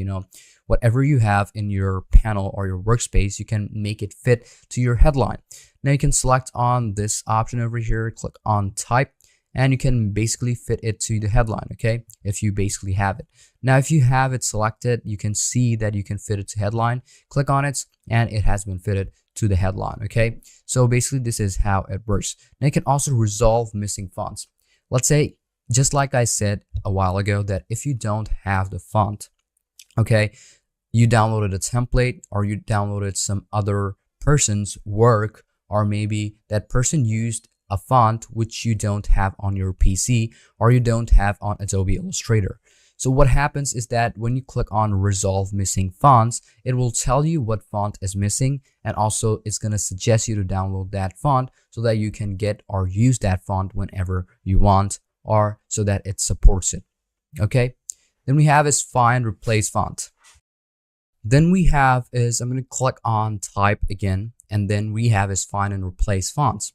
whatever you have in your panel or your workspace, you can make it fit to your headline. Now you can select on this option over here, click on type, and you can basically fit it to the headline, okay? If you basically have it. Now, if you have it selected, you can see that you can fit it to headline. Click on it, and it has been fitted to the headline, okay? So basically, this is how it works. Now, you can also resolve missing fonts. Let's say, just like I said a while ago, that if you don't have the font, okay, you downloaded a template or you downloaded some other person's work, or maybe that person used a font which you don't have on your PC or you don't have on Adobe Illustrator. So what happens is that when you click on resolve missing fonts, it will tell you what font is missing, and also it's going to suggest you to download that font so that you can get or use that font whenever you want, or so that it supports it. Okay, then we have is find replace font. Then we have is, I'm going to click on type again, and then we have is find and replace fonts.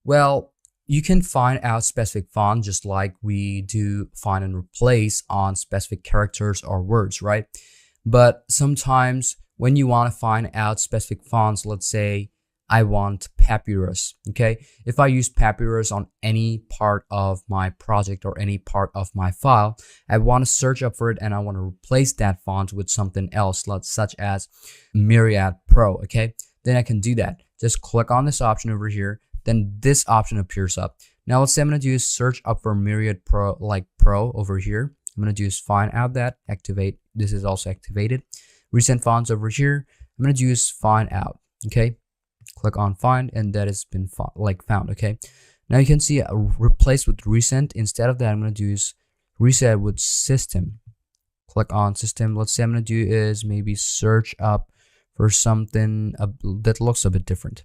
Well, you can find out specific font just like we do find and replace on specific characters or words, right? But sometimes when you want to find out specific fonts, let's say I want papyrus, okay? If I use papyrus on any part of my project or any part of my file, I want to search up for it and I want to replace that font with something else, such as Myriad Pro, okay? Then I can do that. Just click on this option over here. Then this option appears up. Now let's say I'm going to do is search up for Myriad Pro, like Pro over here. I'm going to do is find out that, activate. This is also activated. Recent fonts over here. I'm going to do is find out. Okay. Click on find, and that has been found. Okay. Now you can see replace with recent. Instead of that, I'm going to do is reset with system. Click on system. Let's say I'm going to do is maybe search up for something that looks a bit different.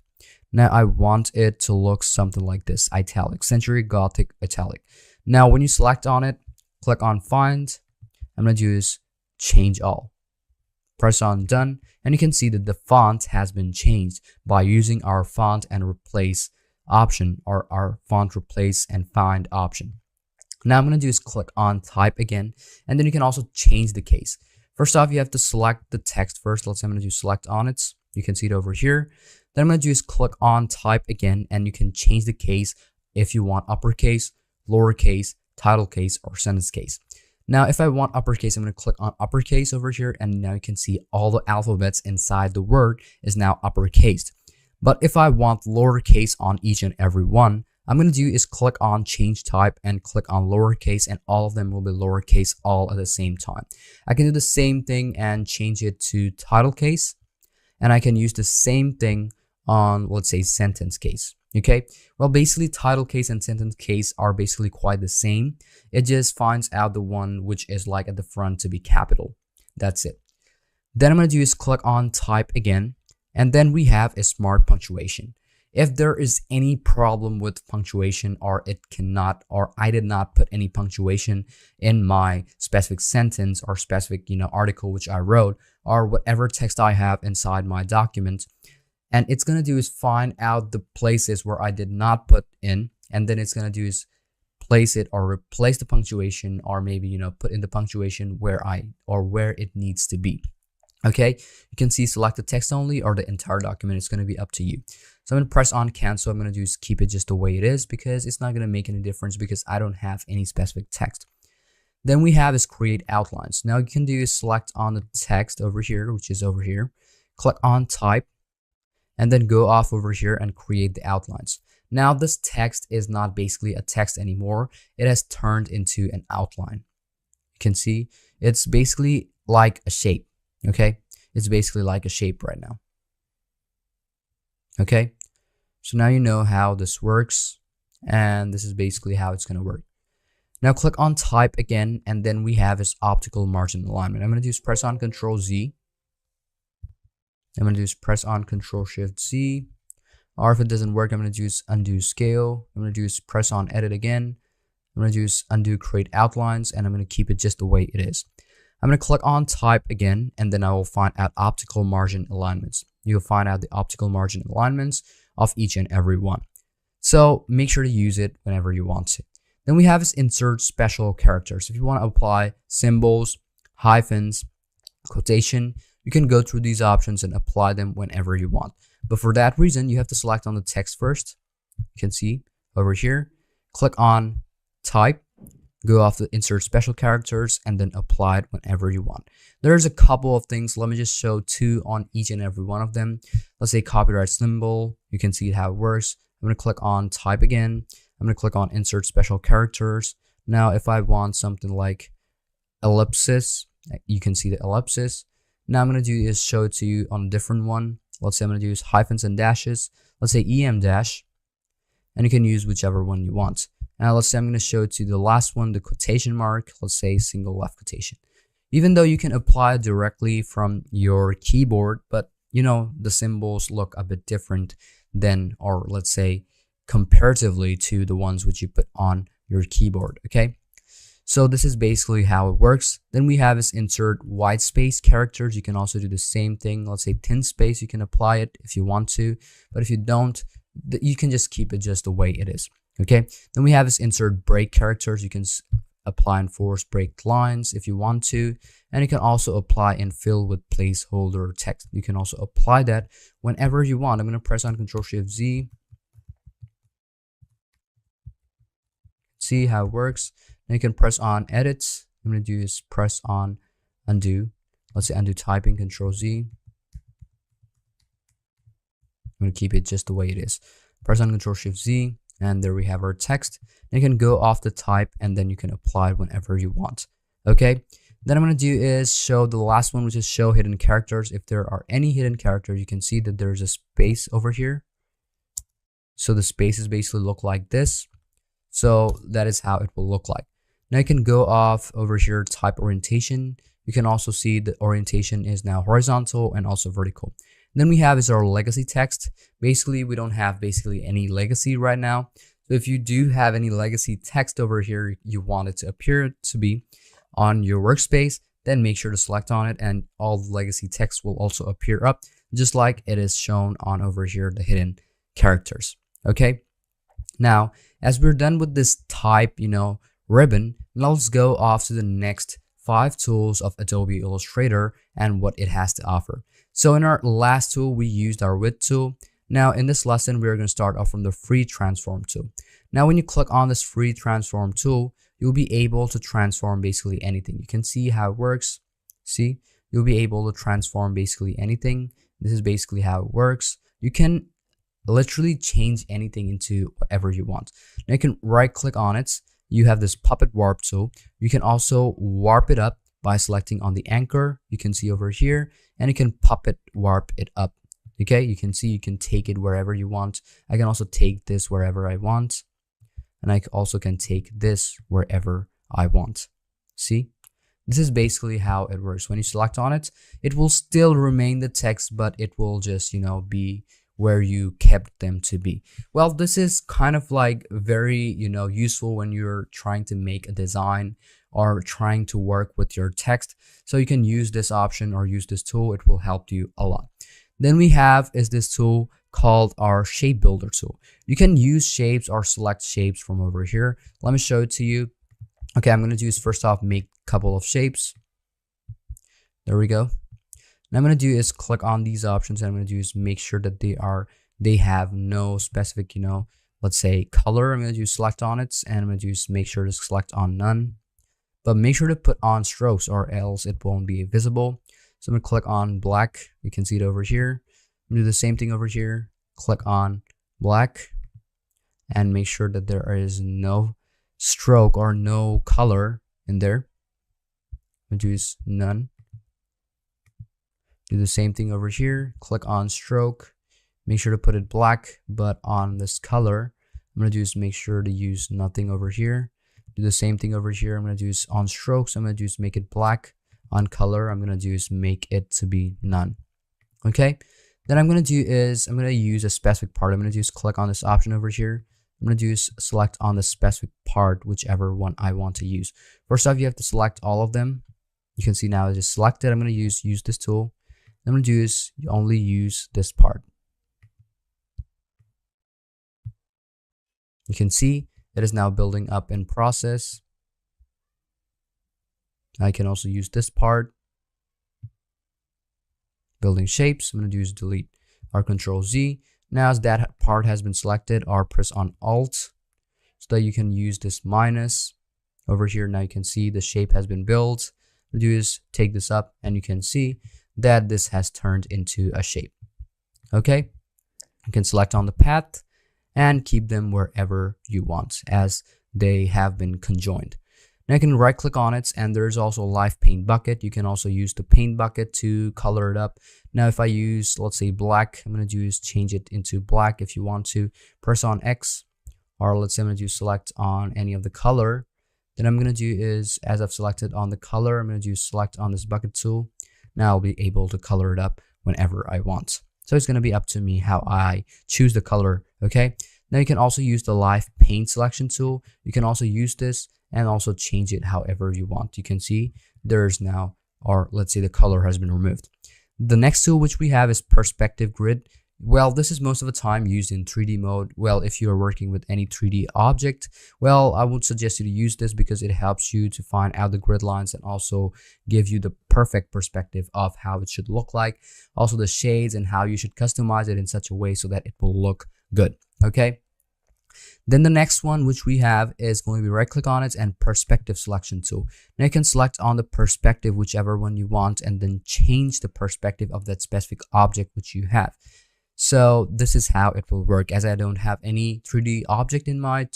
Now I want it to look something like this, italic, Century Gothic italic. Now when you select on it, click on find. I'm going to do is change all. Press on done, and you can see that the font has been changed by using our font and replace option, or our font replace and find option. Now I'm going to do is click on type again, and then you can also change the case. First off, you have to select the text first. Let's say I'm going to do select on it. You can see it over here. Then I'm going to do is click on type again, and you can change the case if you want uppercase, lowercase, title case, or sentence case. Now, if I want uppercase, I'm going to click on uppercase over here, and now you can see all the alphabets inside the word is now uppercased. But if I want lowercase on each and every one, I'm going to do is click on change type and click on lowercase, and all of them will be lowercase all at the same time. I can do the same thing and change it to title case, and I can use the same thing on, let's say, sentence case. Okay, well, basically title case and sentence case are basically quite the same. It just finds out the one which is like at the front to be capital. That's it. Then I'm going to do is click on type again, and then we have a smart punctuation. If there is any problem with punctuation, or it cannot, or I did not put any punctuation in my specific sentence or specific article which I wrote, or whatever text I have inside my document, and it's going to do is find out the places where I did not put in, and then it's going to do is place it or replace the punctuation, or maybe put in the punctuation where it needs to be. Okay, you can see select the text only or the entire document. It's going to be up to you. So I'm going to press on cancel. I'm going to do is keep it just the way it is, because it's not going to make any difference because I don't have any specific text. Then we have is create outlines. Now you can do is select on the text over here, which is over here, click on type, and then go off over here and create the outlines. Now this text is not basically a text anymore. It has turned into an outline. You can see it's basically like a shape. Okay, it's basically like a shape right now. Okay, so now you know how this works, and this is basically how it's going to work. Now click on type again, and then we have this optical margin alignment. I'm going to do is press on Control Z. I'm going to do is press on Control Shift Z. Or if it doesn't work, I'm going to do is undo scale. I'm going to do is press on edit again. I'm going to use undo create outlines, and I'm going to keep it just the way it is. I'm going to click on type again, and then I will find out optical margin alignments. You'll find out the optical margin alignments of each and every one. So make sure to use it whenever you want to. Then we have is insert special characters. If you want to apply symbols, hyphens, quotation, you can go through these options and apply them whenever you want. But for that reason, you have to select on the text first. You can see over here, click on type, go off the insert special characters, and then apply it whenever you want. There's a couple of things. Let me just show two on each and every one of them. Let's say copyright symbol. You can see how it works. I'm going to click on type again. I'm going to click on insert special characters. Now, if I want something like ellipsis, you can see the ellipsis. Now I'm going to do is show it to you on a different one. Let's say I'm going to use hyphens and dashes. Let's say EM dash, and you can use whichever one you want. Now let's say I'm going to show it to you the last one, the quotation mark. Let's say single left quotation. Even though you can apply it directly from your keyboard, but you know, the symbols look a bit different than, or let's say comparatively to the ones which you put on your keyboard. Okay, so this is basically how it works. Then we have is insert white space characters. You can also do the same thing. Let's say thin space, you can apply it if you want to, but if you don't, you can just keep it just the way it is. Okay, then we have is insert break characters. You can apply and force break lines if you want to, and you can also apply and fill with placeholder text. You can also apply that whenever you want. I'm going to press on Ctrl+Shift+Z. See how it works. Then you can press on edit. I'm going to do is press on undo. Let's say undo typing, Ctrl+Z. I'm going to keep it just the way it is. Press on Ctrl+Shift+Z, and there we have our text. And you can go off the type, and then you can apply it whenever you want. Okay, then I'm going to do is show the last one, which is show hidden characters. If there are any hidden characters, you can see that there's a space over here. So the spaces basically look like this. So that is how it will look like. Now you can go off over here, type orientation. You can also see the orientation is now horizontal and also vertical. Then we have is our legacy text. Basically, we don't have basically any legacy right now. So if you do have any legacy text over here, you want it to appear to be on your workspace, then make sure to select on it, and all the legacy text will also appear up, just like it is shown on over here, the hidden characters. Okay. Now, as we're done with this type, ribbon, let's go off to the next 5 tools of Adobe Illustrator and what it has to offer. So in our last tool, we used our width tool. Now in this lesson, we're going to start off from the free transform tool. Now when you click on this free transform tool, you'll be able to transform basically anything. You can see how it works. See, you'll be able to transform basically anything. This is basically how it works. You can literally change anything into whatever you want. Now you can right click on it. You have this puppet warp tool. You can also warp it up by selecting on the anchor. You can see over here, and you can puppet warp it up. Okay, you can see you can take it wherever you want. I can also take this wherever I want, and I also can take this wherever I want. See, this is basically how it works. When you select on it, it will still remain the text, but it will just be where you kept them to be. Well, this is kind of like very useful when you're trying to make a design or trying to work with your text. So you can use this option or use this tool. It will help you a lot. Then we have is this tool called our shape builder tool. You can use shapes or select shapes from over here. Let me show it to you. Okay, I'm going to do is first off make a couple of shapes. There we go. And I'm going to do is click on these options, and I'm going to do is make sure that they have no specific, let's say color. I'm going to do select on it, and I'm going to do is make sure to select on none, but make sure to put on strokes or else it won't be visible. So I'm going to click on black. You can see it over here. I'm going to do the same thing over here. Click on black and make sure that there is no stroke or no color in there. I'm going to do is none. Do the same thing over here. Click on stroke. Make sure to put it black, but on this color, I'm going to do is make sure to use nothing over here. Do the same thing over here. I'm going to do is on strokes. I'm going to do is make it black. On color, I'm going to do is make it to be none. Okay. Then I'm going to do is I'm going to use a specific part. I'm going to just click on this option over here. I'm going to do is select on the specific part, whichever one I want to use. First off, you have to select all of them. You can see now I just selected. I'm going to use this tool. I'm going to do is only use this part. You can see it is now building up in process. I can also use this part. Building shapes. I'm going to use delete or Control Z. Now as that part has been selected, or press on Alt so that you can use this minus over here. Now you can see the shape has been built. What do is take this up and you can see that this has turned into a shape. Okay, you can select on the path and keep them wherever you want as they have been conjoined. Now you can right click on it, and there's also a live paint bucket. You can also use the paint bucket to color it up. Now if I use, let's say, black, I'm going to do is change it into black. If you want to, press on X, or let's say I'm going to do select on any of the color. Then I'm going to do is, as I've selected on the color, I'm going to do select on this bucket tool. Now I'll be able to color it up whenever I want. So it's going to be up to me how I choose the color. Okay, now you can also use the live paint selection tool. You can also use this and also change it however you want. You can see there's now, or let's say the color has been removed. The next tool which we have is perspective grid. Well, this is most of the time used in 3D mode. Well, if you are working with any 3D object, well, I would suggest you to use this because it helps you to find out the grid lines and also give you the perfect perspective of how it should look like. Also the shades and how you should customize it in such a way so that it will look good. Okay. Then the next one which we have is going to be right click on it and perspective selection tool. Now you can select on the perspective whichever one you want and then change the perspective of that specific object which you have. So this is how it will work. As I don't have any 3D object in my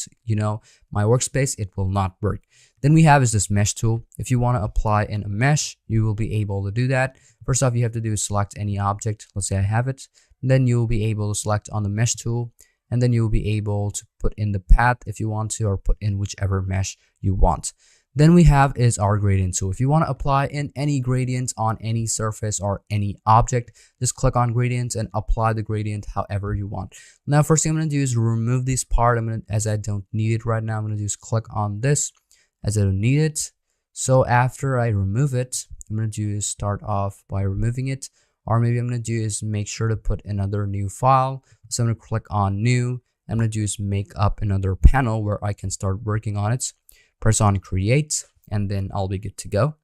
my workspace, it will not work. Then we have is this mesh tool. If you want to apply in a mesh, you will be able to do that. First off, you have to do is select any object. Let's say I have it. Then you will be able to select on the mesh tool. And then you'll be able to put in the path if you want to, or put in whichever mesh you want. Then we have is our gradient tool. If you want to apply in any gradient on any surface or any object, just click on gradients and apply the gradient however you want. Now, first thing I'm going to do is remove this part. As I don't need it right now, I'm going to just click on this as I don't need it. So after I remove it, I'm going to do is start off by removing it. Or maybe I'm going to do is make sure to put another new file. So I'm going to click on new. I'm going to do is make up another panel where I can start working on it. Press on create and then I'll be good to go.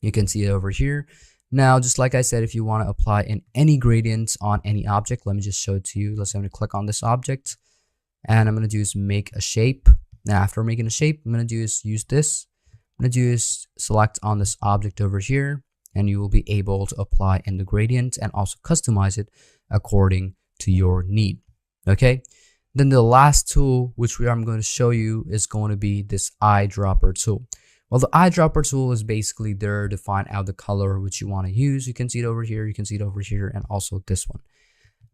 You can see it over here. Now, just like I said, if you want to apply in any gradients on any object, let me just show it to you. Let's say I'm going to click on this object and I'm going to do is make a shape. Now, after making a shape, I'm going to do is use this. I'm going to do is select on this object over here. And you will be able to apply in the gradient and also customize it according to your need. Okay. Then the last tool which I'm going to show you is going to be this eyedropper tool. Well, the eyedropper tool is basically there to find out the color which you want to use. You can see it over here. You can see it over here, and also this one.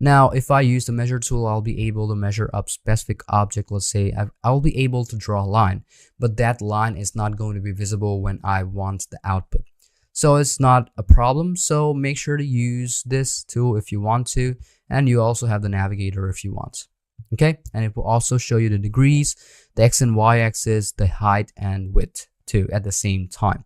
Now, if I use the measure tool, I'll be able to measure up specific object. Let's say I'll be able to draw a line, but that line is not going to be visible when I want the output. So it's not a problem. So make sure to use this tool if you want to. And you also have the navigator if you want. Okay. And it will also show you the degrees, the X and Y axis, the height and width too at the same time.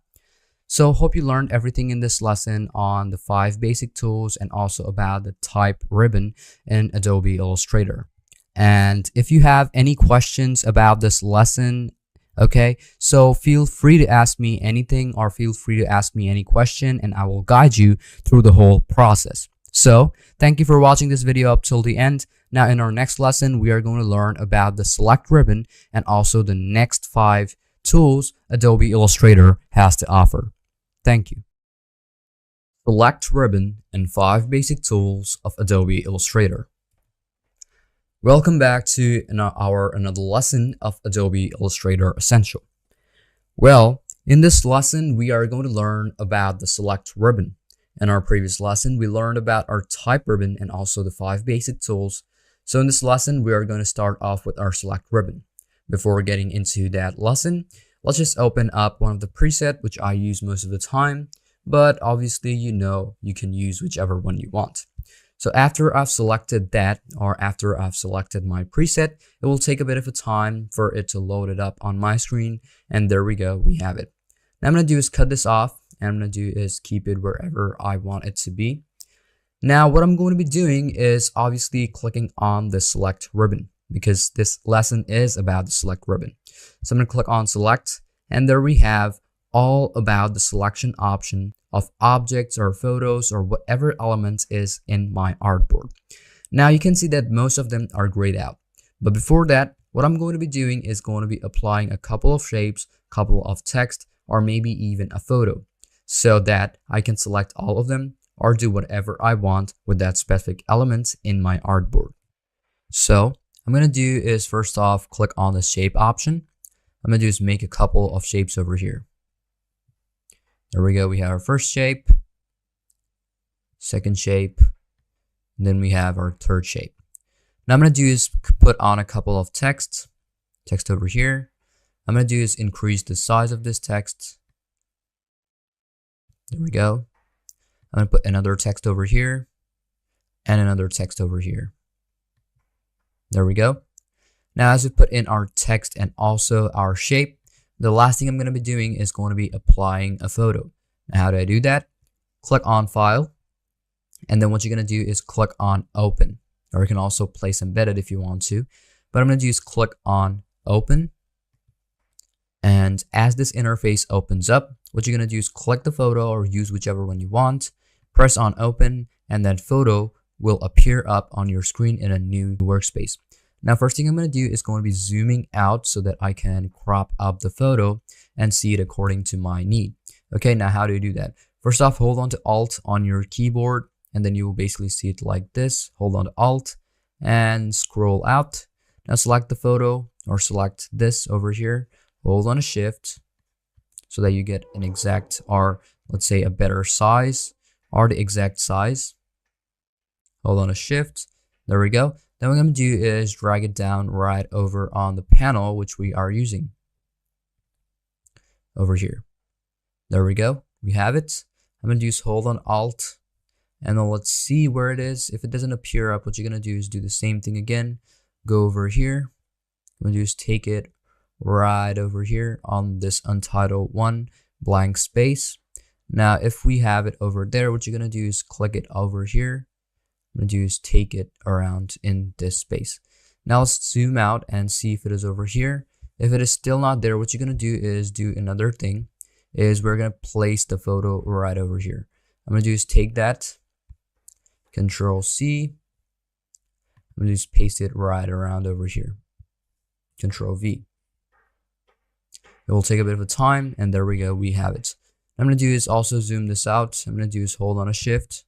So hope you learned everything in this lesson on the 5 basic tools and also about the type ribbon in Adobe Illustrator. And if you have any questions about this lesson, okay, so feel free to ask me anything or feel free to ask me any question and I will guide you through the whole process. So thank you for watching this video up till the end. Now in our next lesson, we are going to learn about the select ribbon and also the next 5 tools Adobe Illustrator has to offer. Thank you. Select ribbon and 5 basic tools of Adobe Illustrator. Welcome back to another lesson of Adobe Illustrator Essential. Well, in this lesson, we are going to learn about the select ribbon. In our previous lesson, we learned about our type ribbon and also the 5 basic tools. So in this lesson, we are going to start off with our select ribbon. Before getting into that lesson, let's just open up one of the presets which I use most of the time, but obviously you can use whichever one you want. So after I've selected that, or after I've selected my preset, it will take a bit of a time for it to load it up on my screen. And there we go, we have it. Now I'm going to do is cut this off, and I'm going to do is keep it wherever I want it to be. Now what I'm going to be doing is obviously clicking on the select ribbon, because this lesson is about the select ribbon. So I'm going to click on select, and there we have all about the selection option of objects or photos or whatever element is in my artboard. Now you can see that most of them are grayed out. But before that, what I'm going to be doing is going to be applying a couple of shapes, couple of text, or maybe even a photo, so that I can select all of them or do whatever I want with that specific element in my artboard. So I'm going to do is first off click on the shape option. I'm going to do is make a couple of shapes over here. There we go, we have our first shape, second shape, and then we have our third shape. Now I'm going to do is put on a couple of text over here. I'm going to do is increase the size of this text. There we go. I'm going to put another text over here and another text over here. There we go. Now as we put in our text and also our shape, the last thing I'm going to be doing is going to be applying a photo. Now how do I do that? Click on File, and then what you're going to do is click on Open, or you can also place Embedded if you want to. But I'm going to do is click on Open, and as this interface opens up, what you're going to do is click the photo or use whichever one you want, press on Open, and that photo will appear up on your screen in a new workspace. Now, first thing I'm going to do is going to be zooming out so that I can crop up the photo and see it according to my need. Okay, now how do you do that? First off, hold on to Alt on your keyboard, and then you will basically see it like this. Hold on to Alt and scroll out. Now select the photo or select this over here. Hold on to Shift so that you get an exact, or let's say a better size, or the exact size. Hold on to Shift. There we go. Then what I'm going to do is drag it down right over on the panel, which we are using over here. There we go. We have it. I'm going to use hold on Alt, and then let's see where it is. If it doesn't appear up, what you're going to do is do the same thing again. Go over here. I'm going to do is take it right over here on this untitled one, blank space. Now, if we have it over there, what you're going to do is click it over here. I'm going to do is take it around in this space. Now let's zoom out and see if it is over here. If it is still not there, what you're going to do is do another thing, is we're going to place the photo right over here. I'm going to do is take that, Control C. I'm going to just paste it right around over here. Control V. It will take a bit of a time, and there we go, we have it. What I'm going to do is also zoom this out. I'm going to do is hold on a Shift.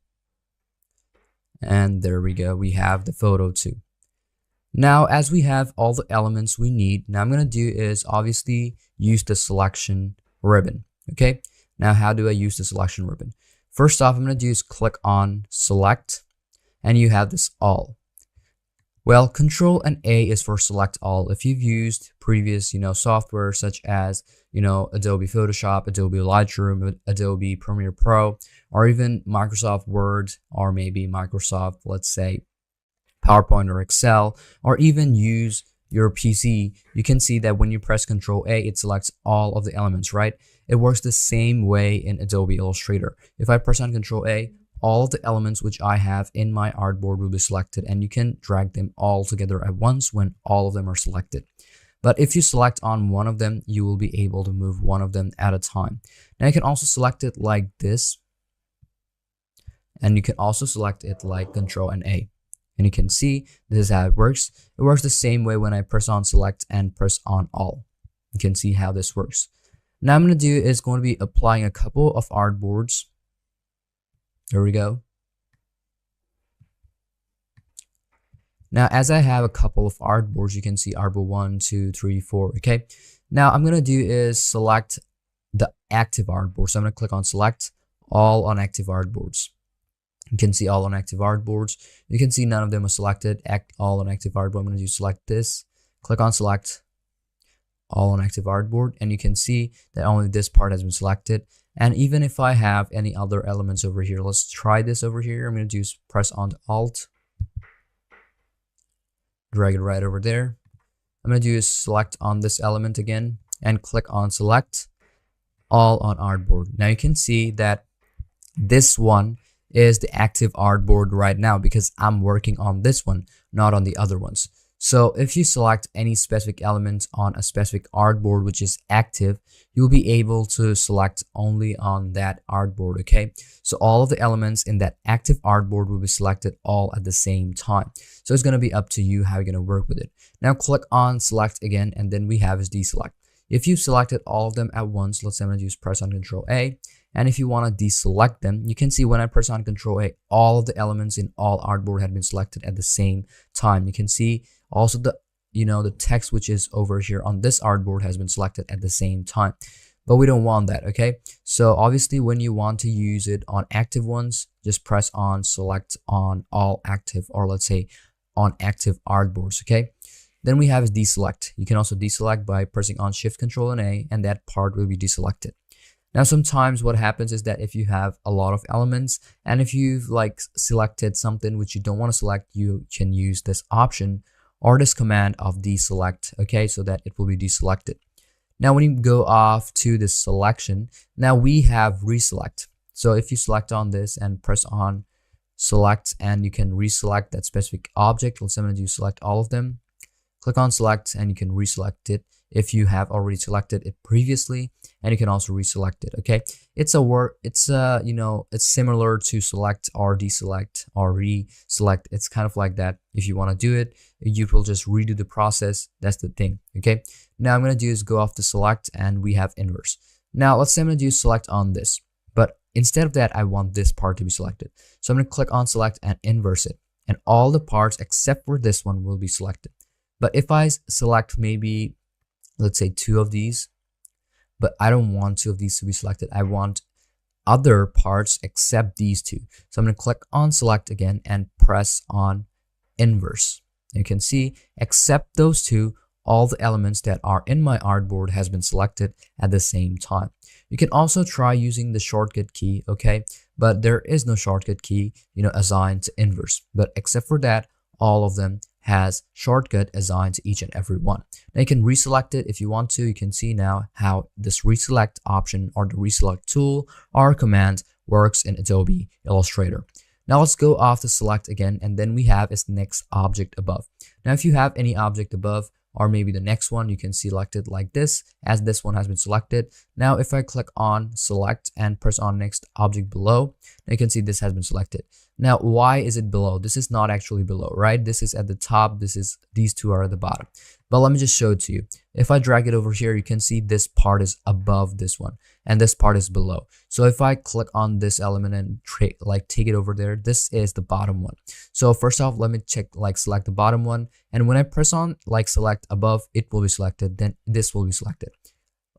And there we go, we have the photo too. Now, as we have all the elements we need, now I'm going to do is obviously use the selection ribbon. Okay, now how do I use the selection ribbon? First off, I'm going to do is click on Select, and you have this All. Well, Control and A is for select all. If you've used previous, software such as, Adobe Photoshop, Adobe Lightroom, Adobe Premiere Pro, or even Microsoft Word, or maybe Microsoft, let's say, PowerPoint or Excel, or even use your PC, you can see that when you press Control A, it selects all of the elements, right? It works the same way in Adobe Illustrator. If I press on Control A, all of the elements which I have in my artboard will be selected, and you can drag them all together at once when all of them are selected. But if you select on one of them, you will be able to move one of them at a time. Now you can also select it like this, and you can also select it like Control and A. And you can see this is how it works. It works the same way when I press on Select and press on All. You can see how this works. Now I'm going to do is going to be applying a couple of artboards. There we go. Now, as I have a couple of artboards, you can see artboard 1, 2, 3, 4. Okay. Now, I'm going to do is select the active artboard. So I'm going to click on Select All on Active Artboards. You can see all on active artboards. You can see none of them are selected. All on active artboard. I'm going to do select this. Click on Select All on Active Artboard, and you can see that only this part has been selected. And even if I have any other elements over here, let's try this over here. I'm going to just press on Alt, drag it right over there. I'm going to do is select on this element again and click on select all on artboard. Now you can see that this one is the active artboard right now because I'm working on this one, not on the other ones. So if you select any specific element on a specific artboard which is active, you'll be able to select only on that artboard, okay? So all of the elements in that active artboard will be selected all at the same time. So it's going to be up to you how you're going to work with it. Now click on select again, and then we have is deselect. If you've selected all of them at once, let's say I'm going to use press on Control A. And if you want to deselect them, you can see when I press on Control A, all of the elements in all artboard have been selected at the same time. You can see also the text which is over here on this artboard has been selected at the same time. But we don't want that, okay? So obviously when you want to use it on active ones, just press on select on all active, or let's say on active artboards, okay? Then we have is deselect. You can also deselect by pressing on Shift Control and A, and that part will be deselected. Now sometimes what happens is that if you have a lot of elements and if you've like selected something which you don't want to select, you can use this option or this command of deselect, okay, so that it will be deselected. Now when you go off to the selection, now we have reselect. So if you select on this and press on select, and you can reselect that specific object. Let's say I'm going to do select all of them. Click on select and you can reselect it if you have already selected it previously, and you can also reselect it, okay? It's similar to select or deselect or reselect. It's kind of like that. If you want to do it, you will just redo the process. That's the thing, okay? Now I'm going to do is go off to select, and we have inverse. Now let's say I'm going to do select on this, but instead of that, I want this part to be selected. So I'm going to click on select and inverse it, and all the parts except for this one will be selected. But if I select maybe, let's say 2 of these, but I don't want 2 of these to be selected. I want other parts except these 2. So I'm going to click on select again and press on inverse. You can see except those 2, all the elements that are in my artboard has been selected at the same time. You can also try using the shortcut key, okay? But there is no shortcut key, assigned to inverse. But except for that, all of them has shortcut assigned to each and every one. Now you can reselect it if you want to. You can see now how this reselect option or the reselect tool or command works in Adobe Illustrator. Now let's go off to select again, and then we have is next object above. Now if you have any object above, or maybe the next one, you can select it like this, as this one has been selected. Now if I click on select and press on next object below, you can see this has been selected. Now why is it below? This is not actually below, right? This is at the top, these 2 are at the bottom. But let me just show it to you. If I drag it over here, you can see this part is above this one, and this part is below. So if I click on this element and take it over there, this is the bottom one. So first off, let me select the bottom one, and when I press on select above, it will be selected, then this will be selected.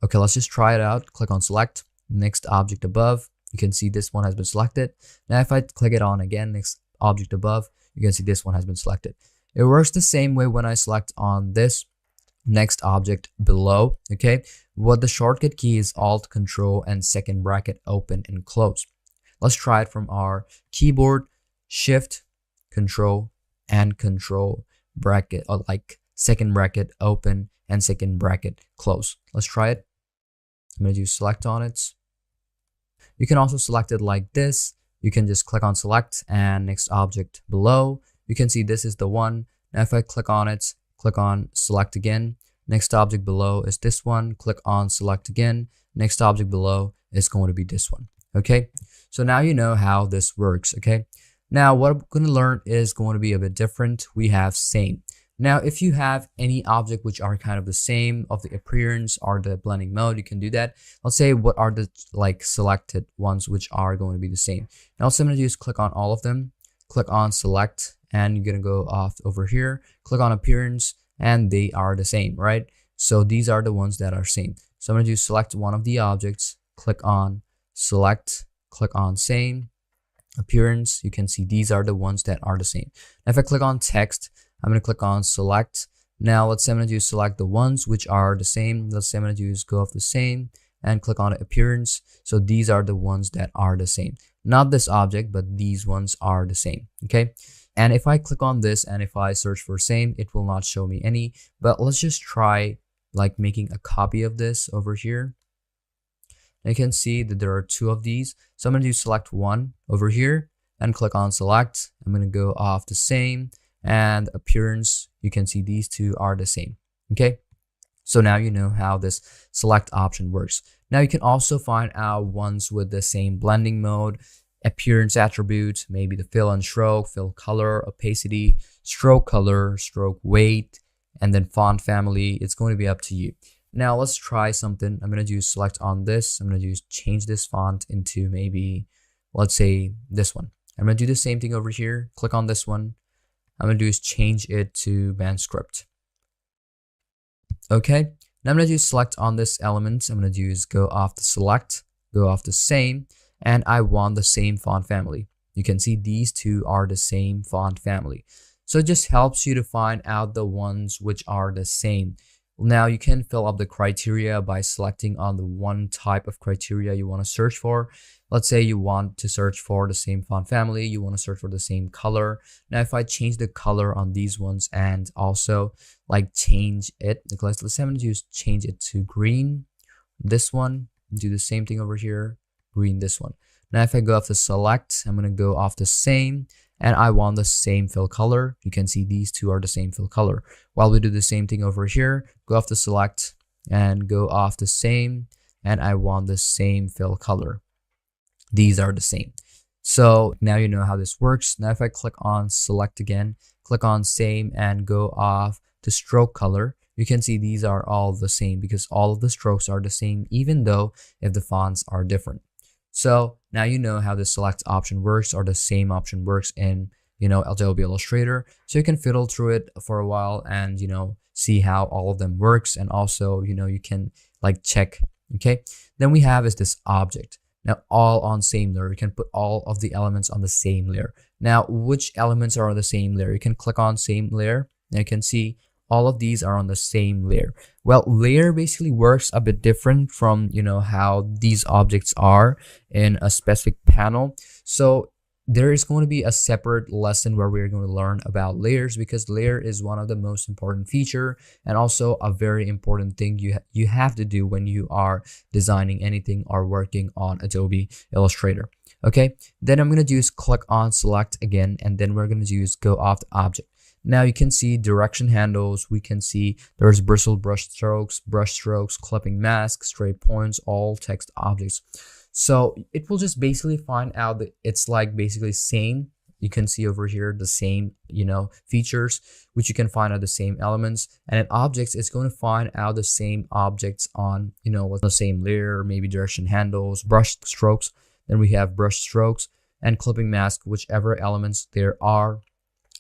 Okay, let's just try it out. Click on select, next object above. You can see this one has been selected. Now if I click it on again, next object above, you can see this one has been selected. It works the same way when I select on this next object below, okay? What the shortcut key is Alt, Control, and second bracket open and close. Let's try it from our keyboard. Shift, Control, and Control bracket, or second bracket open and second bracket close. Let's try it. I'm going to do select on it. You can also select it like this. You can just click on select and next object below. You can see this is the one. Now if I click on it, click on select again. Next object below is this one. Click on select again. Next object below is going to be this one. Okay, so now you know how this works. Okay, now what I'm going to learn is going to be a bit different. We have same. Now if you have any object which are kind of the same of the appearance or the blending mode, you can do that. Let's say what are the selected ones which are going to be the same. Now what I'm going to do is click on all of them, click on select, and you're going to go off over here, click on appearance, and they are the same, right? So these are the ones that are same. So I'm going to do select one of the objects, click on select, click on same, appearance. You can see these are the ones that are the same. Now if I click on text, I'm going to click on select. Now let's say I'm going to do select the ones which are the same. Let's say I'm going to do is go off the same and click on appearance. So these are the ones that are the same, not this object, but these ones are the same. Okay, and if I click on this and if I search for same, it will not show me any. But let's just try like making a copy of this over here. You can see that there are two of these. So I'm going to do select one over here and click on select. I'm going to go off the same and appearance. You can see these two are the same. Okay, so now you know how this select option works. Now you can also find out ones with the same blending mode, appearance attributes, maybe the fill and stroke, fill color, opacity, stroke color, stroke weight, and then font family. It's going to be up to you. Now let's try something. I'm going to do select on this. I'm going to do change this font into maybe, let's say this one. I'm going to do the same thing over here. Click on this one. I'm going to do is change it to manuscript. Okay, now I'm going to do select on this element. I'm going to do is go off the select, go off the same, and I want the same font family. You can see these two are the same font family. So it just helps you to find out the ones which are the same. Now you can fill up the criteria by selecting on the one type of criteria you want to search for. Let's say you want to search for the same font family, you want to search for the same color. Now if I change the color on these ones and also like change it, let's say I'm going to use change it to green, this one, do the same thing over here, green this one. Now if I go off the select, I'm going to go off the same, and I want the same fill color. You can see these two are the same fill color. While we do the same thing over here, go off the select and go off the same, and I want the same fill color. These are the same. So now you know how this works. Now if I click on select again, click on same and go off the stroke color, you can see these are all the same because all of the strokes are the same, even though if the fonts are different. So now you know how the select option works, or the same option works in, Adobe Illustrator. So you can fiddle through it for a while and, see how all of them works. And also, you can like check. Okay. Then we have is this object. Now all on same layer. You can put all of the elements on the same layer. Now which elements are on the same layer? You can click on same layer. Now you can see all of these are on the same layer. Well, layer basically works a bit different from, how these objects are in a specific panel. So there is going to be a separate lesson where we're going to learn about layers, because layer is one of the most important feature and also a very important thing you have to do when you are designing anything or working on Adobe Illustrator. Okay, then I'm going to do is click on select again, and then we're going to do is go off the object. Now you can see direction handles. We can see there's bristle brush strokes, clipping mask, straight points, all text objects. So it will just basically find out that it's like basically same. You can see over here the same, features, which you can find out the same elements. And in objects, it's going to find out the same objects on, with the same layer, maybe direction handles, brush strokes. Then we have brush strokes and clipping mask, whichever elements there are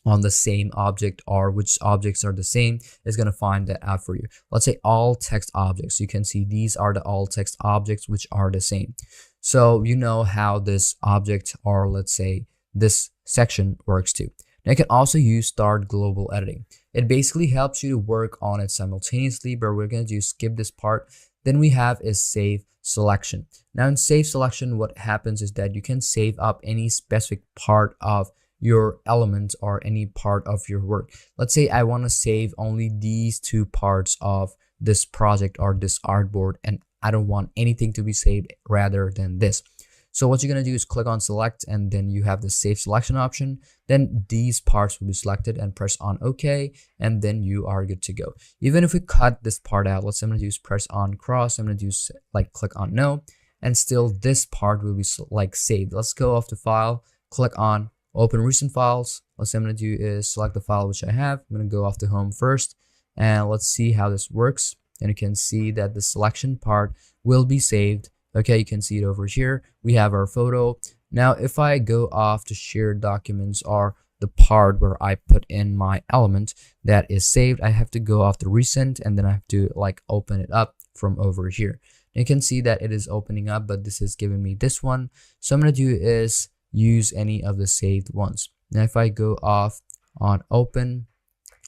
on the same object or which objects are the same is going to find that out for you. Let's say all text objects. You can see these are the all text objects which are the same. So you know how this object, or let's say this section, works too. Now you can also use start global editing. It basically helps you to work on it simultaneously, but we're going to skip this part. Then we have is save selection. Now in save selection, what happens is that you can save up any specific part of your element or any part of your work. Let's say I want to save only these two parts of this project or this artboard, and I don't want anything to be saved rather than this. So what you're going to do is click on select, and then you have the save selection option. Then these parts will be selected and press on OK, and then you are good to go. Even if we cut this part out, let's say I'm going to do press on cross, I'm going to do like click on no, and still this part will be like saved. Let's go off the file, click on open recent files. What I'm going to do is select the file which I have. I'm going to go off the home first, and let's see how this works. And you can see that the selection part will be saved. Okay, you can see it over here. We have our photo. Now, if I go off to shared documents, or the part where I put in my element that is saved, I have to go off the recent, and then I have to like open it up from over here. You can see that it is opening up, but this is giving me this one. So I'm going to do is use any of the saved ones. Now if I go off on open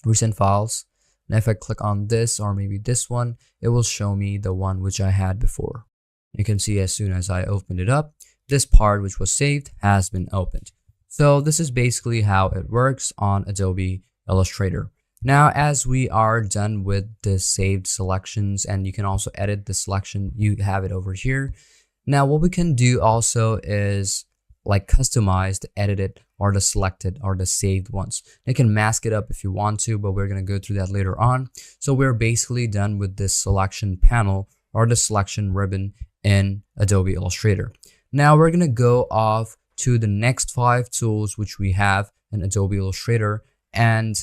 recent files, now if I click on this or maybe this one, it will show me the one which I had before. You can see as soon as I opened it up, this part which was saved has been opened. So this is basically how it works on Adobe Illustrator. Now, as we are done with the saved selections, and you can also edit the selection, you have it over here. Now, what we can do also is like customize the edited or the selected or the saved ones. You can mask it up if you want to, but we're going to go through that later on. So we're basically done with this selection panel or the selection ribbon in Adobe Illustrator. Now we're going to go off to the next 5 tools which we have in Adobe Illustrator, and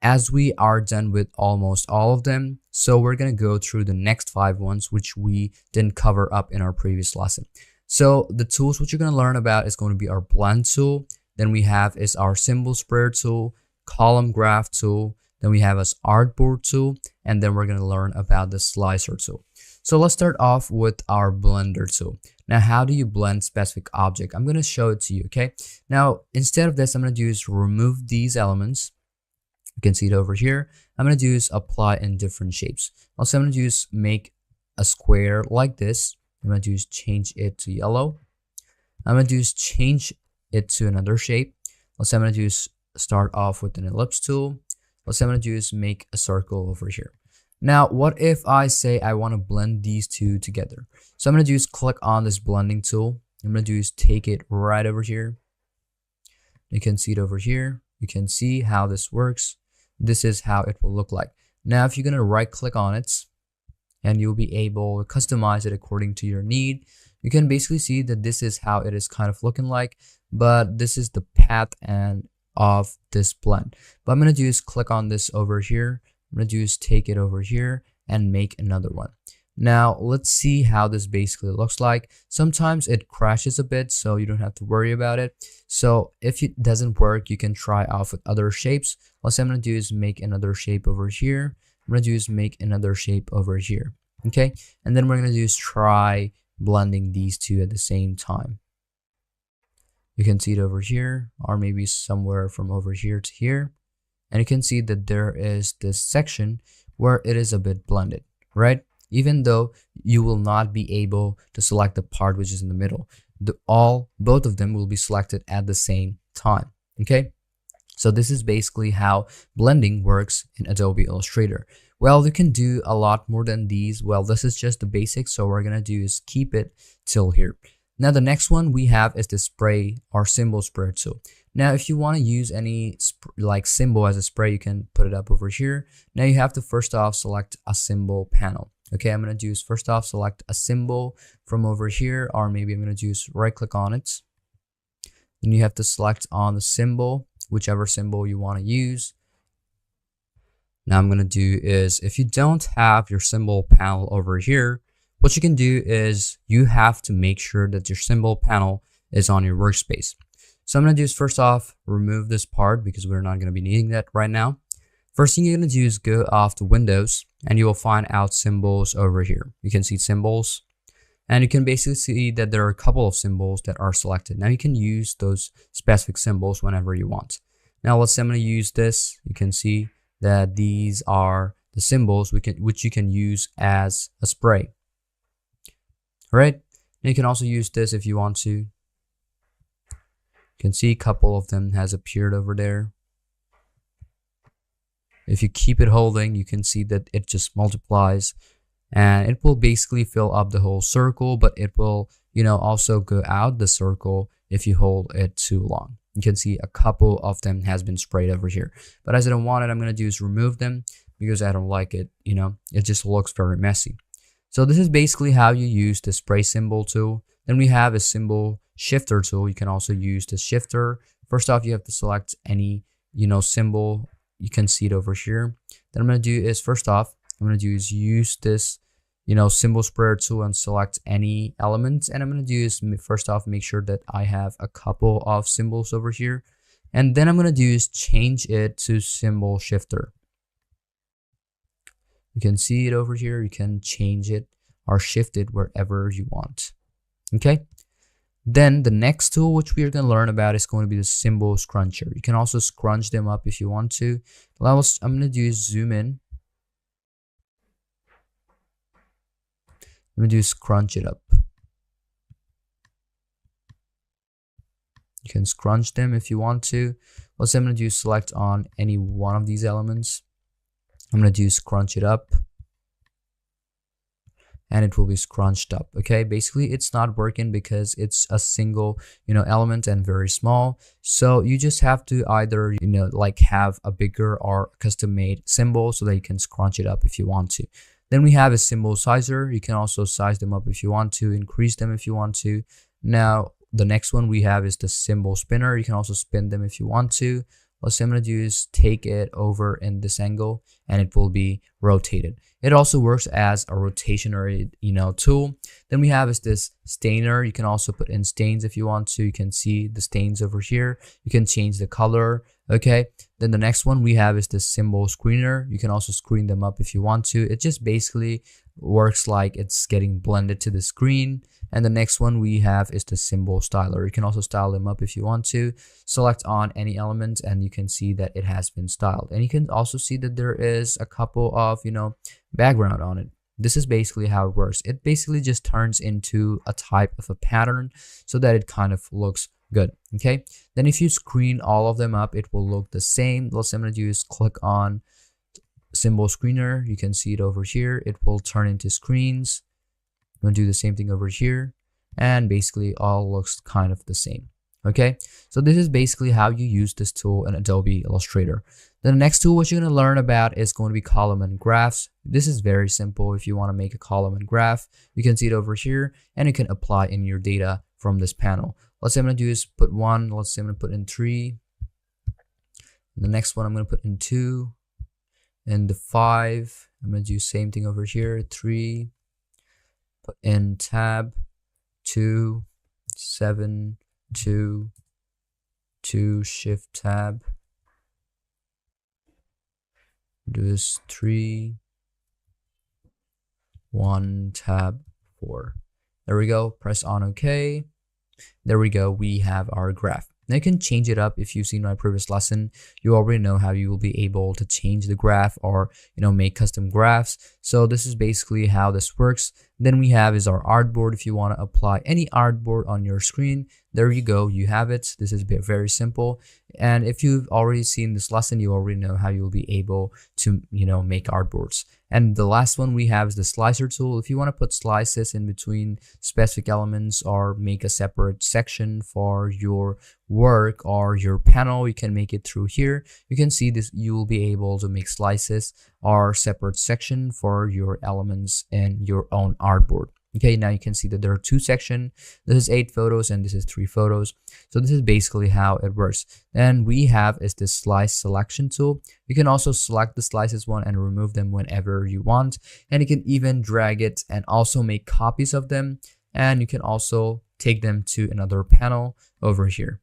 as we are done with almost all of them, so we're going to go through the next 5 ones which we didn't cover up in our previous lesson. So the tools which you're going to learn about is going to be our blend tool. Then we have is our symbol spreader tool, column graph tool. Then we have as artboard tool, and then we're going to learn about the slicer tool. So let's start off with our blender tool. Now, how do you blend specific object? I'm going to show it to you, okay? Now, instead of this, I'm going to do is remove these elements. You can see it over here. I'm going to do is apply in different shapes. Also, I'm going to do is make a square like this. I'm going to do is change it to yellow. I'm going to do is change it to another shape. Also, I'm going to do is start off with an ellipse tool. What I'm going to do is make a circle over here. Now, what if I say I want to blend these two together? So I'm going to do is click on this blending tool. I'm going to do is take it right over here. You can see it over here. You can see how this works. This is how it will look like. Now, if you're going to right click on it, and you'll be able to customize it according to your need, you can basically see that this is how it is kind of looking like, but this is the path and of this blend. But I'm going to do is click on this over here. I'm going to do is take it over here and make another one. Now, let's see how this basically looks like. Sometimes it crashes a bit, so you don't have to worry about it. So if it doesn't work, you can try off with other shapes. What I'm going to do is make another shape over here. I'm going to do is make another shape over here. Okay, and then we're going to do is try blending these two at the same time. You can see it over here, or maybe somewhere from over here to here. And you can see that there is this section where it is a bit blended, right? Even though you will not be able to select the part which is in the middle. Both of them will be selected at the same time, okay? So this is basically how blending works in Adobe Illustrator. Well, you can do a lot more than these. Well, this is just the basics, so we're gonna do is keep it till here. Now, the next one we have is the spray or symbol spreader tool. Now, if you want to use any like symbol as a spray, you can put it up over here. Now, you have to first off select a symbol panel. Okay, I'm going to do is first off select a symbol from over here, or maybe I'm going to do is right click on it. Then you have to select on the symbol, whichever symbol you want to use. Now, I'm going to do is if you don't have your symbol panel over here, what you can do is you have to make sure that your symbol panel is on your workspace. So I'm going to do is first off remove this part because we're not going to be needing that right now. First thing you're going to do is go off to Windows, and you will find out symbols over here. You can see symbols, and you can basically see that there are a couple of symbols that are selected. Now you can use those specific symbols whenever you want. Now let's say I'm going to use this. You can see that these are the symbols which you can use as a spray. All right, and you can also use this if you want to. You can see a couple of them has appeared over there. If you keep it holding, you can see that it just multiplies, and it will basically fill up the whole circle, but it will, also go out the circle if you hold it too long. You can see a couple of them has been sprayed over here, but as I don't want it, I'm going to do is remove them because I don't like it. It just looks very messy. So this is basically how you use the spray symbol tool. Then we have a symbol shifter tool. You can also use the shifter. First off, you have to select any, symbol. You can see it over here. Then I'm going to do is first off, I'm going to do is use this, symbol spreader tool and select any elements. And I'm going to do is first off, make sure that I have a couple of symbols over here. And then I'm going to do is change it to symbol shifter. You can see it over here. You can change it or shift it wherever you want. Okay. Then the next tool which we are going to learn about is going to be the symbol scruncher. You can also scrunch them up if you want to. I'm going to do is zoom in. I'm going to do is scrunch it up. can scrunch them if you want to. Let's say I'm going to do select on any one of these elements. I'm going to do scrunch it up, and it will be scrunched up. Okay, basically it's not working because it's a single element and very small. So you just have to either like have a bigger or custom made symbol so that you can scrunch it up if you want to. Then we have a symbol sizer. You can also size them up if you want to, increase them if you want to. Now the next one we have is the symbol spinner. You can also spin them if you want to. What I'm going to do is take it over in this angle and it will be rotated. It also works as a rotationary tool. Then we have is this stainer. You can also put in stains if you want to. You can see the stains over here. You can change the color. Okay, then the next one we have is the symbol screener. You can also screen them up if you want to. It just basically works like it's getting blended to the screen. And the next one we have is the symbol styler. You can also style them up if you want to. Select on any element and you can see that it has been styled. And you can also see that there is a couple of background on it. This is basically how it works. It basically just turns into a type of a pattern so that it kind of looks good. Okay, then if you screen all of them up, it will look the same. What I'm going to do is click on symbol screener. You can see it over here. It will turn into screens. I'm going to do the same thing over here, and basically all looks kind of the same. Okay, so this is basically how you use this tool in Adobe Illustrator. The next tool what you're going to learn about is going to be column and graphs. This is very simple. If you want to make a column and graph, you can see it over here and you can apply in your data from this panel. Let's say I'm going to do is put 1. Let's say I'm going to put in 3. The next one I'm going to put in 2. And the 5. I'm going to do same thing over here. 3. Put in tab 2, 7, 2, 2, shift tab. Do this 3, 1, tab 4. There we go. Press on OK. There we go. We have our graph. Now you can change it up. If you've seen my previous lesson, you already know how you will be able to change the graph or make custom graphs. So this is basically how this works. Then we have is our artboard. If you want to apply any artboard on your screen, there you go, you have it. This is very simple. And if you've already seen this lesson, you already know how you'll be able to make artboards. And the last one we have is the slicer tool. If you want to put slices in between specific elements or make a separate section for your work or your panel, you can make it through here. You can see this, you will be able to make slices or separate section for your elements in your own artboard. Okay, now you can see that there are 2 sections. This is 8 photos and this is 3 photos. So this is basically how it works. And we have is this slice selection tool. You can also select the slices one and remove them whenever you want. And you can even drag it and also make copies of them. And you can also take them to another panel over here.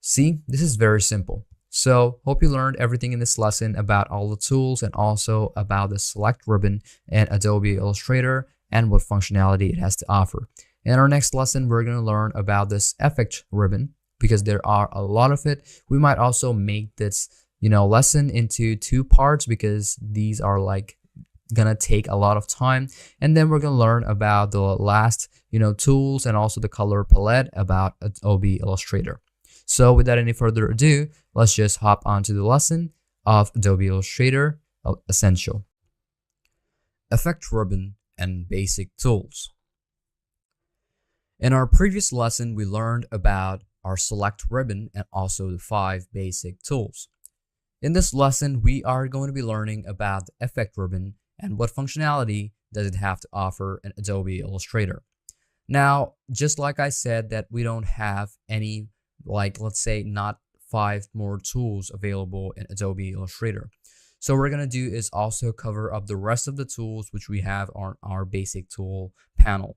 See, this is very simple. So hope you learned everything in this lesson about all the tools and also about the select ribbon in Adobe Illustrator and what functionality it has to offer. In our next lesson, we're going to learn about this effect ribbon because there are a lot of it. We might also make this, lesson into 2 parts because these are like gonna take a lot of time. And then we're gonna learn about the last, tools and also the color palette about Adobe Illustrator. So without any further ado, let's just hop onto the lesson of Adobe Illustrator Essential. Effect ribbon and basic tools. In our previous lesson, we learned about our select ribbon and also the 5 basic tools. In this lesson, we are going to be learning about the effect ribbon and what functionality does it have to offer in Adobe Illustrator. Now, just like I said that we don't have any, let's say not 5 more tools available in Adobe Illustrator. So what we're going to do is also cover up the rest of the tools which we have on our basic tool panel.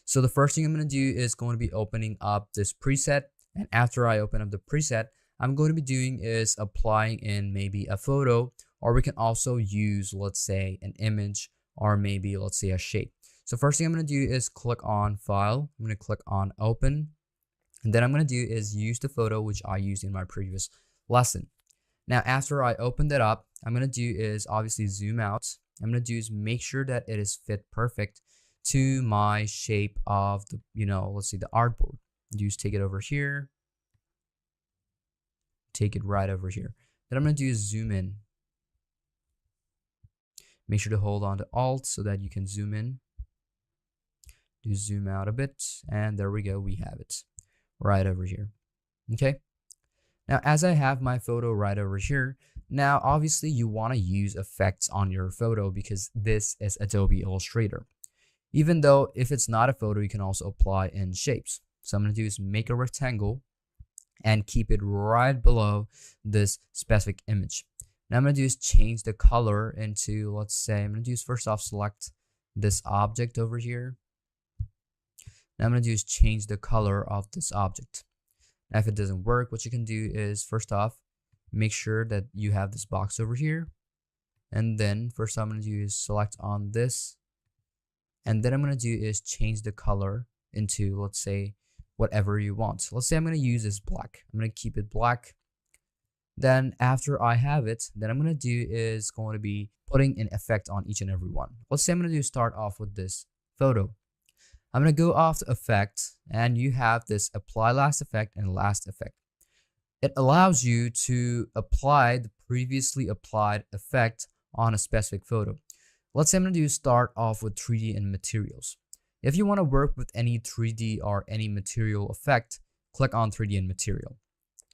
So the first thing I'm going to do is going to be opening up this preset. And after I open up the preset, I'm going to be doing is applying in maybe a photo, or we can also use, let's say, an image, or maybe, let's say, a shape. So first thing I'm going to do is click on File. I'm going to click on Open. And then I'm going to do is use the photo which I used in my previous lesson. Now, after I open that up, I'm going to do is obviously zoom out. I'm going to do is make sure that it is fit perfect to my shape of the, let's see, the artboard. Just take it over here. take it right over here. Then I'm going to do is zoom in. Make sure to hold on to Alt so that you can zoom in. Do zoom out a bit, and there we go, we have it right over here. Okay, now as I have my photo right over here, now obviously you want to use effects on your photo because this is Adobe Illustrator. Even though if it's not a photo, you can also apply in shapes. So I'm going to do is make a rectangle and keep it right below this specific image. Now I'm going to do is change the color into, let's say, I'm going to do is first off select this object over here. Now I'm going to do is change the color of this object. Now if it doesn't work, what you can do is first off make sure that you have this box over here, and then first I'm going to do is select on this, and then I'm going to do is change the color into, let's say, whatever you want. Let's say I'm going to use this black. I'm going to keep it black. Then after I have it, then I'm going to do is going to be putting an effect on each and every one. Let's say I'm going to do start off with this photo. I'm going to go off to effect, and you have this apply last effect and last effect. It allows you to apply the previously applied effect on a specific photo. Let's say I'm going to do start off with 3D and materials. If you want to work with any 3D or any material effect, click on 3D and material.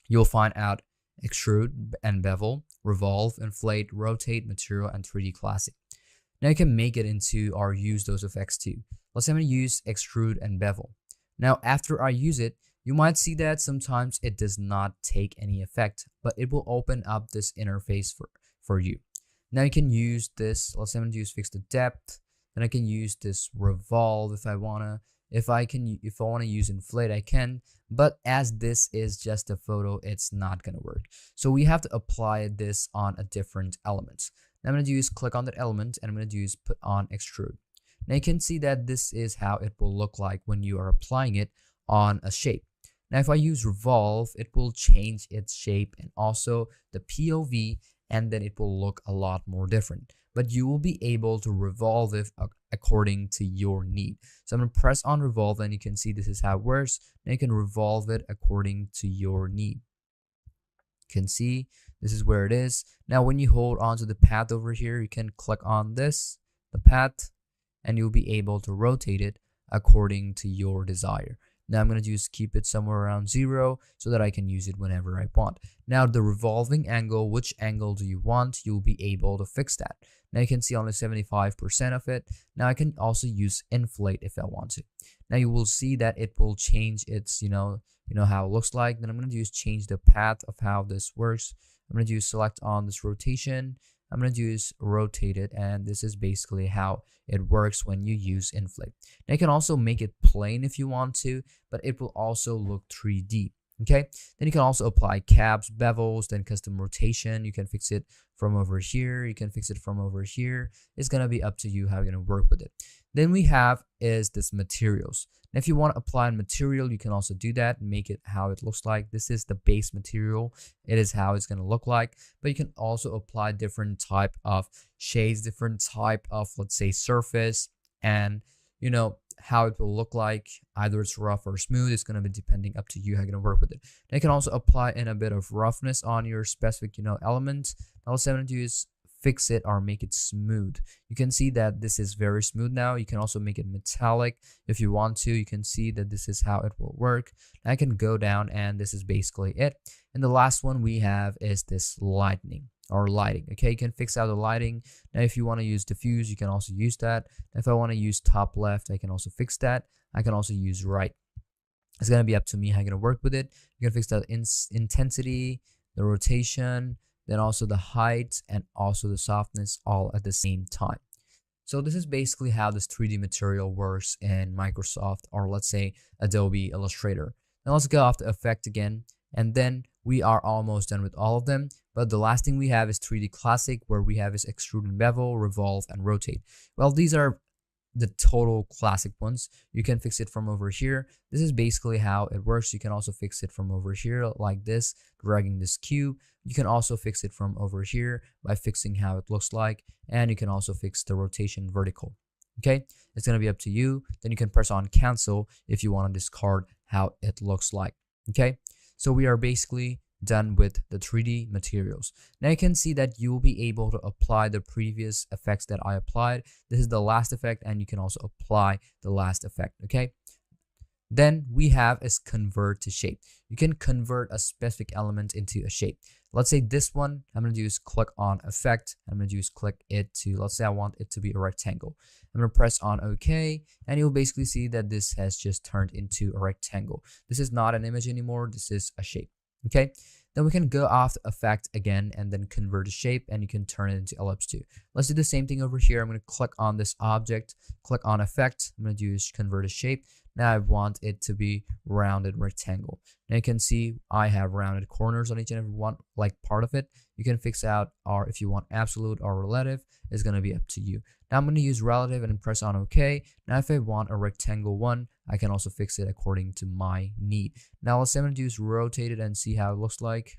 You'll find out extrude and bevel, revolve, inflate, rotate, material, and 3D classic. Now you can make it into or use those effects too. Let's say I'm going to use extrude and bevel. Now after I use it, you might see that sometimes it does not take any effect, but it will open up this interface for you. Now you can use this. Let's say I'm going to use fix the depth. Then I can use this revolve if I wanna. If I want to use inflate, I can. But as this is just a photo, it's not gonna work. So we have to apply this on a different element. Now I'm gonna do is click on that element, and I'm gonna do is put on extrude. Now you can see that this is how it will look like when you are applying it on a shape. Now if I use revolve, it will change its shape and also the POV, and then it will look a lot more different. But you will be able to revolve it according to your need. So I'm going to press on revolve, and you can see this is how it works. Now you can revolve it according to your need. You can see this is where it is. Now when you hold on to the path over here, you can click on this, the path, and you'll be able to rotate it according to your desire. Now I'm going to just keep it somewhere around 0 so that I can use it whenever I want. Now the revolving angle, which angle do you want? You'll be able to fix that. Now you can see only 75% of it. Now I can also use inflate if I want to. Now you will see that it will change its, you know how it looks like. Then I'm going to just change the path of how this works. I'm going to do select on this rotation. I'm going to use rotate it, and this is basically how it works when you use inflate. Now you can also make it plain if you want to, but it will also look 3D. Okay, then you can also apply caps, bevels, then custom rotation. You can fix it from over here. You can fix it from over here. It's going to be up to you how you're going to work with it. Then we have is this materials. Now if you want to apply a material, you can also do that and make it how it looks like. This is the base material. It is how it's going to look like, but you can also apply different type of shades, different type of, let's say, surface, and how it will look like. Either it's rough or smooth. It's going to be depending up to you how you're going to work with it. Now you can also apply in a bit of roughness on your specific element. Now what I'm going to do is fix it or make it smooth. You can see that this is very smooth now. You can also make it metallic if you want to. You can see that this is how it will work. Now I can go down, and this is basically it. And the last one we have is this lighting. Okay, you can fix out the lighting. Now if you want to use diffuse, you can also use that. If I want to use top left, I can also fix that. I can also use right. It's going to be up to me how I'm going to work with it. You can fix the intensity, the rotation, then also the height, and also the softness all at the same time. So this is basically how this 3D material works in Microsoft, or let's say Adobe Illustrator. Now let's go off the effect again, and then we are almost done with all of them. But the last thing we have is 3D Classic, where we have is extrude and bevel, revolve, and rotate. Well, these are the total classic ones. You can fix it from over here. This is basically how it works. You can also fix it from over here like this, dragging this cube. You can also fix it from over here by fixing how it looks like, and you can also fix the rotation vertical. Okay, it's going to be up to you. Then you can press on cancel if you want to discard how it looks like. Okay, so we are basically done with the 3D materials. Now you can see that you will be able to apply the previous effects that I applied. This is the last effect, and you can also apply the last effect, okay? Then we have is convert to shape. You can convert a specific element into a shape. Let's say this one, I'm going to use click on effect. I'm going to use click it to, let's say I want it to be a rectangle. I'm going to press on OK, and you'll basically see that this has just turned into a rectangle. This is not an image anymore. This is a shape. Okay. Then we can go off the effect again and then convert to shape, and you can turn it into ellipse too. Let's do the same thing over here. I'm going to click on this object, click on effect. I'm going to use convert to shape. Now I want it to be rounded rectangle. Now you can see I have rounded corners on each and every one, like part of it. You can fix out, or if you want absolute or relative, it's going to be up to you. Now I'm going to use relative and press on OK. Now if I want a rectangle one, I can also fix it according to my need. Now let's say I'm going to use rotated and see how it looks like.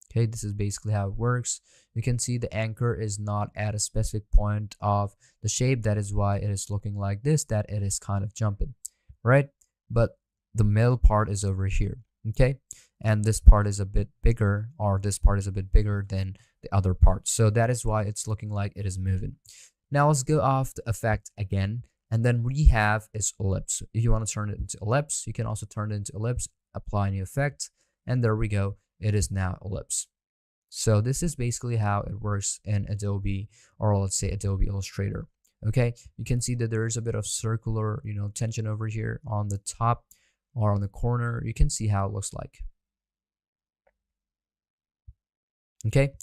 Okay, this is basically how it works. You can see the anchor is not at a specific point of the shape. That is why it is looking like this, that it is kind of jumping, right? But the middle part is over here, okay? And this part is a bit bigger, or this part is a bit bigger than the other part. So that is why it's looking like it is moving. Now let's go off the effect again. And then we have is ellipse. If you want to turn it into ellipse, you can also turn it into ellipse, apply new effect, and there we go. It is now ellipse. So this is basically how it works in Adobe, or let's say Adobe Illustrator. Okay, you can see that there is a bit of circular, tension over here on the top or on the corner. You can see how it looks like. Okay,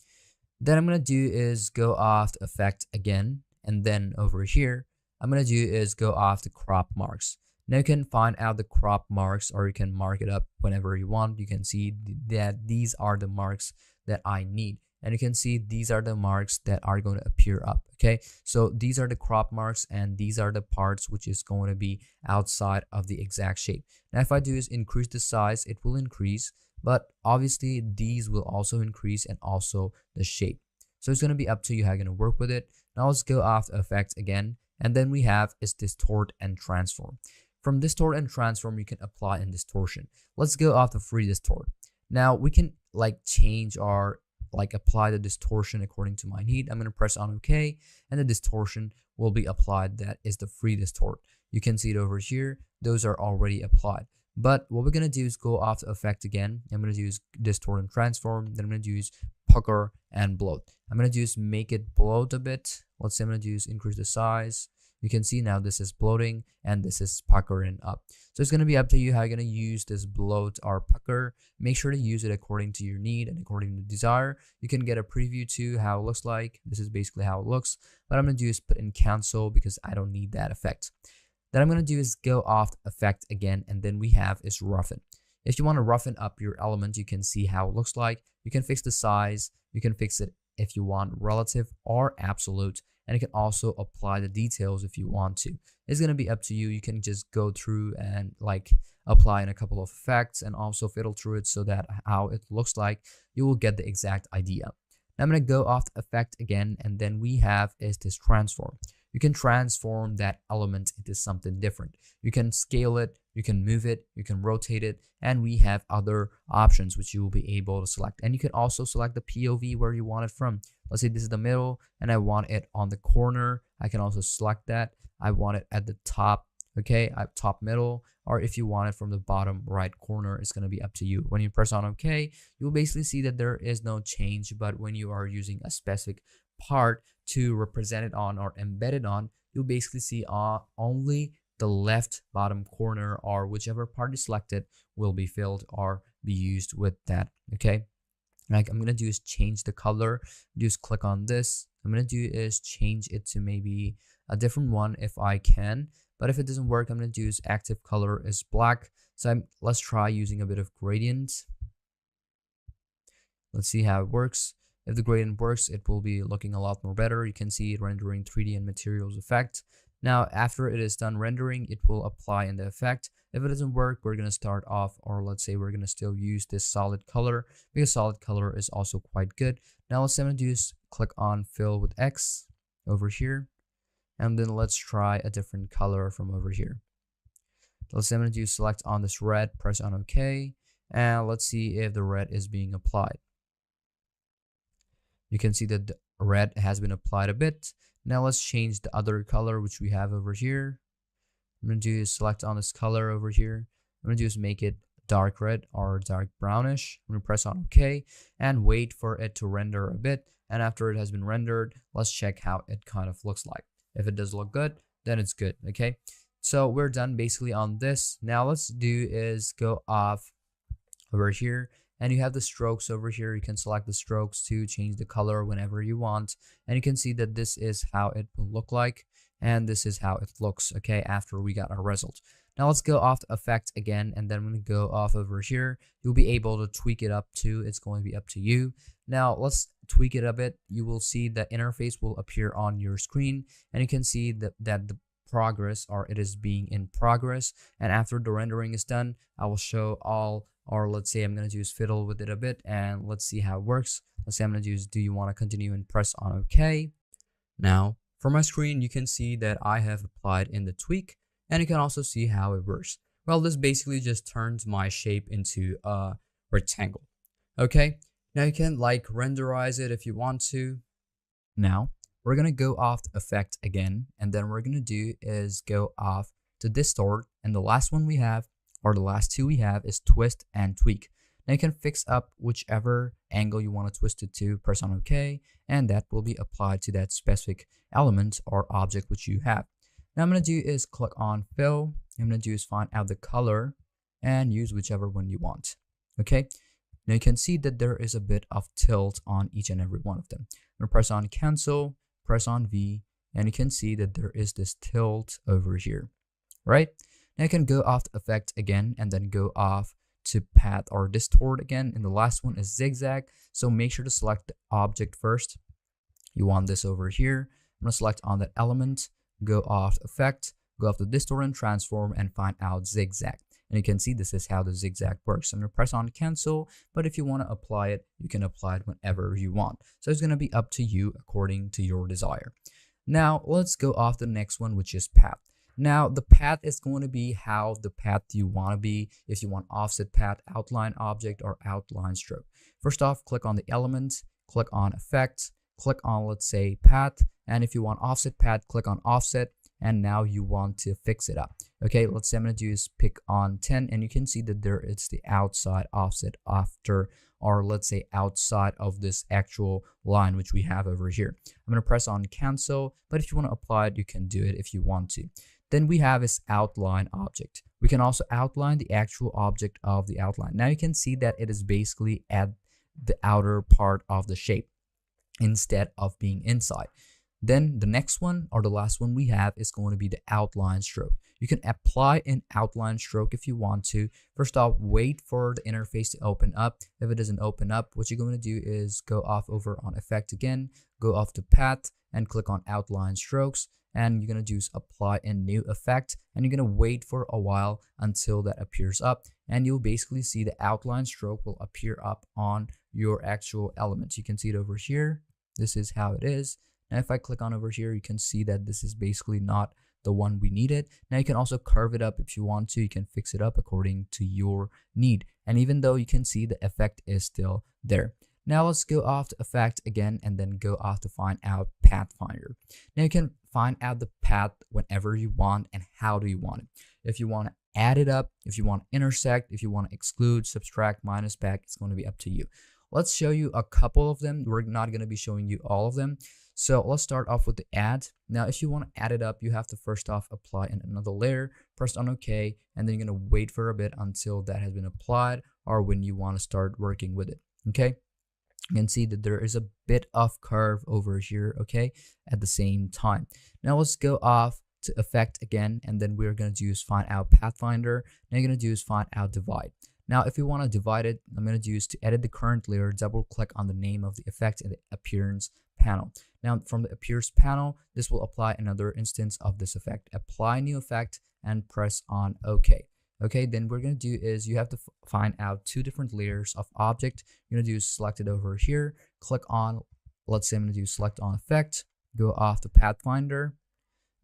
then I'm gonna do is go off the effect again, and then over here I'm gonna do is go off the crop marks. Now you can find out the crop marks, or you can mark it up whenever you want. You can see that these are the marks that I need, and you can see these are the marks that are going to appear up. Okay, so these are the crop marks, and these are the parts which is going to be outside of the exact shape. Now if I do is increase the size, it will increase, but obviously these will also increase, and also the shape. So it's going to be up to you how you're going to work with it. Now let's go off the effect again, and then we have is distort and transform. From distort and transform, you can apply in distortion. Let's go off the free distort. Now we can change or apply the distortion according to my need. I'm going to press on OK, and the distortion will be applied. That is the free distort. You can see it over here. Those are already applied. But what we're going to do is go off the effect again. I'm going to use distort and transform. Then I'm going to use pucker and bloat. I'm going to use make it bloat a bit. Let's say I'm going to use increase the size. You can see now this is bloating and this is puckering up. So it's going to be up to you how you're going to use this bloat or pucker. Make sure to use it according to your need and according to desire. You can get a preview to how it looks like. This is basically how it looks. What I'm going to do is put in cancel because I don't need that effect. Then I'm going to do is go off effect again, and then we have is roughen. If you want to roughen up your element, you can see how it looks like. You can fix the size. You can fix it if you want relative or absolute. And you can also apply the details if you want to. It's going to be up to you. You can just go through and apply in a couple of effects and also fiddle through it so that how it looks like you will get the exact idea. Now I'm going to go off the effect again, and then we have is this transform. You can transform that element into something different. You can scale it, you can move it, you can rotate it, and we have other options which you will be able to select. And you can also select the POV where you want it from. Let's say this is the middle and I want it on the corner. I can also select that. I want it at the top, okay, at top middle, or if you want it from the bottom right corner, it's going to be up to you. When you press on OK, you'll basically see that there is no change, but when you are using a specific part to represent it on or embed it on, you'll basically see only the left bottom corner, or whichever part is selected will be filled or be used with that. Okay, I'm gonna do is change the color. Just click on this. I'm gonna do is change it to maybe a different one if I can, but if it doesn't work, I'm gonna do is active color is black. So let's try using a bit of gradient. Let's see how it works. If the gradient works, it will be looking a lot more better. You can see it rendering 3D and materials effect. Now, after it is done rendering, it will apply in the effect. If it doesn't work, we're going to start off, or let's say we're going to still use this solid color because solid color is also quite good. Now, let's say I'm going to do is click on fill with X over here. And then let's try a different color from over here. Let's say I'm going to do select on this red, press on OK. And let's see if the red is being applied. You can see that the red has been applied a bit. Now let's change the other color which we have over here. I'm going to do is select on this color over here. I'm going to do is make it dark red or dark brownish. I'm going to press on OK and wait for it to render a bit. And after it has been rendered, let's check how it kind of looks like. If it does look good, then it's good. Okay, so we're done basically on this. Now let's do is go off over here, and you have the strokes over here. You can select the strokes to change the color whenever you want, and you can see that this is how it will look like, and this is how it looks, okay, after we got our result. Now let's go off the effect again, and then when we go off over here, you'll be able to tweak it up too. It's going to be up to you. Now let's tweak it a bit. You will see the interface will appear on your screen, and you can see that the progress, or it is being in progress. And after the rendering is done, I will show all, or let's say I'm going to just fiddle with it a bit, and let's see how it works. Let's say I'm going to use do you want to continue and press on OK. Now for my screen, you can see that I have applied in the tweak, and you can also see how it works. Well, this basically just turns my shape into a rectangle. Okay, now you can like renderize it if you want to. Now we're going to go off the effect again, and then we're going to do is go off to distort, and the last one we have, or the last two we have, is twist and tweak. Now you can fix up whichever angle you want to twist it to, press on OK, and that will be applied to that specific element or object which you have. Now I'm going to do is click on fill. I'm going to do is find out the color and use whichever one you want. Okay, now you can see that there is a bit of tilt on each and every one of them. I'm going to press on cancel, press on V, and you can see that there is this tilt over here, right? Now you can go off the effect again, and then go off to path or distort again, and the last one is zigzag. So make sure to select the object first. You want this over here. I'm going to select on that element, go off effect, go off the distort and transform, and find out zigzag. And you can see this is how the zigzag works. I'm going to press on cancel, but if you want to apply it, you can apply it whenever you want. So it's going to be up to you according to your desire. Now let's go off the next one, which is path. Now the path is going to be how the path you want to be. If you want offset path, outline object, or outline stroke. First off, click on the element, click on effect, click on, let's say, path, and if you want offset path, click on offset, and now you want to fix it up. Okay, let's say I'm going to do is pick on 10, and you can see that there it's the outside offset after, or let's say outside of this actual line which we have over here. I'm going to press on cancel, but if you want to apply it, you can do it if you want to. Then we have this outline object. We can also outline the actual object of the outline. Now you can see that it is basically at the outer part of the shape instead of being inside. Then the next one, or the last one we have, is going to be the outline stroke. You can apply an outline stroke if you want to. First off, wait for the interface to open up. If it doesn't open up, what you're going to do is go off over on effect again, go off to path, and click on outline strokes. And you're going to do is apply a new effect, and you're going to wait for a while until that appears up, and you'll basically see the outline stroke will appear up on your actual elements. You can see it over here. This is how it is. Now if I click on over here, you can see that this is basically not the one we needed. Now you can also curve it up if you want to. You can fix it up according to your need, and even though you can see the effect is still there. Now let's go off the effect again, and then go off to find out Pathfinder. Now you can find out the path whenever you want and how do you want it. If you want to add it up, if you want to intersect, if you want to exclude, subtract, minus, back, it's going to be up to you. Let's show you a couple of them. We're not going to be showing you all of them. So let's start off with the add. Now if you want to add it up, you have to first off apply in another layer, press on OK, and then you're going to wait for a bit until that has been applied, or when you want to start working with it. Okay, you can see that there is a bit of curve over here, okay, at the same time. Now let's go off to effect again, and then we're going to do is find out Pathfinder. Now you're going to do is find out divide. Now if you want to divide it, I'm going to do is to edit the current layer, double click on the name of the effect in the appearance panel. Now from the appearance panel, this will apply another instance of this effect. Apply new effect and press on OK. Okay, then we're going to do is you have to find out two different layers of object. You're going to do is select it over here, click on, let's say I'm going to do select on effect, go off the Pathfinder,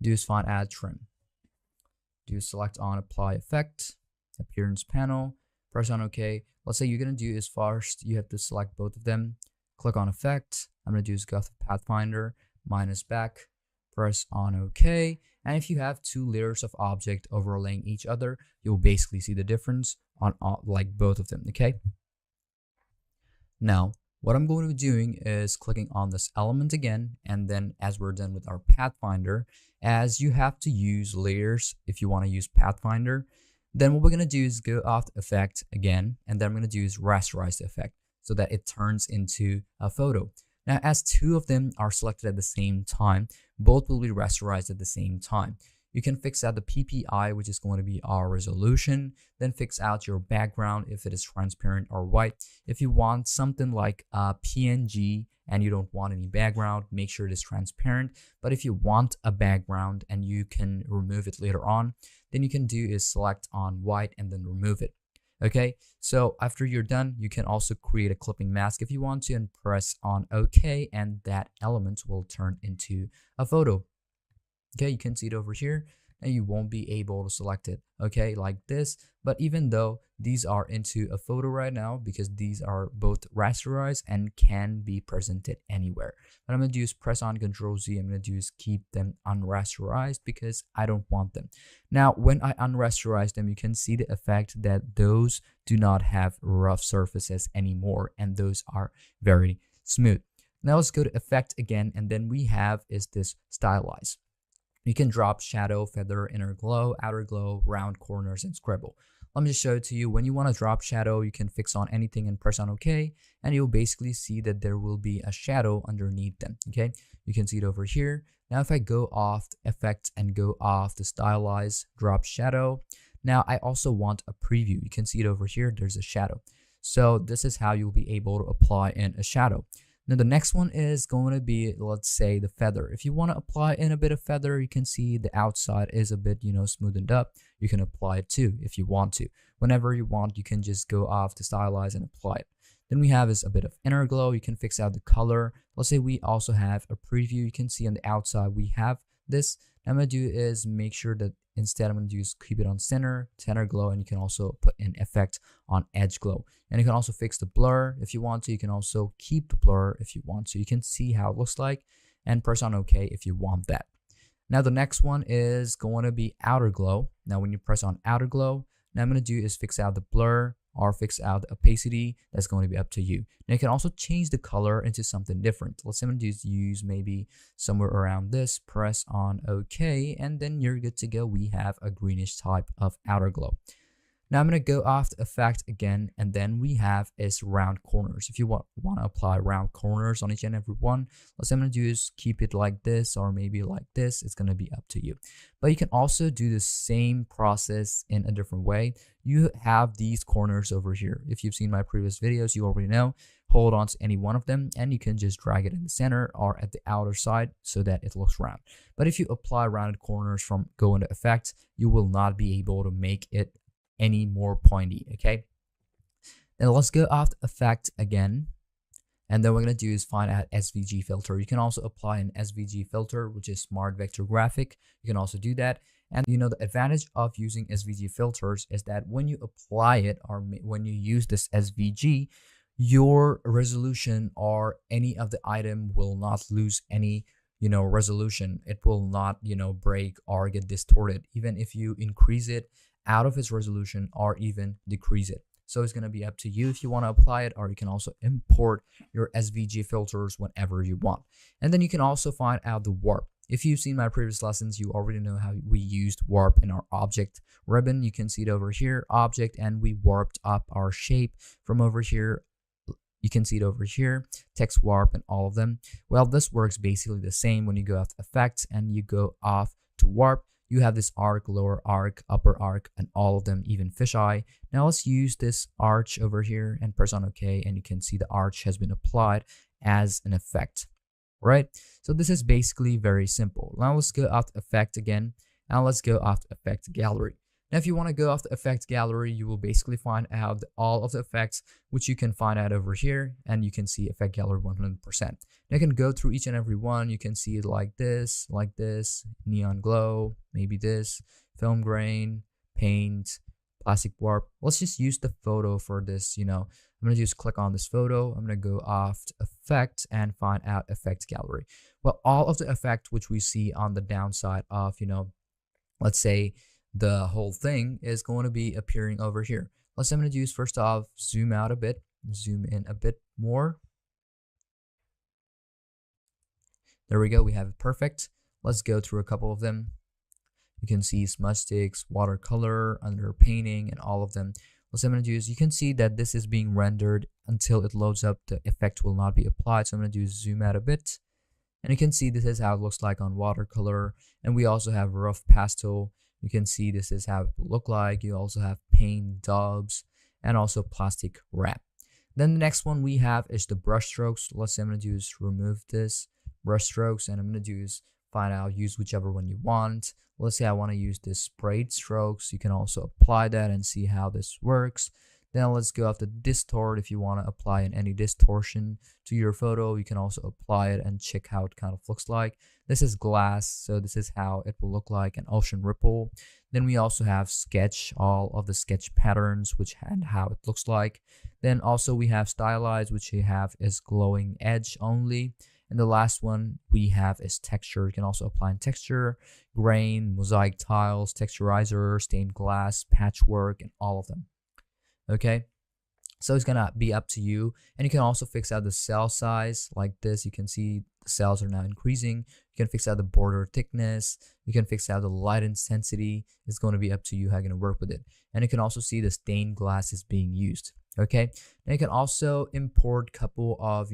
do is find add trim, do select on apply effect, appearance panel, press on OK. Let's say you're gonna do is first you have to select both of them, click on Effect. I'm gonna do is go to Pathfinder, minus back, press on OK. And if you have two layers of object overlaying each other, you'll basically see the difference on like both of them. Okay. Now, what I'm going to be doing is clicking on this element again, and then as we're done with our Pathfinder, as you have to use layers if you want to use Pathfinder, then what we're going to do is go off the effect again, and then I'm going to do is rasterize the effect so that it turns into a photo. Now, as two of them are selected at the same time, both will be rasterized at the same time. You can fix out the PPI, which is going to be our resolution, then fix out your background if it is transparent or white. If you want something like a PNG and you don't want any background, make sure it is transparent. But if you want a background and you can remove it later on, then you can do is select on white and then remove it. Okay, so after you're done, you can also create a clipping mask if you want to and press on OK, and that element will turn into a photo. Okay, you can see it over here and you won't be able to select it, okay, like this. But even though these are into a photo right now, because these are both rasterized and can be presented anywhere, what I'm going to do is press on Ctrl Z. I'm going to do is keep them unrasterized because I don't want them. Now, when I unrasterize them, you can see the effect that those do not have rough surfaces anymore, and those are very smooth. Now let's go to effect again, and then we have is this stylize. You can drop shadow, feather, inner glow, outer glow, round corners, and scribble. Let me just show it to you. When you want to drop shadow, you can fix on anything and press on OK, and you'll basically see that there will be a shadow underneath them. Okay, you can see it over here. Now, if I go off the effect and go off the stylize, drop shadow. Now, I also want a preview. You can see it over here. There's a shadow. So this is how you'll be able to apply in a shadow. Now the next one is going to be, let's say, the feather. If you want to apply in a bit of feather, you can see the outside is a bit, smoothened up. You can apply it too if you want to. Whenever you want, you can just go off to stylize and apply it. Then we have is a bit of inner glow. You can fix out the color. Let's say we also have a preview. You can see on the outside we have this. What I'm going to do is make sure that instead I'm going to do is keep it on center glow, and you can also put an effect on edge glow. And you can also fix the blur if you want to. You can also keep the blur if you want to. You can see how it looks like and press on OK if you want that. Now the next one is going to be outer glow. Now when you press on outer glow, now I'm going to do is fix out the blur or fix out the opacity. That's going to be up to you. Now you can also change the color into something different. Let's say I'm going to use maybe somewhere around this, press on OK, and then you're good to go. We have a greenish type of outer glow. Now I'm going to go off the effect again, and then we have is round corners. If you want to apply round corners on each and every one, what I'm going to do is keep it like this or maybe like this. It's going to be up to you. But you can also do the same process in a different way. You have these corners over here. If you've seen my previous videos, you already know. Hold on to any one of them and you can just drag it in the center or at the outer side so that it looks round. But if you apply rounded corners from go into effect, you will not be able to make it any more pointy. Okay, then let's go off the effect again, and then we're going to do is find out SVG filter. You can also apply an SVG filter, which is smart vector graphic. You can also do that. And the advantage of using SVG filters is that when you apply it or when you use this SVG, your resolution or any of the item will not lose any resolution. It will not break or get distorted, even if you increase it out of its resolution or even decrease it. So it's going to be up to you if you want to apply it, or you can also import your SVG filters whenever you want. And then you can also find out the warp. If you've seen my previous lessons, you already know how we used warp in our object ribbon. You can see it over here, object, and we warped up our shape from over here. You can see it over here, text warp and all of them. Well, this works basically the same. When you go off effects and you go off to warp, you have this arc, lower arc, upper arc, and all of them, even fisheye. Now let's use this arch over here and press on OK, and you can see the arch has been applied as an effect, right? So this is basically very simple. Now let's go off effect again, and let's go off effect gallery. Now, if you want to go off the effect gallery, you will basically find out all of the effects, which you can find out over here, and you can see effect gallery 100%. Now, you can go through each and every one. You can see it like this, neon glow, maybe this, film grain, paint, plastic warp. Let's just use the photo for this. I'm going to just click on this photo. I'm going to go off to effect and find out effect gallery. Well, all of the effect which we see on the downside of, let's say the whole thing is going to be appearing over here. Let's say I'm going to use first off, zoom out a bit, zoom in a bit more. There we go. We have it perfect. Let's go through a couple of them. You can see smudge sticks, watercolor, under painting, and all of them. What I'm going to do is you can see that this is being rendered until it loads up. The effect will not be applied. So I'm going to do zoom out a bit. And you can see this is how it looks like on watercolor. And we also have rough pastel. You can see this is how it will look like. You also have paint daubs and also plastic wrap. Then the next one we have is the brush strokes. Let's say I'm going to do is remove this brush strokes, and I'm going to do is find out, use whichever one you want. Let's say I want to use this sprayed strokes. You can also apply that and see how this works. Then let's go after distort. If you want to apply any distortion to your photo, you can also apply it and check how it kind of looks like. This is glass, so this is how it will look like, an ocean ripple. Then we also have sketch, all of the sketch patterns, and how it looks like. Then also we have stylize, which you have is glowing edge only. And the last one we have is texture. You can also apply in texture, grain, mosaic tiles, texturizer, stained glass, patchwork, and all of them. Okay, so it's gonna be up to you. And you can also fix out the cell size like this. You can see the cells are now increasing. You can fix out the border thickness. You can fix out the light intensity. It's going to be up to you how you're gonna work with it. And you can also see the stained glass is being used. Okay, and you can also import couple of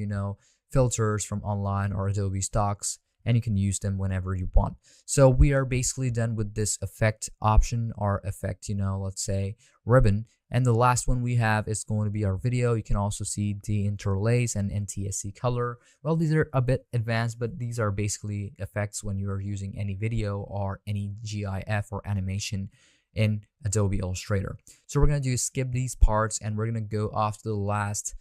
filters from online or Adobe stocks, and you can use them whenever you want. So we are basically done with this effect option or effect, let's say ribbon. And the last one we have is going to be our video. You can also see the interlace and NTSC color. Well, these are a bit advanced, but these are basically effects when you are using any video or any GIF or animation in Adobe Illustrator. So we're going to do skip these parts, and we're going to go off to the last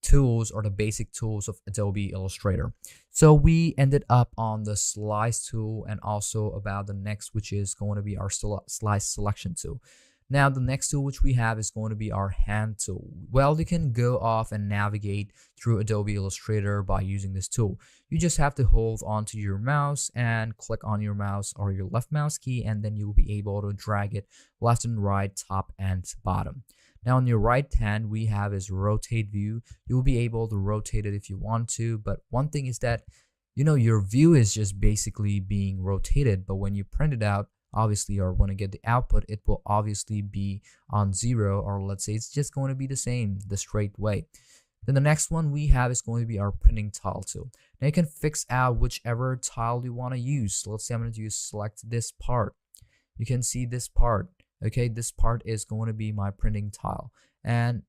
tools or the basic tools of Adobe Illustrator. So we ended up on the slice tool and also about the next, which is going to be our slice selection tool. Now the next tool which we have is going to be our hand tool. Well, you can go off and navigate through Adobe Illustrator by using this tool. You just have to hold onto your mouse and click on your mouse or your left mouse key, and then you'll be able to drag it left and right, top and bottom. Now on your right hand, we have is rotate view. You'll be able to rotate it if you want to, but one thing is that, your view is just basically being rotated, but when you print it out, obviously, or when I get the output, it will obviously be on 0, or let's say it's just going to be the same, the straight way. Then the next one we have is going to be our printing tile tool. Now you can fix out whichever tile you want to use. Let's say I'm going to select this part. You can see this part. Okay, this part is going to be my printing tile, and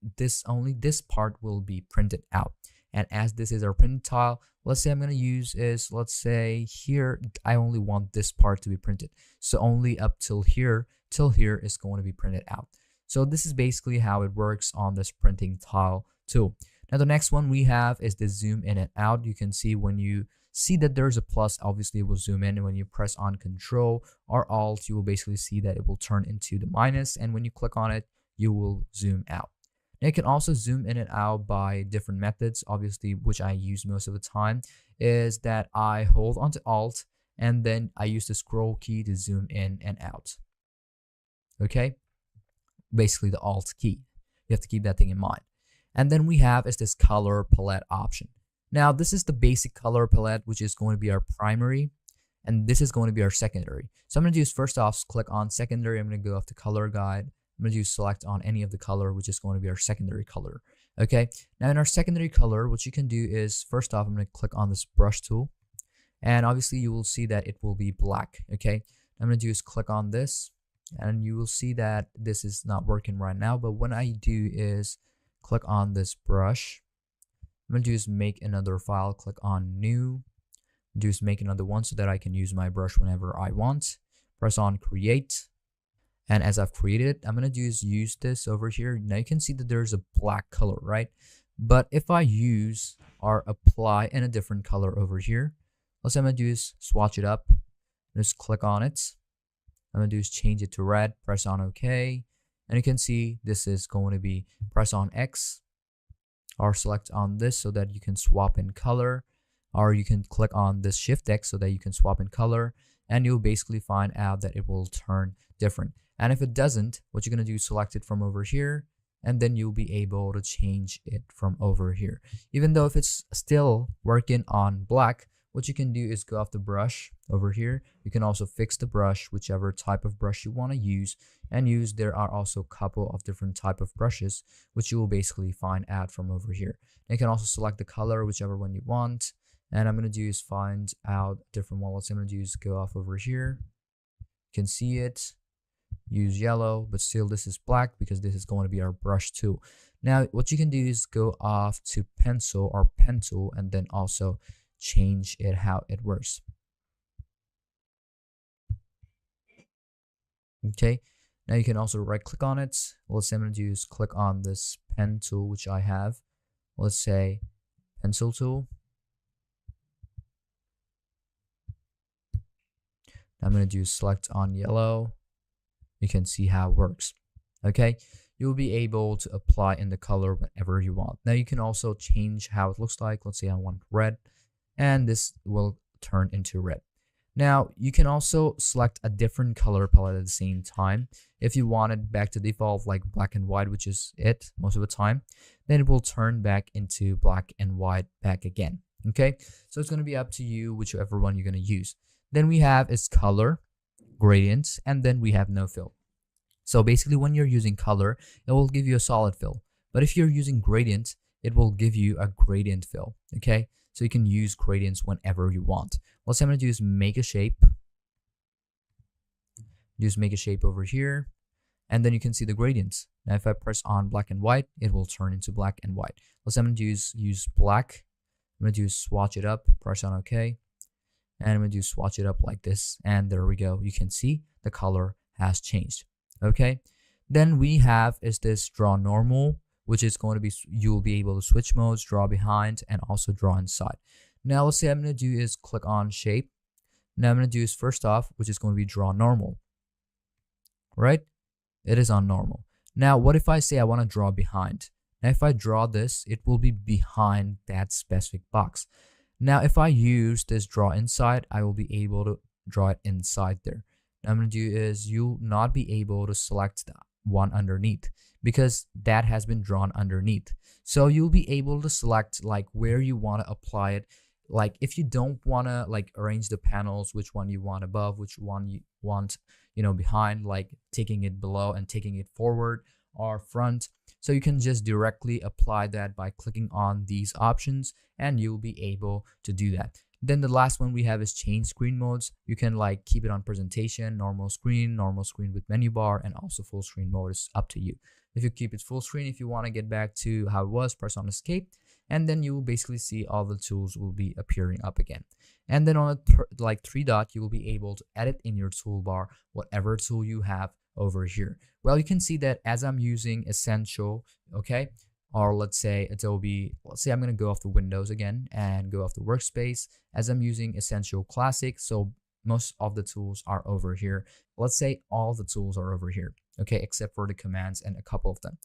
only this part will be printed out. And as this is our printing tile, let's say I'm going to use is, let's say here, I only want this part to be printed. So only up till here is going to be printed out. So this is basically how it works on this printing tile tool. Now the next one we have is the zoom in and out. You can see when you see that there's a plus, obviously it will zoom in, and when you press on Control or Alt, you will basically see that it will turn into the minus, and when you click on it, you will zoom out. Now you can also zoom in and out by different methods, obviously, which I use most of the time, is that I hold onto Alt, and then I use the scroll key to zoom in and out. Okay, basically the Alt key. You have to keep that thing in mind. And then we have is this color palette option. Now this is the basic color palette, which is going to be our primary, and this is going to be our secondary. So I'm going to do first off, click on secondary. I'm going to go off the color guide. I'm going to do select on any of the color, which is going to be our secondary color. Okay, now in our secondary color, what you can do is first off, I'm going to click on this brush tool, and obviously you will see that it will be black. Okay, I'm going to do is click on this, and you will see that this is not working right now, but what I do is click on this brush. I'm going to do is make another file, click on new, do is make another one so that I can use my brush whenever I want. Press on create, and as I've created it, I'm going to do is use this over here. Now you can see that there's a black color, right? But if I use or apply in a different color over here, what I'm going to do is swatch it up, just click on it. I'm going to do is change it to red, press on OK. And you can see this is going to be press on X or select on this so that you can swap in color, or you can click on this Shift X so that you can swap in color, and you'll basically find out that it will turn different. And if it doesn't, what you're going to do is select it from over here, and then you'll be able to change it from over here. Even though if it's still working on black, what you can do is go off the brush over here. You can also fix the brush, whichever type of brush you want to use, and there are also a couple of different type of brushes, which you will basically find out from over here. And you can also select the color, whichever one you want. And I'm going to do is find out a different one. What I'm going to do is go off over here. You can see it. Use yellow, but still this is black because this is going to be our brush tool. Now what you can do is go off to pencil or pen tool, and then also change it how it works. Okay, now you can also right click on it. What I'm going to do is click on this pen tool, which I have. Let's say pencil tool. I'm going to do select on yellow. You can see how it works. Okay, you'll be able to apply in the color whenever you want. Now you can also change how it looks like. Let's say I want red, and this will turn into red. Now you can also select a different color palette at the same time. If you want it back to default like black and white, which is it most of the time, then it will turn back into black and white back again. Okay, so it's going to be up to you whichever one you're going to use. Then we have is color, gradients, and then we have no fill. So basically when you're using color, it will give you a solid fill, but if you're using gradient, it will give you a gradient fill. Okay, so you can use gradients whenever you want. What I'm going to do is make a shape. Just make a shape over here, and then you can see the gradients. Now if I press on black and white, it will turn into black and white. What I'm going to do is use black. I'm going to do is swatch it up, press on OK, and I'm going to do swatch it up like this, and there we go. You can see the color has changed. Okay, then we have is this draw normal, which is going to be, you'll be able to switch modes, draw behind, and also draw inside. Now let's say I'm going to do is click on shape. Now I'm going to do is first off, which is going to be draw normal, right? It is on normal. Now what if I say I want to draw behind? Now if I draw this, it will be behind that specific box. Now if I use this draw inside, I will be able to draw it inside there. Now I'm going to do is you'll not be able to select the one underneath because that has been drawn underneath. So you'll be able to select like where you want to apply it. Like if you don't want to like arrange the panels, which one you want above, which one you want, behind, like taking it below and taking it forward or front. So you can just directly apply that by clicking on these options, and you'll be able to do that. Then the last one we have is change screen modes. You can like keep it on presentation, normal screen with menu bar, and also full screen mode is up to you. If you keep it full screen, if you want to get back to how it was, press on escape, and then you will basically see all the tools will be appearing up again. And then on the three dot, you will be able to edit in your toolbar whatever tool you have over here. Well, you can see that as I'm using Essential, okay, or let's say Adobe, let's say I'm going to go off the Windows again and go off the workspace as I'm using Essential Classic. So most of the tools are over here. Let's say all the tools are over here, okay, except for the commands and a couple of them.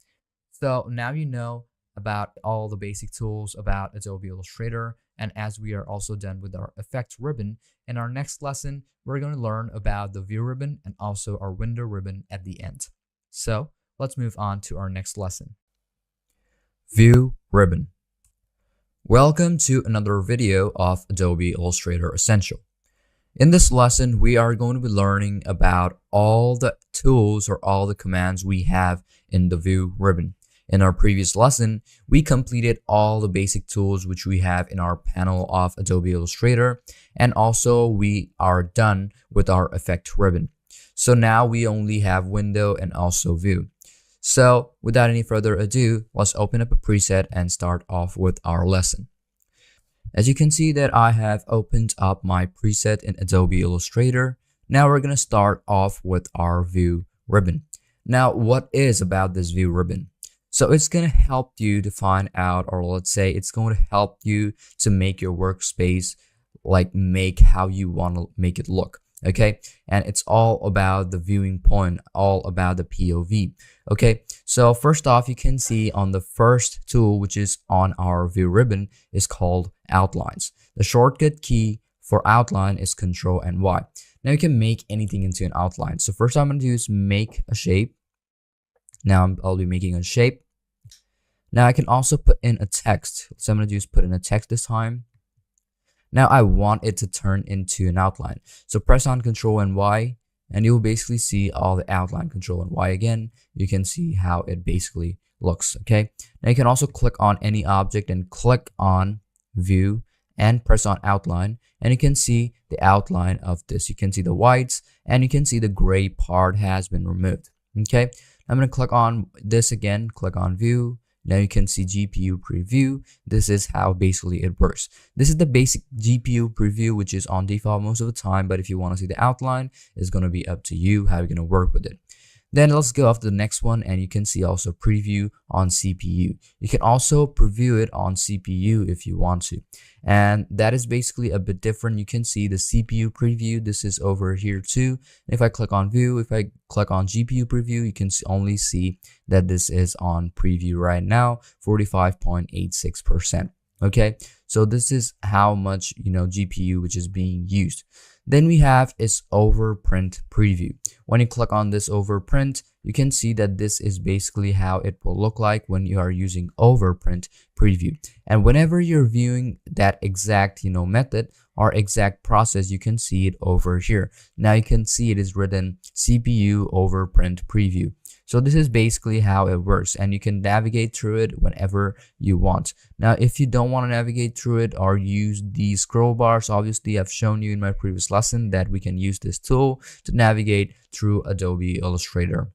So now you know about all the basic tools about Adobe Illustrator. And as we are also done with our effect ribbon, in our next lesson, we're going to learn about the view ribbon and also our window ribbon at the end. So let's move on to our next lesson. View ribbon. Welcome to another video of Adobe Illustrator Essential. In this lesson, we are going to be learning about all the tools or all the commands we have in the view ribbon. In our previous lesson, we completed all the basic tools which we have in our panel of Adobe Illustrator, and also we are done with our effect ribbon. So now we only have window and also view. So without any further ado, let's open up a preset and start off with our lesson. As you can see that I have opened up my preset in Adobe Illustrator. Now we're going to start off with our view ribbon. Now what is about this view ribbon? So it's going to help you to find out, or let's say it's going to help you to make your workspace like make how you want to make it look. Okay, and it's all about the viewing point, all about the POV. Okay, so first off, you can see on the first tool, which is on our view ribbon, is called outlines. The shortcut key for outline is Control and Y. Now you can make anything into an outline. So first I'm going to do is make a shape. Now I'll be making a shape. Now I can also put in a text. So I'm going to do is put in a text this time. Now I want it to turn into an outline. So press on Control and Y, and you'll basically see all the outline. Control and Y again. You can see how it basically looks. Okay. Now you can also click on any object and click on View and press on Outline, and you can see the outline of this. You can see the whites, and you can see the gray part has been removed. Okay. I'm going to click on this again. Click on View. Now you can see GPU preview. This is how basically it works. This is the basic GPU preview, which is on default most of the time, but if you want to see the outline, it's going to be up to you how you're going to work with it. Then let's go off to the next one, and you can see also preview on CPU. You can also preview it on CPU if you want to, and that is basically a bit different. You can see the CPU preview. This is over here too. If I click on view, if I click on GPU preview, you can only see that this is on preview right now, 45.86%. Okay, so this is how much GPU which is being used. Then we have is overprint preview. When you click on this overprint, you can see that this is basically how it will look like when you are using overprint preview. And whenever you're viewing that exact method or exact process, you can see it over here. Now you can see it is written CPU overprint preview. So this is basically how it works, and you can navigate through it whenever you want. Now, if you don't want to navigate through it or use these scroll bars, obviously I've shown you in my previous lesson that we can use this tool to navigate through Adobe Illustrator.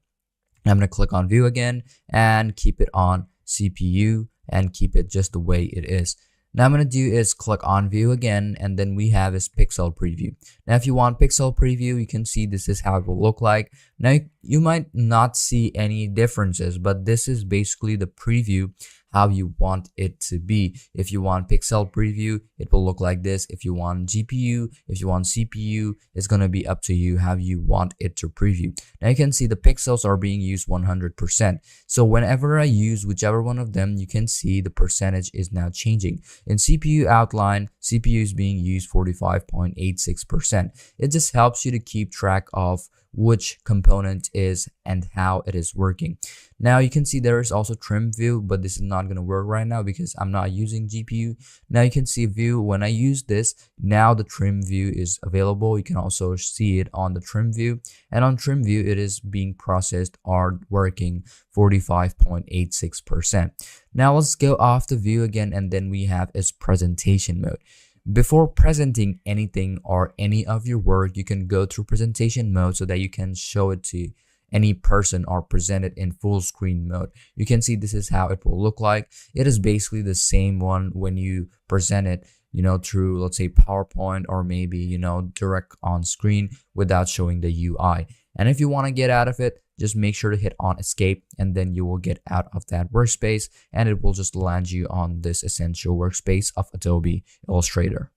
I'm going to click on view again and keep it on CPU and keep it just the way it is. Now I'm going to do is click on view again, and then we have is pixel preview. Now if you want pixel preview, you can see this is how it will look like. Now you might not see any differences, but this is basically the preview how you want it to be. If you want pixel preview, it will look like this. If you want GPU, if you want CPU, it's going to be up to you how you want it to preview. Now you can see the pixels are being used 100%. So whenever I use whichever one of them, you can see the percentage is now changing. In CPU outline, CPU is being used 45.86%. It just helps you to keep track of which component is and how it is working. Now you can see there is also trim view, but this is not going to work right now because I'm not using GPU. Now you can see view. When I use this, now the trim view is available. You can also see it on the trim view, and on trim view it is being processed or working 45.86%. Now let's go off the view again, and then we have its presentation mode. Before presenting anything or any of your work, you can go through presentation mode so that you can show it to any person or present it in full screen mode. You can see this is how it will look like. It is basically the same one when you present it, through, let's say, PowerPoint or maybe, direct on screen without showing the UI. And if you want to get out of it, just make sure to hit on escape, and then you will get out of that workspace, and it will just land you on this essential workspace of Adobe Illustrator.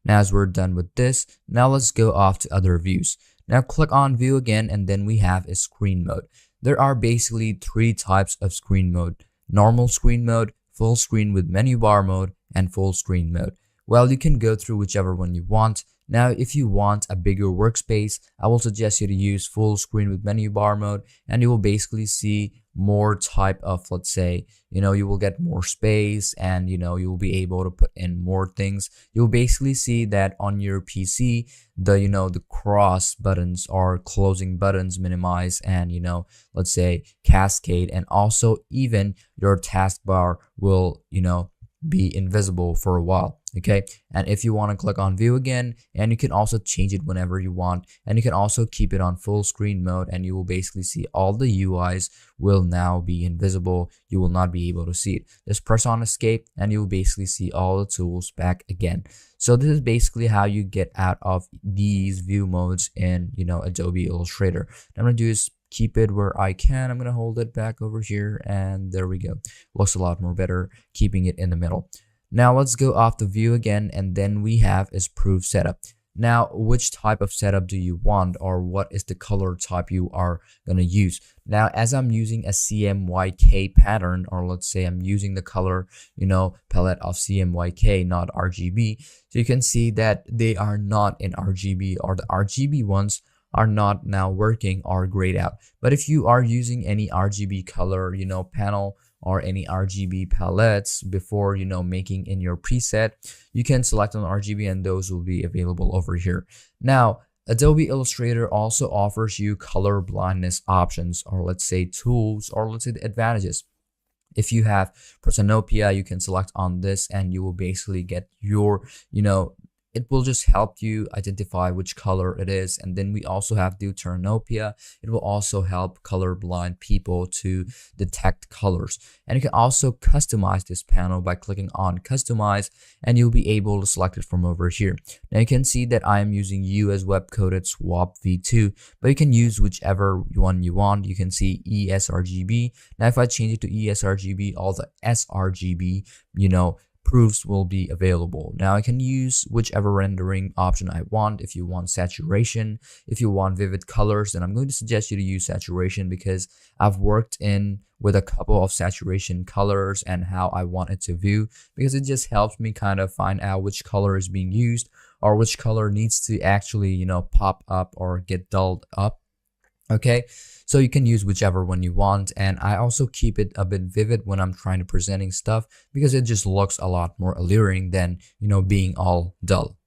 Now as we're done with this, now let's go off to other views. Now click on view again, and then we have a screen mode. There are basically three types of screen mode: normal screen mode, full screen with menu bar mode, and full screen mode. Well, you can go through whichever one you want. Now, if you want a bigger workspace, I will suggest you to use full screen with menu bar mode, and you will basically see more type of, let's say, you will get more space, and you will be able to put in more things. You'll basically see that on your PC, the cross buttons or closing buttons minimize, and let's say cascade, and also even your taskbar will be invisible for a while. Okay, and if you want to click on view again, and you can also change it whenever you want, and you can also keep it on full screen mode, and you will basically see all the UIs will now be invisible. You will not be able to see it. Just press on escape, and you will basically see all the tools back again. So this is basically how you get out of these view modes in Adobe Illustrator. What I'm gonna do is keep it where I can. I'm gonna hold it back over here, and there we go. Looks a lot more better keeping it in the middle. Now let's go off the view again, and then we have is proof setup. Now, which type of setup do you want, or what is the color type you are going to use? Now, as I'm using a CMYK pattern, or let's say I'm using the color, palette of CMYK, not RGB. So you can see that they are not in RGB, or the RGB ones are not now working or grayed out. But if you are using any RGB color, panel, or any RGB palettes before, making in your preset, you can select on RGB and those will be available over here. Now, Adobe Illustrator also offers you color blindness options, or let's say tools, or let's say the advantages. If you have presbyopia, you can select on this and you will basically get your, it will just help you identify which color it is. And then we also have deuteranopia. It will also help colorblind people to detect colors. And you can also customize this panel by clicking on customize, and you'll be able to select it from over here. Now you can see that I am using US web coded swap v2, but you can use whichever one you want. You can see ESRGB. Now if I change it to ESRGB, all the sRGB, proofs will be available. Now I can use whichever rendering option I want. If you want saturation, if you want vivid colors, then I'm going to suggest you to use saturation, because I've worked in with a couple of saturation colors and how I want it to view, because it just helps me kind of find out which color is being used, or which color needs to actually, pop up or get dulled up. Okay, so you can use whichever one you want, and I also keep it a bit vivid when I'm trying to presenting stuff, because it just looks a lot more alluring than, being all dull.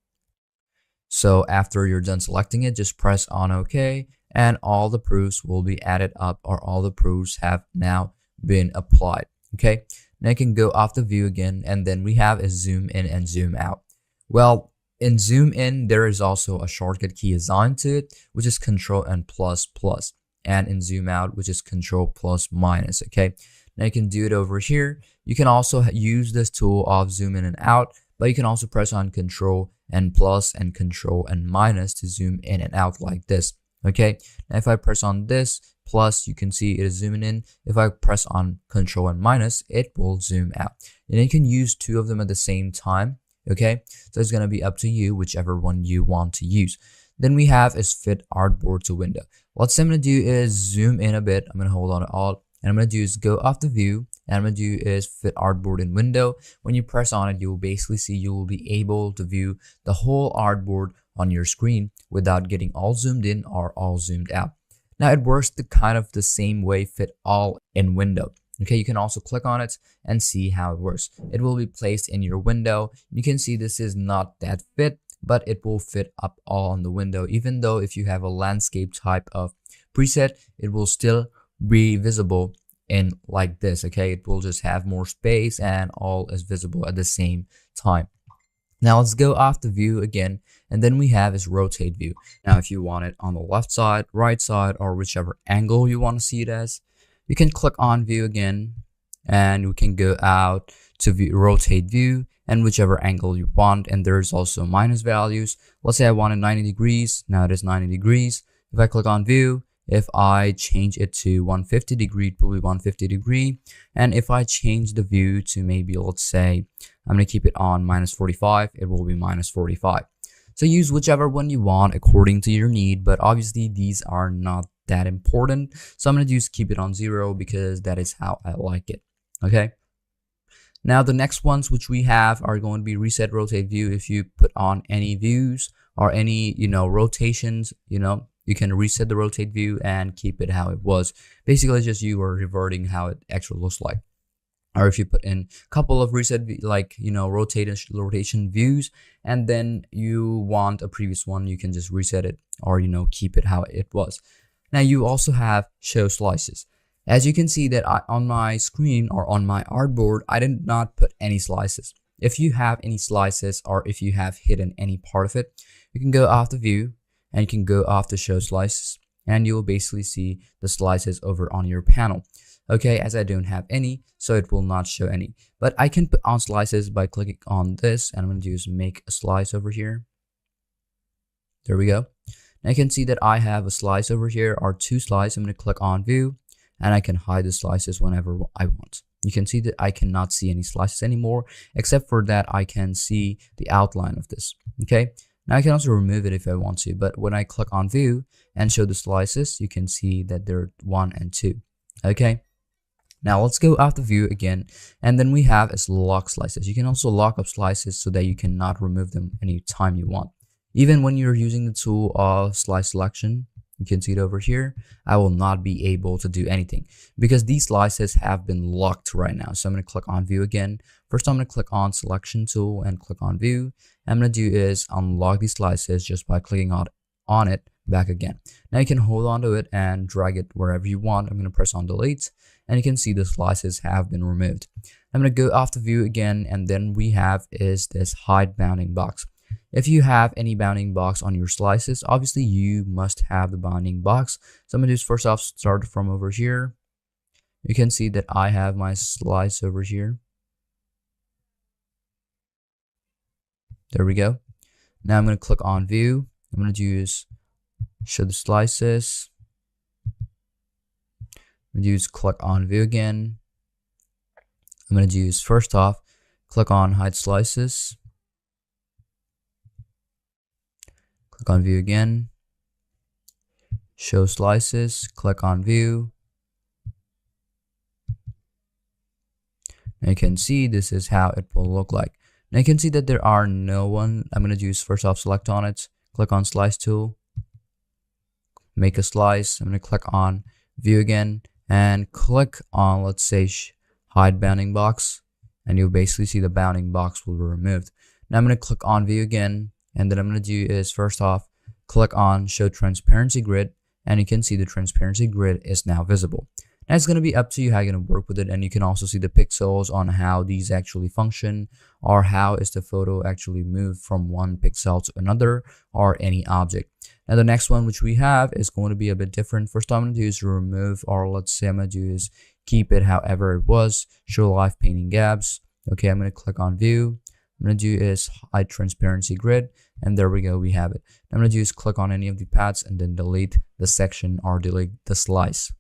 So after you're done selecting it, just press on OK, and all the proofs will be added up, or all the proofs have now been applied. Okay, now you can go off the view again, and then we have a zoom in and zoom out. Well, in zoom in, there is also a shortcut key assigned to it, which is Control and plus plus, and in zoom out, which is Control plus minus. Okay, now you can do it over here. You can also use this tool of zoom in and out, but you can also press on Control and plus and Control and minus to zoom in and out like this. Okay, now if I press on this plus, you can see it is zooming in. If I press on Control and minus, it will zoom out, and you can use two of them at the same time. Okay, so it's gonna be up to you, whichever one you want to use. Then we have is fit artboard to window. What I'm gonna do is zoom in a bit. I'm gonna hold on to Alt, and I'm gonna do is go off the view, and I'm gonna do is fit artboard in window. When you press on it, you will basically see you will be able to view the whole artboard on your screen without getting all zoomed in or all zoomed out. Now it works kind of the same way fit all in window. Okay, you can also click on it and see how it works. It will be placed in your window. You can see this is not that fit, but it will fit up all on the window. Even though if you have a landscape type of preset, it will still be visible in like this. Okay, it will just have more space and all is visible at the same time. Now let's go off the view again, and then we have is rotate view. Now if you want it on the left side, right side, or whichever angle you want to see it as, you can click on view again, and we can go out to view, rotate view, and whichever angle you want. And there's also minus values. Let's say I wanted 90 degrees. Now it is 90 degrees. If I click on view, if I change it to 150 degree, it will be 150 degree. And if I change the view to maybe, let's say, I'm going to keep it on minus 45, it will be minus 45. So use whichever one you want according to your need, but obviously these are not that important. So I'm going to just keep it on 0 because that is how I like it. Okay. Now the next ones which we have are going to be reset rotate view. If you put on any views or any, rotations, you can reset the rotate view and keep it how it was. Basically just you are reverting how it actually looks like. Or if you put in a couple of reset, rotation views, and then you want a previous one, you can just reset it or, keep it how it was. Now you also have show slices. As you can see that on my screen or on my artboard, I did not put any slices. If you have any slices or if you have hidden any part of it, you can go off the view and you can go off the show slices, and you will basically see the slices over on your panel. Okay, as I don't have any, so it will not show any. But I can put on slices by clicking on this, and I'm going to just make a slice over here. There we go. Now you can see that I have a slice over here, or two slices. I'm going to click on view, and I can hide the slices whenever I want. You can see that I cannot see any slices anymore, except for that I can see the outline of this. Okay, Now I can also remove it if I want to, but when I click on view and show the slices, you can see that they're 1 and 2. Okay. Now let's go out the view again, and then we have is lock slices. You can also lock up slices so that you cannot remove them anytime you want. Even when you're using the tool of slice selection, you can see it over here, I will not be able to do anything because these slices have been locked right now. So I'm going to click on view again. First, I'm going to click on selection tool and click on view. I'm going to do is unlock these slices just by clicking on it back again. Now you can hold on to it and drag it wherever you want. I'm going to press on delete, and you can see the slices have been removed. I'm going to go off the view again, and then we have is this hide bounding box. If you have any bounding box on your slices, obviously you must have the bounding box. So I'm going to do first off start from over here. You can see that I have my slice over here. There we go. Now I'm going to click on view. I'm going to use show the slices. I'm going to use click on view again. I'm going to use first off click on hide slices. Click on view again. Show slices. Click on view. Now you can see this is how it will look like. Now you can see that there are no one. I'm going to use first off select on it. Click on slice tool. Make a slice. I'm going to click on view again and click on, let's say, hide bounding box, and you'll basically see the bounding box will be removed. Now I'm going to click on view again, and then I'm going to do is first off click on show transparency grid, and you can see the transparency grid is now visible. Now it's going to be up to you how you're going to work with it, and you can also see the pixels on how these actually function, or how is the photo actually moved from one pixel to another or any object. Now the next one which we have is going to be a bit different. First I'm going to do is remove, or let's say I'm going to do is keep it however it was. Show live painting gaps. Okay, I'm going to click on view. I'm going to do is hide transparency grid, and there we go, we have it. I'm going to do is click on any of the paths and then delete the section or delete the slice.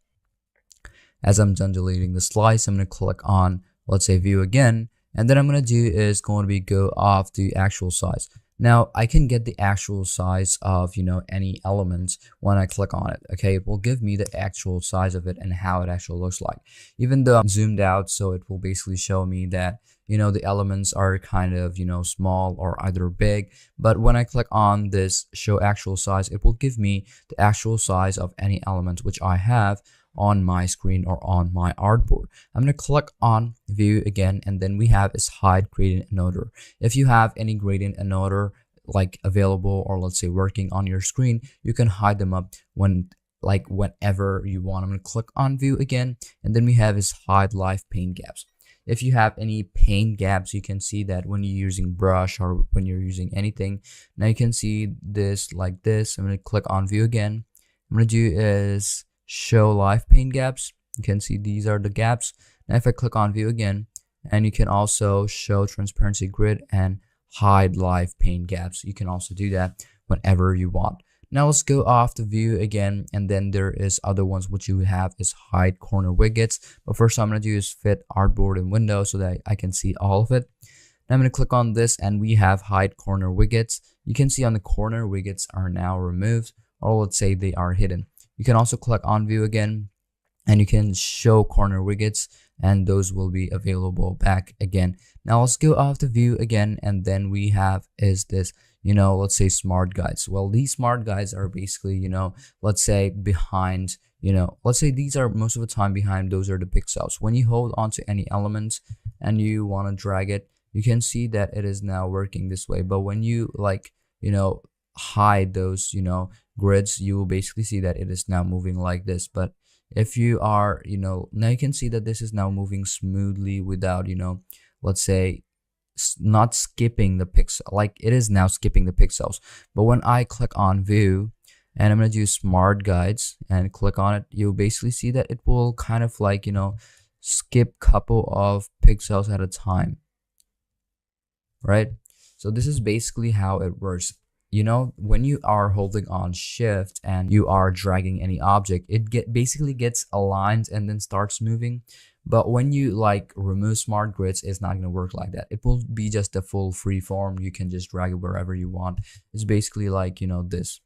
As I'm done deleting the slice, I'm going to click on, let's say, view again, and then I'm going to do is going to be go off the actual size. Now I can get the actual size of, any elements when I click on it. Okay, it will give me the actual size of it and how it actually looks like, even though I'm zoomed out, so it will basically show me that the elements are kind of small or either big. But when I click on this show actual size, it will give me the actual size of any element which I have on my screen or on my artboard. I'm going to click on view again, and then we have is hide gradient and order. If you have any gradient and order like available, or let's say working on your screen, you can hide them up whenever you want. I'm going to click on view again, and then we have is hide live paint gaps. If you have any paint gaps, you can see that when you're using brush or when you're using anything. Now you can see this like this. I'm going to click on view again. I'm going to do is show live paint gaps. You can see these are the gaps. Now if I click on view again, and you can also show transparency grid and hide live paint gaps. You can also do that whenever you want. Now let's go off the view again, and then there is other ones which you have is hide corner widgets. But first I'm going to do is fit artboard and window so that I can see all of it. Now I'm going to click on this, and we have hide corner widgets. You can see on the corner widgets are now removed, or let's say they are hidden. You can also click on view again, and you can show corner widgets, and those will be available back again. Now let's go off the view again, and then we have is this, let's say smart guides. Well, these smart guides are basically, let's say behind, let's say these are most of the time behind, those are the pixels. When you hold on to any element and you want to drag it, you can see that it is now working this way. But when you hide those, grids, you will basically see that it is now moving like this. But if you are, now you can see that this is now moving smoothly without, let's say not skipping the pixel, like it is now skipping the pixels. But when I click on view and I'm going to do smart guides and click on it, you'll basically see that it will kind of skip couple of pixels at a time, right? So this is basically how it works. When you are holding on shift and you are dragging any object, it basically gets aligned and then starts moving. But when you like remove smart grids, it's not going to work like that. It will be just a full free form. You can just drag it wherever you want. It's basically like, this.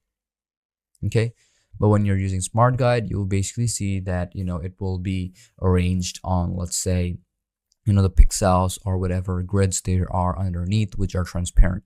Okay. But when you're using smart guide, you'll basically see that, it will be arranged on, let's say, the pixels or whatever grids there are underneath, which are transparent.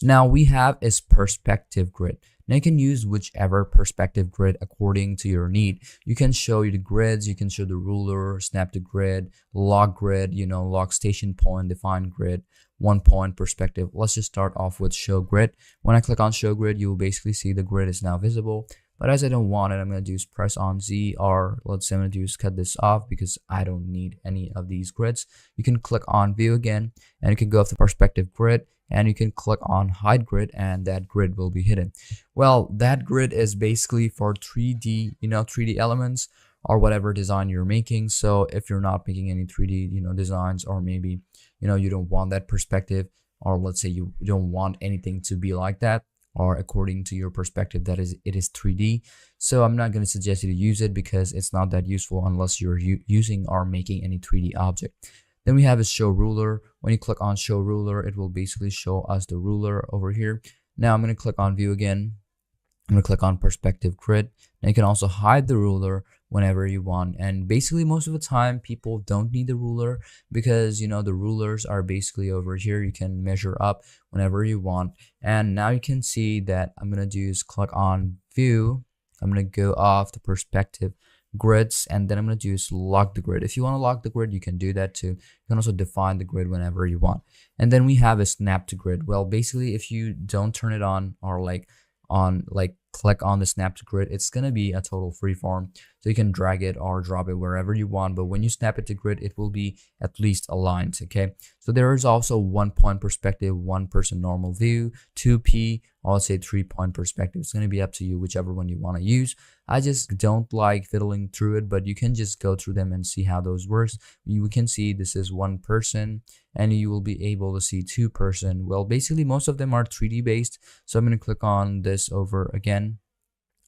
Now we have is perspective grid. Now you can use whichever perspective grid according to your need. You can show the grids, you can show the ruler, snap to grid, log grid, log station point, define grid, 1 point perspective. Let's just start off with show grid. When I click on show grid, you will basically see the grid is now visible. But as I don't want it, I'm going to do is press on Z, or let's say I'm going to do is cut this off because I don't need any of these grids. You can click on view again, and you can go off the perspective grid, and you can click on hide grid, and that grid will be hidden. Well, that grid is basically for 3D, 3D elements or whatever design you're making. So if you're not making any 3D, designs, or maybe, you don't want that perspective, or let's say you don't want anything to be like that, or according to your perspective that it is 3D. So I'm not going to suggest you to use it because it's not that useful unless you're using or making any 3D object. Then we have a show ruler. When you click on show ruler, it will basically show us the ruler over here. Now I'm going to click on view again. I'm going to click on perspective grid. Now you can also hide the ruler whenever you want. And basically most of the time people don't need the ruler because the rulers are basically over here. You can measure up whenever you want. And now you can see that I'm going to do is click on view. I'm going to go off the perspective grids, and then I'm going to do is lock the grid. If you want to lock the grid, you can do that too. You can also define the grid whenever you want. And then we have a snap to grid. Well, basically if you don't turn it on, or click on the snap to grid, it's gonna be a total freeform, so you can drag it or drop it wherever you want. But when you snap it to grid, it will be at least aligned. Okay, so there is also 1 point perspective, 1-person normal view, 2p, or let's say 3-point perspective. It's gonna be up to you, whichever one you want to use. I just don't like fiddling through it, but you can just go through them and see how those works. You can see this is 1-person, and you will be able to see 2-person. Well, basically most of them are 3D based, so I'm going to click on this over again.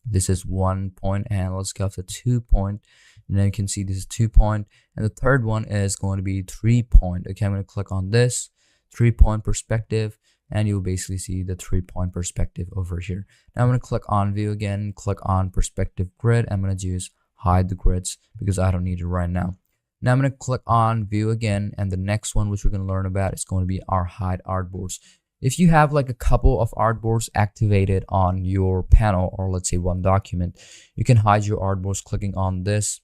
This is 1 point, and let's go to 2 point, and then you can see this is 2 point, and the third one is going to be 3 point. Okay, I'm going to click on this 3-point perspective, and you'll basically see the 3-point perspective over here. Now I'm going to click on view again, click on perspective grid. I'm going to use hide the grids because I don't need it right now. Now I'm going to click on view again, and the next one which we're going to learn about is going to be our hide artboards. If you have like a couple of artboards activated on your panel, or let's say one document, you can hide your artboards clicking on this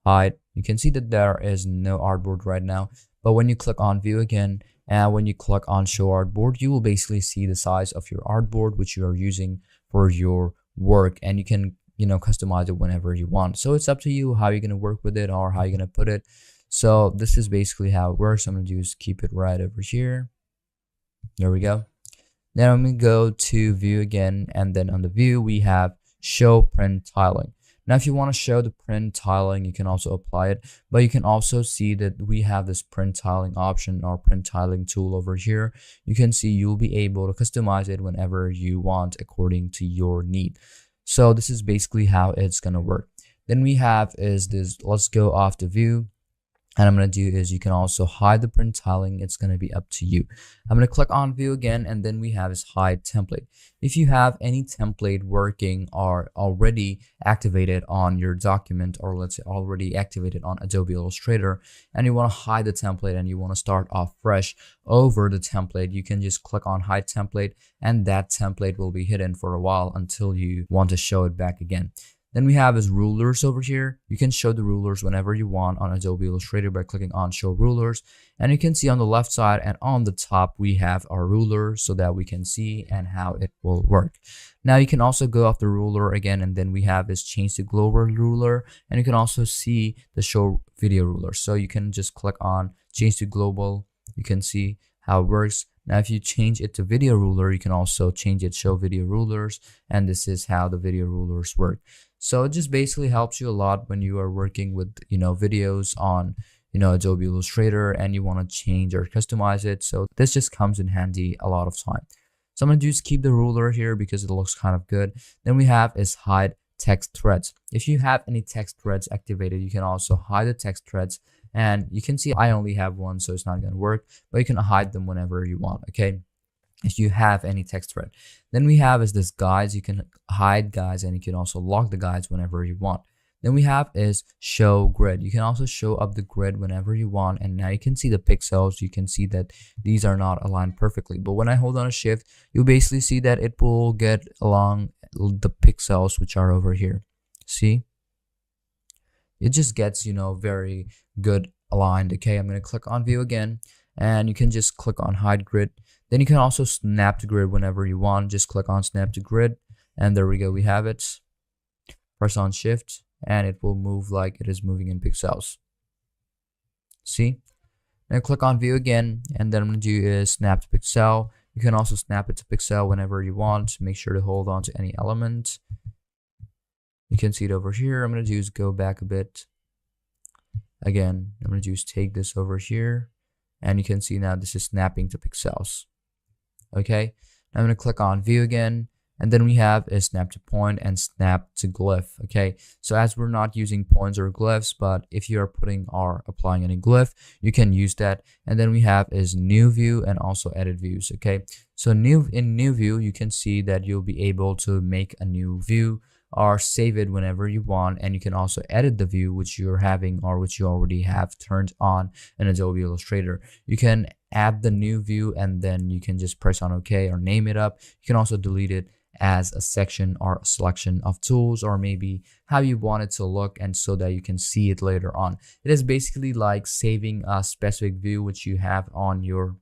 hide. You can see that there is no artboard right now, but when you click on view again, and when you click on show artboard, you will basically see the size of your artboard which you are using for your work, and you can customize it whenever you want. So it's up to you how you're going to work with it or how you're going to put it. So this is basically how it works. I'm going to do is keep it right over here. There we go. Then I'm going to go to view again, and then on the view we have show print tiling. Now if you want to show the print tiling, you can also apply it, but you can also see that we have this print tiling option or print tiling tool over here. You can see you'll be able to customize it whenever you want according to your need. So this is basically how it's going to work. Then we have is this, let's go off the view, and I'm going to do is you can also hide the print tiling. It's going to be up to you. I'm going to click on view again, and then we have is hide template. If you have any template working or already activated on your document, or let's say already activated on Adobe Illustrator, and you want to hide the template and you want to start off fresh over the template, you can just click on hide template, and that template will be hidden for a while until you want to show it back again. Then we have is rulers over here. You can show the rulers whenever you want on Adobe Illustrator by clicking on show rulers. And you can see on the left side and on the top, we have our ruler so that we can see and how it will work. Now you can also go off the ruler again, and then we have is change to global ruler. And you can also see the show video ruler. So you can just click on change to global. You can see how it works. Now if you change it to video ruler, you can also change it show video rulers, and this is how the video rulers work. So it just basically helps you a lot when you are working with videos on Adobe Illustrator and you want to change or customize it. So this just comes in handy a lot of time. So I'm going to just keep the ruler here because it looks kind of good. Then we have is hide text threads. If you have any text threads activated, you can also hide the text threads. And you can see I only have one, so it's not going to work, but you can hide them whenever you want, okay? If you have any text thread. Then we have is this guides. You can hide guides, and you can also lock the guides whenever you want. Then we have is show grid. You can also show up the grid whenever you want, and now you can see the pixels. You can see that these are not aligned perfectly, but when I hold on a shift, you basically see that it will get along the pixels which are over here. See, it just gets, you know, very good aligned. Okay, I'm going to click on view again, and you can just click on hide grid. Then you can also snap to grid whenever you want. Just click on snap to grid, and there we go, we have it. Press on shift, and it will move like it is moving in pixels. See? Now click on view again, and then I'm going to do is snap to pixel. You can also snap it to pixel whenever you want. Make sure to hold on to any element. You can see it over here. I'm going to do is go back a bit. Again, I'm going to do is take this over here, and you can see now this is snapping to pixels. Okay, now I'm going to click on view again, and then we have is snap to point and snap to glyph. Okay, so as we're not using points or glyphs, but if you are putting or applying any glyph, you can use that. And then we have is new view and also edit views. Okay, so in new view, you can see that you'll be able to make a new view or save it whenever you want, and you can also edit the view which you're having or which you already have turned on in Adobe Illustrator. You can add the new view, and then you can just press on OK or name it up. You can also delete it as a section or a selection of tools, or maybe how you want it to look, and so that you can see it later on. It is basically like saving a specific view which you have on your,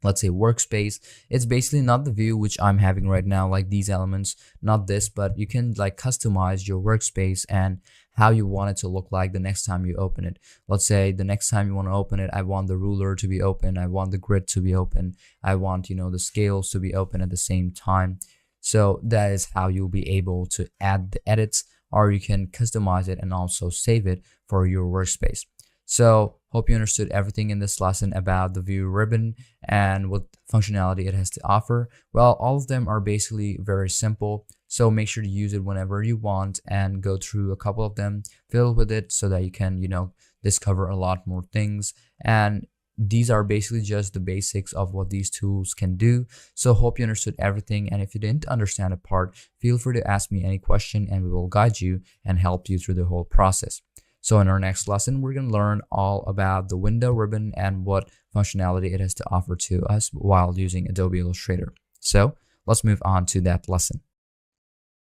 let's say, workspace. It's basically not the view which I'm having right now, like these elements, not this, but you can like customize your workspace and how you want it to look like the next time you open it. Let's say the next time you want to open it, I want the ruler to be open, I want the grid to be open, I want, you know, the scales to be open at the same time. So that is how you'll be able to add the edits, or you can customize it and also save it for your workspace. So hope you understood everything in this lesson about the view ribbon and what functionality it has to offer. Well, all of them are basically very simple, so make sure to use it whenever you want and go through a couple of them, fill with it so that you can, you know, discover a lot more things. And these are basically just the basics of what these tools can do. So hope you understood everything, and if you didn't understand a part, feel free to ask me any question and we will guide you and help you through the whole process. So in our next lesson, we're going to learn all about the window ribbon and what functionality it has to offer to us while using Adobe Illustrator. So let's move on to that lesson.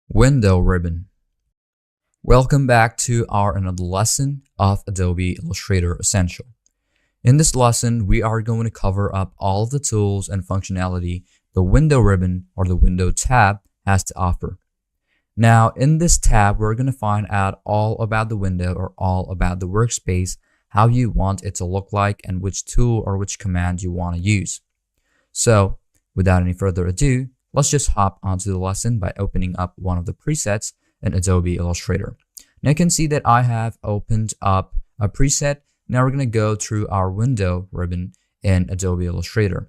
Window ribbon. Welcome back to our another lesson of Adobe Illustrator Essential. In this lesson, we are going to cover up all of the tools and functionality the window ribbon or the window tab has to offer. Now, in this tab, we're going to find out all about the window or all about the workspace, how you want it to look like, and which tool or which command you want to use. So, without any further ado, let's just hop onto the lesson by opening up one of the presets in Adobe Illustrator. Now you can see that I have opened up a preset. Now we're going to go through our window ribbon in Adobe Illustrator.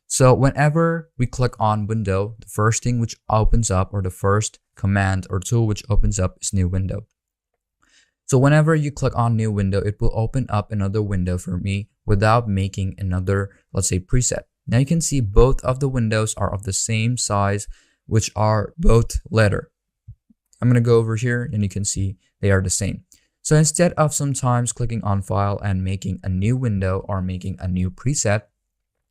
So whenever we click on window, the first thing which opens up, or the first command or tool which opens up, is new window. So whenever you click on new window, it will open up another window for me without making another, let's say, preset. Now you can see both of the windows are of the same size, which are both letter. I'm going to go over here and you can see they are the same. So instead of sometimes clicking on file and making a new window or making a new preset,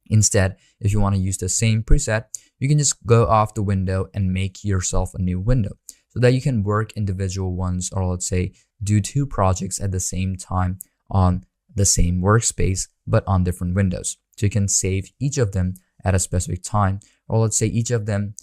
instead, if you want to use the same preset, you can just go off the window and make yourself a new window so that you can work individual ones, or let's say do two projects at the same time on the same workspace but on different windows. So you can save each of them at a specific time, or let's say each of them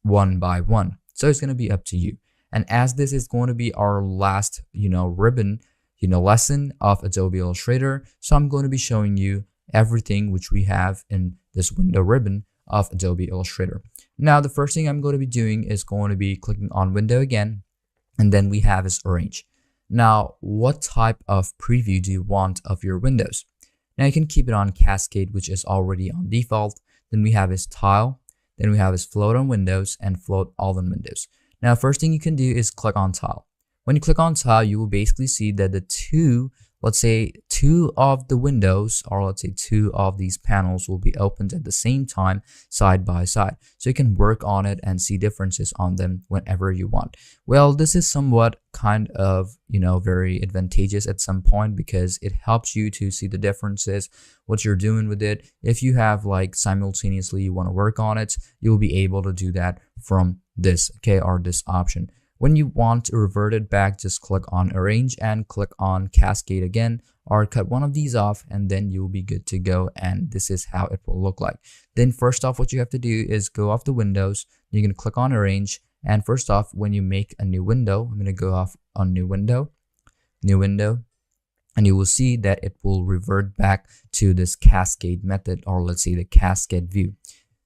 one by one. So it's going to be up to you. And as this is going to be our last, ribbon, lesson of Adobe Illustrator, so I'm going to be showing you everything which we have in this window ribbon of Adobe Illustrator. Now, the first thing I'm going to be doing is going to be clicking on window again, and then we have is arrange. Now, what type of preview do you want of your windows? Now, you can keep it on cascade, which is already on default. Then we have is tile. Then we have is float on windows and float all on windows. Now, first thing you can do is click on tile. When you click on tile, you will basically see that the let's say two of the windows, or let's say two of these panels will be opened at the same time side by side. So you can work on it and see differences on them whenever you want. Well, this is somewhat kind of, very advantageous at some point because it helps you to see the differences, what you're doing with it. If you have like simultaneously you want to work on it, you'll be able to do that from this, okay, or this option. When you want to revert it back, just click on arrange and click on cascade again, or cut one of these off, and then you'll be good to go. And this is how it will look like. Then first off, what you have to do is go off the windows. You're going to click on arrange. And first off, when you make a new window, I'm going to go off on new window, and you will see that it will revert back to this cascade method, or let's say the cascade view.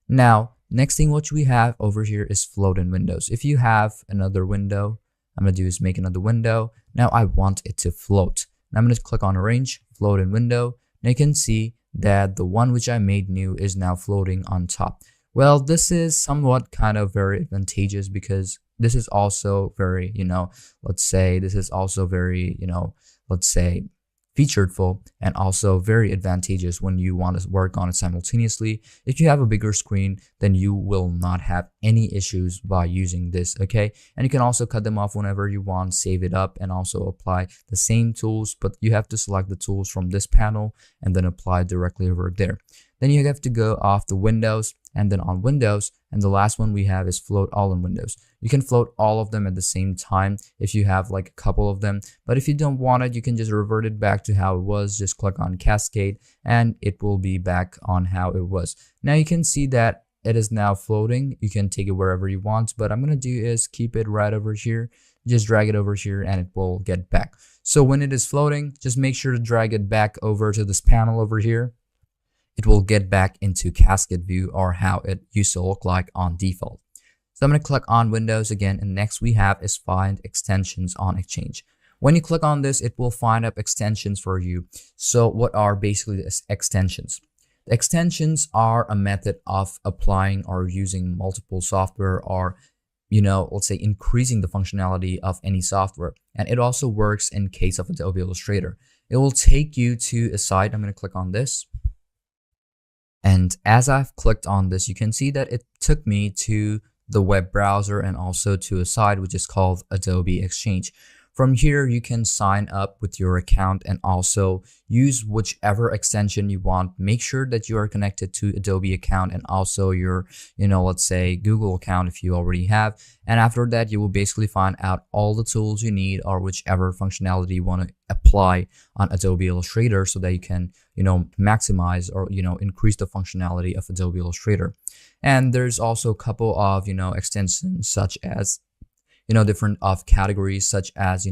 Now, next thing what we have over here is float in windows. If you have another window, I'm going to do is make another window. Now I want it to float. Now I'm going to click on arrange, float in window. Now you can see that the one which I made new is now floating on top. Well, this is somewhat kind of very advantageous because this is also very, let's say this is also very, let's say featuredful and also very advantageous when you want to work on it simultaneously. If you have a bigger screen, then you will not have any issues by using this, okay? And you can also cut them off whenever you want, save it up, and also apply the same tools, but you have to select the tools from this panel and then apply directly over there. Then you have to go off the windows and then on windows, and the last one we have is float all in windows. You can float all of them at the same time if you have like a couple of them, but if you don't want it, you can just revert it back to how it was. Just click on cascade and it will be back on how it was. Now you can see that it is now floating. You can take it wherever you want, but I'm gonna do is keep it right over here. Just drag it over here and it will get back. So when it is floating, just make sure to drag it back over to this panel over here. It will get back into cascade view, or how it used to look like on default. So I'm going to click on Windows again, and next we have is find extensions on Exchange. When you click on this, it will find up extensions for you. So what are basically the extensions? The extensions are a method of applying or using multiple software, or let's say increasing the functionality of any software. And it also works in case of Adobe Illustrator. It will take you to a site. I'm going to click on this. And as I've clicked on this, you can see that it took me to the web browser and also to a site which is called Adobe Exchange. From here, you can sign up with your account and also use whichever extension you want. Make sure that you are connected to Adobe account and also your, let's say Google account if you already have. And after that, you will basically find out all the tools you need or whichever functionality you want to apply on Adobe Illustrator so that you can, maximize or, increase the functionality of Adobe Illustrator. And there's also a couple of, extensions such as different of categories such as,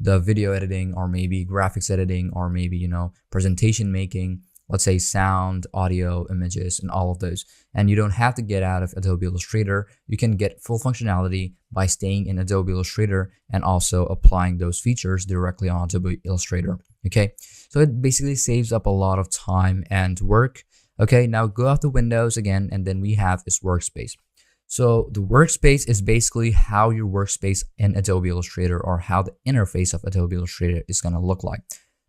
the video editing, or maybe graphics editing, or maybe, presentation making, let's say sound, audio, images, and all of those. And you don't have to get out of Adobe Illustrator. You can get full functionality by staying in Adobe Illustrator and also applying those features directly on Adobe Illustrator. Okay, so it basically saves up a lot of time and work. Okay, now go off the windows again, and then we have this workspace. So the workspace is basically how your workspace in Adobe Illustrator, or how the interface of Adobe Illustrator is going to look like.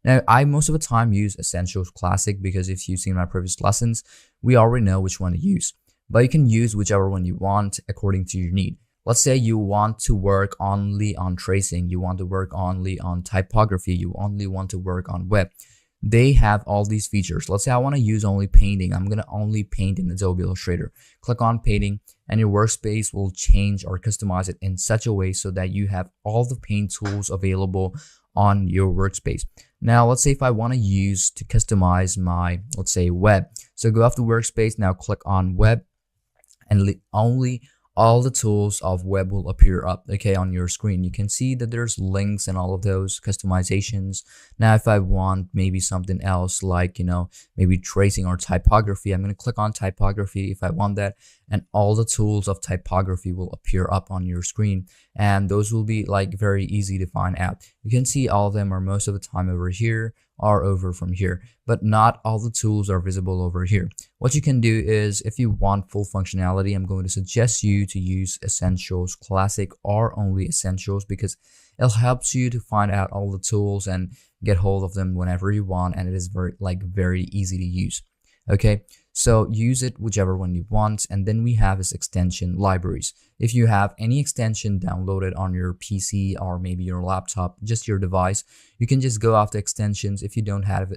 Now, I most of the time use Essentials Classic because if you've seen my previous lessons, we already know which one to use. But you can use whichever one you want according to your need. Let's say you want to work only on tracing, you want to work only on typography, you only want to work on web. They have all these features. Let's say I want to use only painting. I'm going to only paint in Adobe Illustrator. Click on painting and your workspace will change or customize it in such a way so that you have all the paint tools available on your workspace. Now, let's say if I want to use to customize my, let's say web. So go off the workspace, now click on web, and only all the tools of web will appear up, okay, on your screen. You can see that there's links and all of those customizations. Now, if I want maybe something else like, maybe tracing or typography, I'm going to click on typography if I want that, and all the tools of typography will appear up on your screen, and those will be like very easy to find out. You can see all of them are most of the time over here, are over from here, but not all the tools are visible over here. What you can do is, if you want full functionality, I'm going to suggest you to use Essentials, Classic, or only Essentials, because it helps you to find out all the tools and get hold of them whenever you want, and it is very easy to use. Okay, so use it whichever one you want. And then we have is extension libraries. If you have any extension downloaded on your PC or maybe your laptop, just your device, you can just go after extensions. If you don't have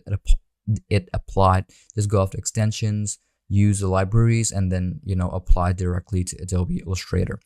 it applied, just go after extensions, use the libraries, and then apply directly to Adobe Illustrator.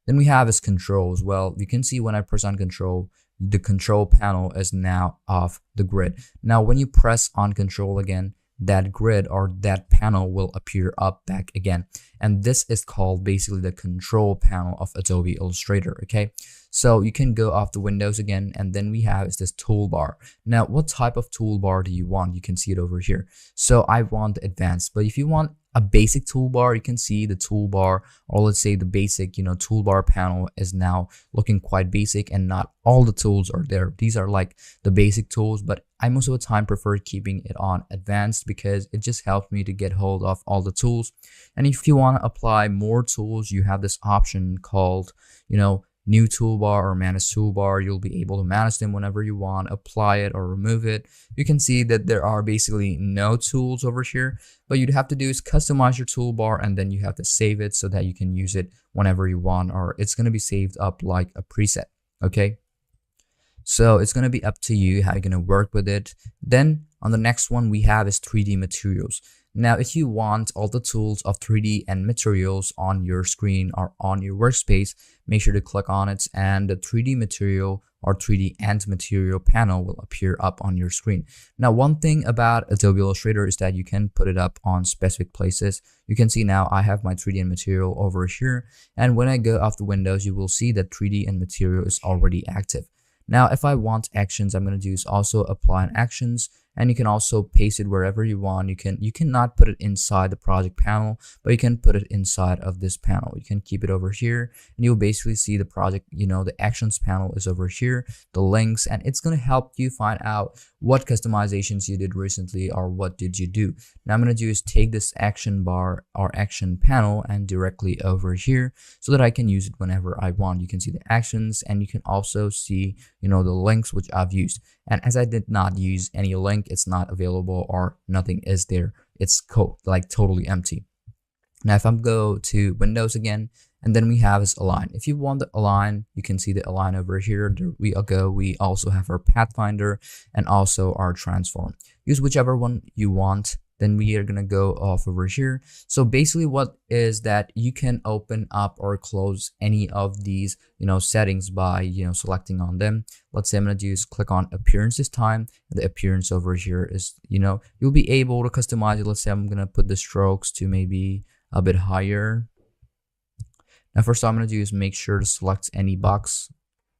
Then we have is controls. Well, you can see when I press on control, the control panel is now off the grid. Now when you press on control again, that grid or that panel will appear up back again, and this is called basically the control panel of Adobe Illustrator. Okay, so you can go off the windows again, and then we have is this toolbar. Now what type of toolbar do you want? You can see it over here. So I want advanced, but if you want a basic toolbar, you can see the toolbar, or let's say the basic toolbar panel is now looking quite basic, and not all the tools are there. These are like the basic tools, but I most of the time prefer keeping it on advanced because it just helps me to get hold of all the tools. And if you want to apply more tools, you have this option called new toolbar or manage toolbar. You'll be able to manage them whenever you want, apply it or remove it. You can see that there are basically no tools over here. What you'd have to do is customize your toolbar, and then you have to save it so that you can use it whenever you want, or it's going to be saved up like a preset. Okay, so it's going to be up to you how you're going to work with it. Then on the next one we have is 3D materials. Now, if you want all the tools of 3D and materials on your screen or on your workspace, make sure to click on it, and the 3D material or 3D and material panel will appear up on your screen. Now, one thing about Adobe Illustrator is that you can put it up on specific places. You can see now I have my 3D and material over here, and when I go off the windows, you will see that 3D and material is already active. Now, if I want actions, I'm going to do is also apply an actions, and you can also paste it wherever you want. You cannot put it inside the project panel, but you can put it inside of this panel. You can keep it over here, and you'll basically see the project, the actions panel is over here, the links, and it's going to help you find out what customizations you did recently or what did you do. Now I'm going to do is take this action bar or action panel and directly over here so that I can use it whenever I want. You can see the actions, and you can also see the links which I've used. And as I did not use any link, it's not available or nothing is there. It's totally empty. Now if I'm go to Windows again, and then we have is align. If you want the align, you can see the align over here. There we go. We also have our pathfinder and also our transform. Use whichever one you want. Then we are gonna go off over here. So basically what is that you can open up or close any of these settings by selecting on them. Let's say I'm gonna do is click on appearance this time. The appearance over here is you'll be able to customize it. Let's say I'm gonna put the strokes to maybe a bit higher. Now first I'm gonna do is make sure to select any box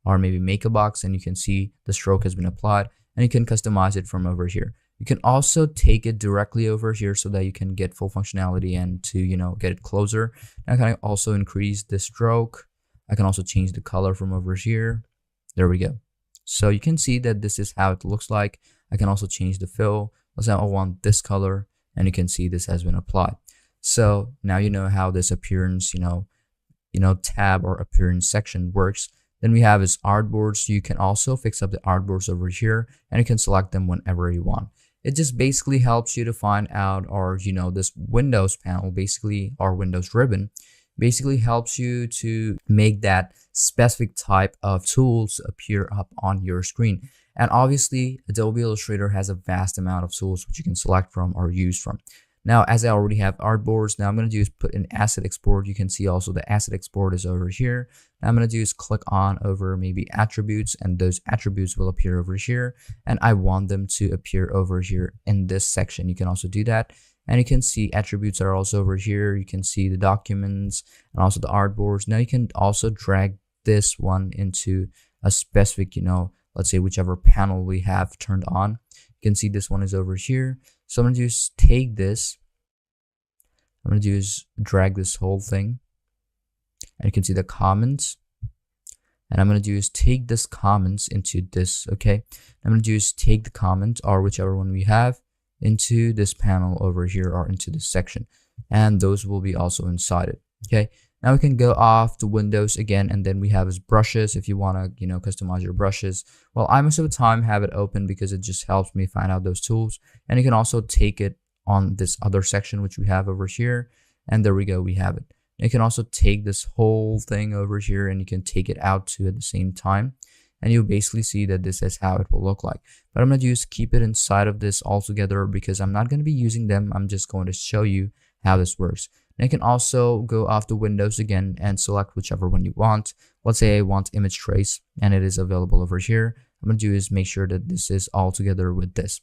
or maybe make a box, and you can see the stroke has been applied, and you can customize it from over here. You can also take it directly over here so that you can get full functionality and to get it closer. And I can also increase the stroke. I can also change the color from over here. There we go. So you can see that this is how it looks like. I can also change the fill. Let's say I want this color, and you can see this has been applied. So now you know how this appearance tab or appearance section works. Then we have is artboards. You can also fix up the artboards over here, and you can select them whenever you want. It just basically helps you to find out, or this Windows panel basically, or Windows ribbon basically helps you to make that specific type of tools appear up on your screen. And obviously Adobe Illustrator has a vast amount of tools which you can select from or use from. Now, as I already have artboards, now I'm going to do is put an asset export. You can see also the asset export is over here. Now I'm going to do is click on over maybe attributes, and those attributes will appear over here. And I want them to appear over here in this section. You can also do that. And you can see attributes are also over here. You can see the documents and also the artboards. Now you can also drag this one into a specific, let's say whichever panel we have turned on. You can see this one is over here. So I'm going to just take this. I'm going to do is drag this whole thing. And you can see the comments. And I'm going to do is take this comments into this, okay? I'm going to do is take the comment or whichever one we have into this panel over here or into this section. And those will be also inside it, okay? Now we can go off the windows again, and then we have is brushes. If you want to, customize your brushes. Well, I most of the time have it open because it just helps me find out those tools. And you can also take it on this other section, which we have over here. And there we go, we have it. You can also take this whole thing over here and you can take it out too at the same time. And you'll basically see that this is how it will look like. But I'm going to just keep it inside of this altogether because I'm not going to be using them. I'm just going to show you how this works. And you can also go off the windows again and select whichever one you want. Let's say I want image trace and it is available over here. I'm going to do is make sure that this is all together with this.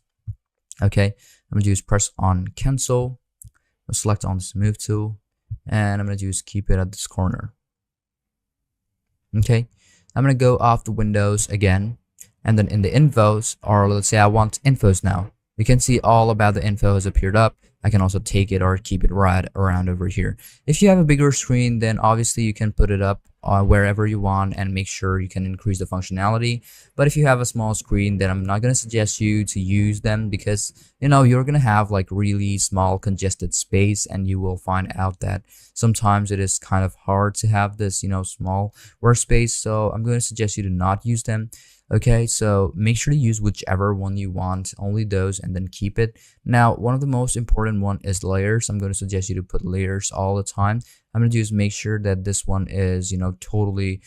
Okay, I'm going to do is press on cancel. I'll select on this move tool and I'm going to do is keep it at this corner. Okay, I'm going to go off the windows again, and then in the infos, or let's say I want infos now. You can see all about the info has appeared up. I can also take it or keep it right around over here. If you have a bigger screen, then obviously you can put it up wherever you want and make sure you can increase the functionality. But if you have a small screen, then I'm not going to suggest you to use them because, you're going to have like really small congested space, and you will find out that sometimes it is kind of hard to have this, small workspace. So I'm going to suggest you to not use them. Okay, so make sure to use whichever one you want, only those, and then keep it. Now, one of the most important one is layers. I'm going to suggest you to put layers all the time. I'm going to do is make sure that this one is, totally,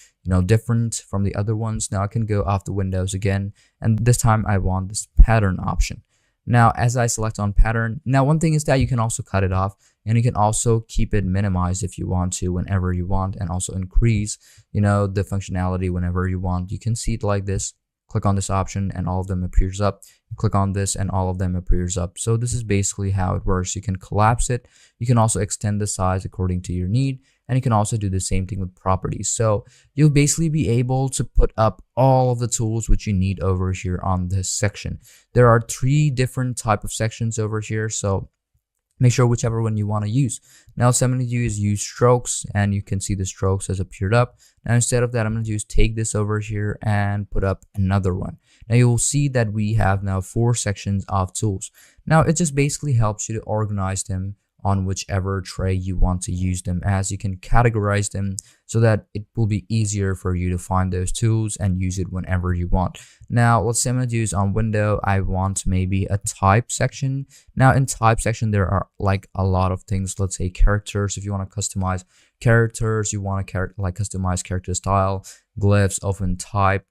different from the other ones. Now I can go off the windows again, and this time I want this pattern option. Now, as I select on pattern, now one thing is that you can also cut it off, and you can also keep it minimized if you want to whenever you want, and also increase, the functionality whenever you want. You can see it like this. Click on this option and all of them appears up. Click on this and all of them appears up. So this is basically how it works. You can collapse it. You can also extend the size according to your need. And you can also do the same thing with properties. So you'll basically be able to put up all of the tools which you need over here on this section. There are 3 different type of sections over here. So make sure whichever one you want to use. Now, what I'm going to do is use strokes, and you can see the strokes has appeared up. Now, instead of that, I'm going to just take this over here and put up another one. Now, you will see that we have now 4 sections of tools. Now, it just basically helps you to organize them on whichever tray you want to use them, as you can categorize them so that it will be easier for you to find those tools and use it whenever you want. Now, let's say I'm going to do is on window, I want maybe a type section. Now, in type section, there are like a lot of things. Let's say characters. If you want to customize characters, you want to customize character style, glyphs, often type,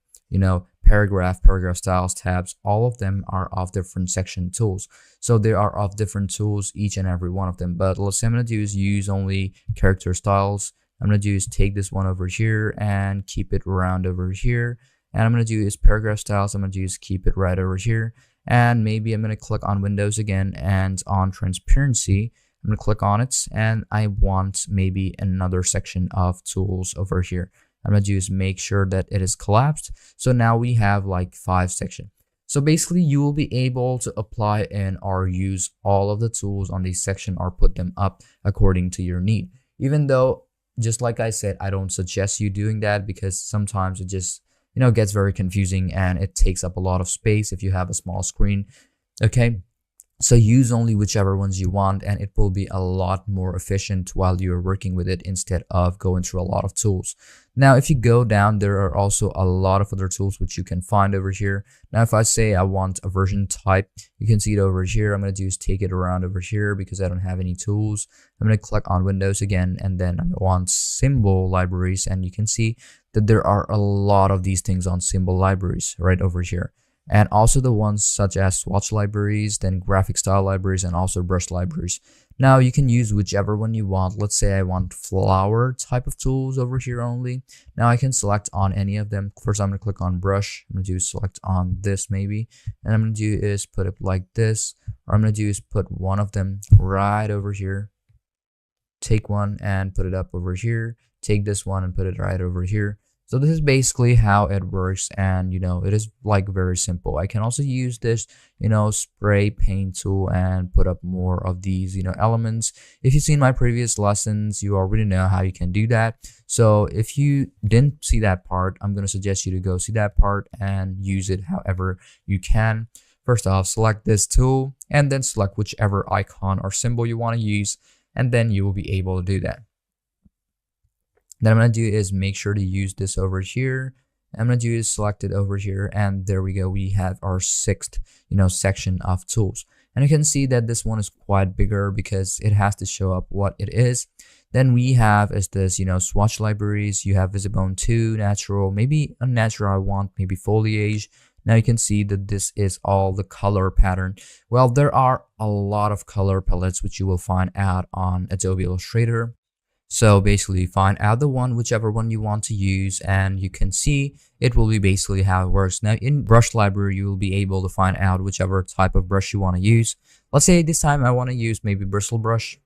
paragraph styles, tabs, all of them are of different section tools. So they are of different tools, each and every one of them. But let's say I'm going to do is use only character styles. I'm going to do is take this one over here and keep it around over here. And I'm going to do is paragraph styles. I'm going to do is keep it right over here. And maybe I'm going to click on windows again, and on transparency, I'm going to click on it, and I want maybe another section of tools over here. I'm going to do is make sure that it is collapsed. So now we have like 5 sections. So basically you will be able to apply in or use all of the tools on this section or put them up according to your need. Even though, just like I said, I don't suggest you doing that because sometimes it just, gets very confusing and it takes up a lot of space if you have a small screen. Okay. So use only whichever ones you want, and it will be a lot more efficient while you're working with it instead of going through a lot of tools. Now, if you go down, there are also a lot of other tools which you can find over here. Now, if I say I want a version type, you can see it over here. I'm going to do is take it around over here because I don't have any tools. I'm going to click on Windows again, and then I want symbol libraries, and you can see that there are a lot of these things on symbol libraries right over here. And also the ones such as swatch libraries, then graphic style libraries, and also brush libraries. Now you can use whichever one you want. Let's say I want flower type of tools over here only. Now I can select on any of them. First, I'm going to click on brush. I'm going to do select on this maybe. And I'm going to do is put it like this. Or I'm going to do is put one of them right over here. Take one and put it up over here. Take this one and put it right over here. So this is basically how it works, and it is like very simple. I can also use this spray paint tool and put up more of these elements. If you've seen my previous lessons, you already know how you can do that. So if you didn't see that part, I'm going to suggest you to go see that part and use it however you can. First off, select this tool and then select whichever icon or symbol you want to use, and then you will be able to do that. Then I'm going to do is make sure to use this over here. I'm going to do is select it over here, and there we go. We have our sixth section of tools, and you can see that this one is quite bigger because it has to show up what it is. Then we have is this swatch libraries. You have Visibone 2, natural, maybe unnatural I want, maybe foliage. Now you can see that this is all the color pattern. Well, there are a lot of color palettes which you will find out on Adobe Illustrator. So basically find out the one, whichever one you want to use, and you can see it will be basically how it works. Now in brush library, you will be able to find out whichever type of brush you want to use. Let's say this time I want to use maybe bristle brush.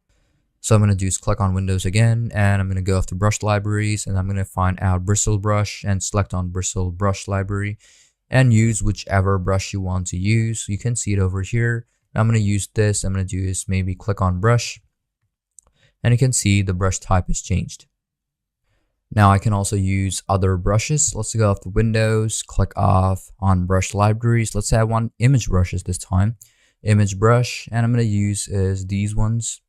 So I'm going to do is click on Windows again, and I'm going to go after brush libraries, and I'm going to find out bristle brush and select on bristle brush library and use whichever brush you want to use. You can see it over here. I'm going to use this. I'm going to do is maybe click on brush, and you can see the brush type is changed. Now I can also use other brushes. Let's go off the Windows, click off on brush libraries. Let's say I want image brushes this time. Image brush, and I'm going to use is these ones.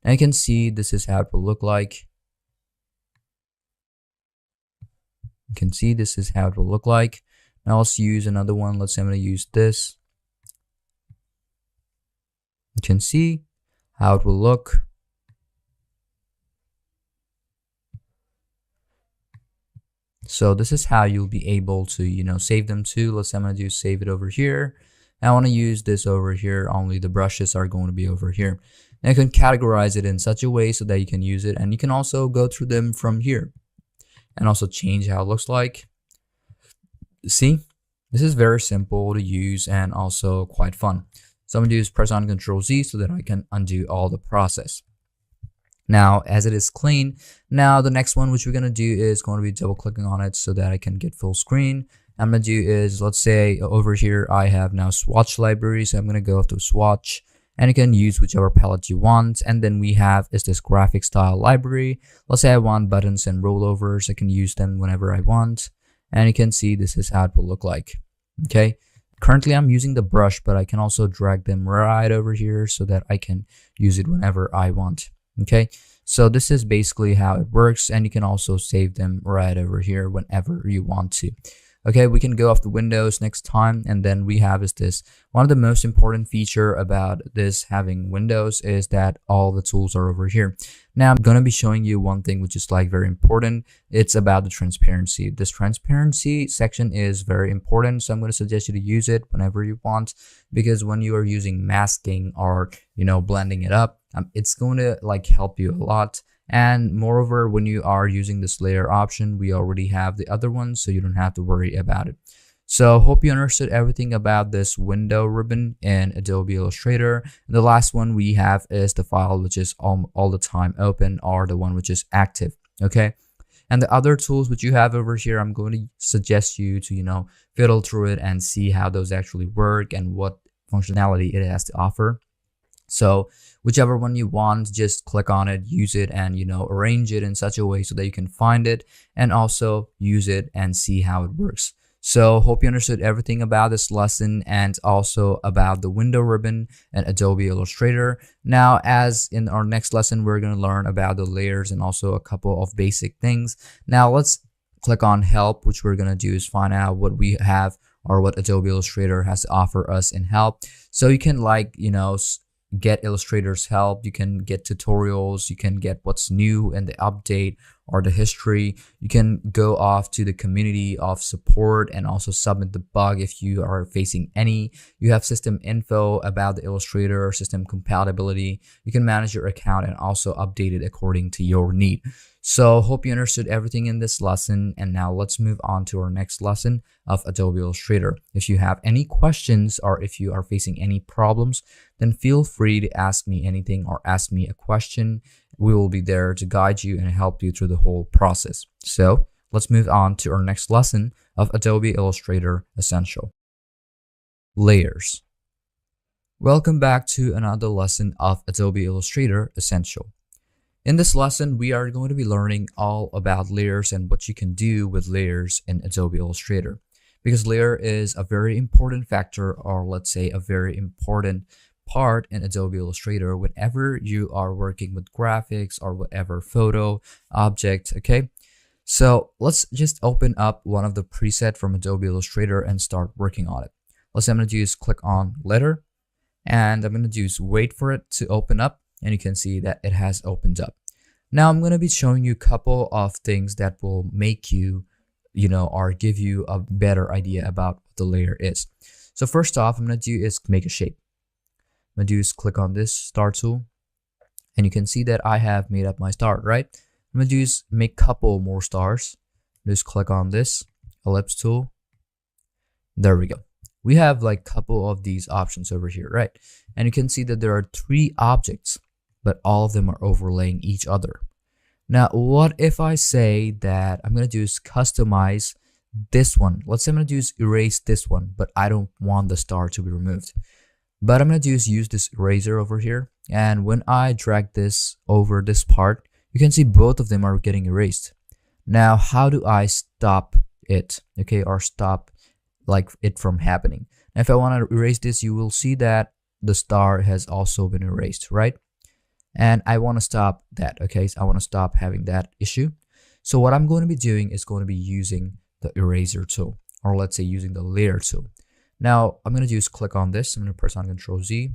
And you can see this is how it will look like. You can see this is how it will look like. Now let's use another one. Let's say I'm going to use this. You can see how it will look. So this is how you'll be able to, save them to. Let's say I'm going to do save it over here. I want to use this over here. Only the brushes are going to be over here. And you can categorize it in such a way so that you can use it. And you can also go through them from here and also change how it looks like. See, this is very simple to use and also quite fun. So I'm going to do is press on Ctrl Z so that I can undo all the process. Now, as it is clean, now the next one which we're going to do is going to be double clicking on it so that I can get full screen. I'm going to do is, let's say over here, I have now swatch library. So I'm going to go to swatch, and you can use whichever palette you want. And then we have is this graphic style library. Let's say I want buttons and rollovers. I can use them whenever I want. And you can see this is how it will look like. Okay. Currently, I'm using the brush, but I can also drag them right over here so that I can use it whenever I want. Okay, so this is basically how it works, and you can also save them right over here whenever you want to. Okay, we can go off the Windows next time, and then we have is this. One of the most important feature about this having Windows is that all the tools are over here. Now I'm going to be showing you one thing which is like very important. It's about the transparency. This transparency section is very important, so I'm going to suggest you to use it whenever you want, because when you are using masking or blending it up, it's going to like help you a lot. And moreover, when you are using this layer option, we already have the other one, so you don't have to worry about it. So hope you understood everything about this window ribbon in Adobe Illustrator. And the last one we have is the file which is all the time open, or the one which is active. Okay. And the other tools which you have over here, I'm going to suggest you to, fiddle through it and see how those actually work and what functionality it has to offer. So whichever one you want, just click on it, use it, and arrange it in such a way so that you can find it and also use it and see how it works. So hope you understood everything about this lesson and also about the window ribbon and Adobe Illustrator. Now, as in our next lesson, we're going to learn about the layers and also a couple of basic things. Now let's click on help, which we're going to do is find out what we have or what Adobe Illustrator has to offer us in help. So you can get Illustrator's help, you can get tutorials, you can get what's new and the update or the history. You can go off to the community of support and also submit the bug if you are facing any. You have system info about the Illustrator, system compatibility. You can manage your account and also update it according to your need. So hope you understood everything in this lesson, and now let's move on to our next lesson of Adobe Illustrator. If you have any questions or if you are facing any problems, then feel free to ask me anything or ask me a question. We will be there to guide you and help you through the whole process. So let's move on to our next lesson of Adobe Illustrator Essential. Layers. Welcome back to another lesson of Adobe Illustrator Essential. In this lesson, we are going to be learning all about layers and what you can do with layers in Adobe Illustrator. Because layer is a very important factor, or let's say a very important part in Adobe Illustrator whenever you are working with graphics or whatever photo object, okay? So let's just open up one of the preset from Adobe Illustrator and start working on it. Let's say I'm going to do is click on letter, and I'm going to just wait for it to open up, and you can see that it has opened up. Now I'm going to be showing you a couple of things that will make you, or give you a better idea about what the layer is. So first off, I'm going to do is make a shape. I'm going to do is click on this star tool, and you can see that I have made up my star, right? I'm going to do is make a couple more stars. Just click on this ellipse tool. There we go. We have like a couple of these options over here, right? And you can see that there are 3 objects, but all of them are overlaying each other. Now, what if I say that I'm going to do is customize this one? Let's say I'm going to do is erase this one, but I don't want the star to be removed. But I'm going to do is use this eraser over here. And when I drag this over this part, you can see both of them are getting erased. Now, how do I stop it? Okay, or stop like it from happening. Now, if I want to erase this, you will see that the star has also been erased, right? And I want to stop that, okay? So I want to stop having that issue. So what I'm going to be doing is going to be using the eraser tool, or let's say using the layer tool. Now, I'm going to do is click on this. I'm going to press on Control Z.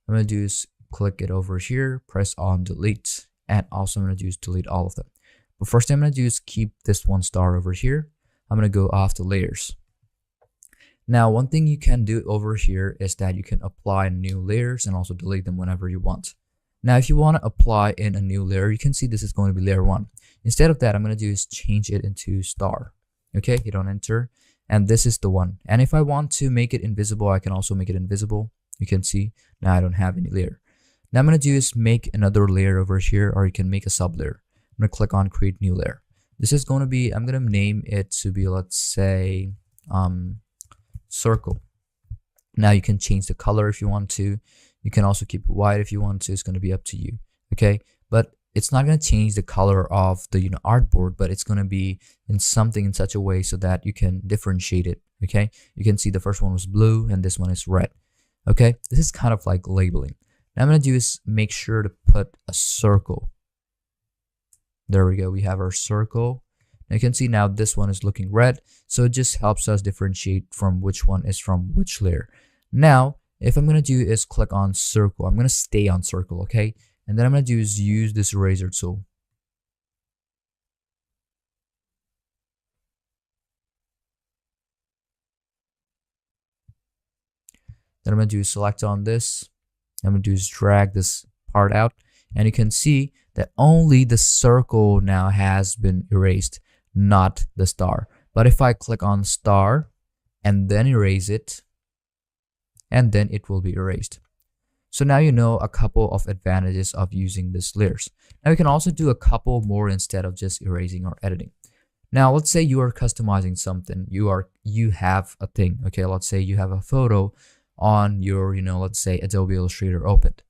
I'm going to do is click it over here, press on delete, and also I'm going to do is delete all of them. But first thing I'm going to do is keep this one star over here. I'm going to go off the layers. Now, one thing you can do over here is that you can apply new layers and also delete them whenever you want. Now, if you want to apply in a new layer, you can see this is going to be layer 1. Instead of that, I'm going to do is change it into star. Okay, hit on enter, and this is the one. And if I want to make it invisible, I can also make it invisible. You can see now I don't have any layer. Now I'm going to do is make another layer over here, or you can make a sub layer. I'm going to click on create new layer. This is going to be, I'm going to name it to be, let's say, circle. Now you can change the color if you want to. You can also keep it white if you want to. It's going to be up to you. Okay, but it's not going to change the color of the artboard, but it's going to be in something in such a way so that you can differentiate it. Okay, you can see the first one was blue and this one is red. Okay, this is kind of like labeling. Now I'm going to do is make sure to put a circle. There we go. We have our circle. You can see now this one is looking red, so it just helps us differentiate from which one is from which layer. Now, if I'm going to do is click on circle, I'm going to stay on circle, okay? And then I'm going to do is use this eraser tool. Then I'm going to do select on this. I'm going to do is drag this part out, and you can see that only the circle now has been erased, not the star. But if I click on star and then erase it, and then it will be erased. So now you know a couple of advantages of using these layers. Now you can also do a couple more instead of just erasing or editing. Now let's say you are customizing something. You have a thing, okay? Let's say you have a photo on your, let's say Adobe Illustrator opened.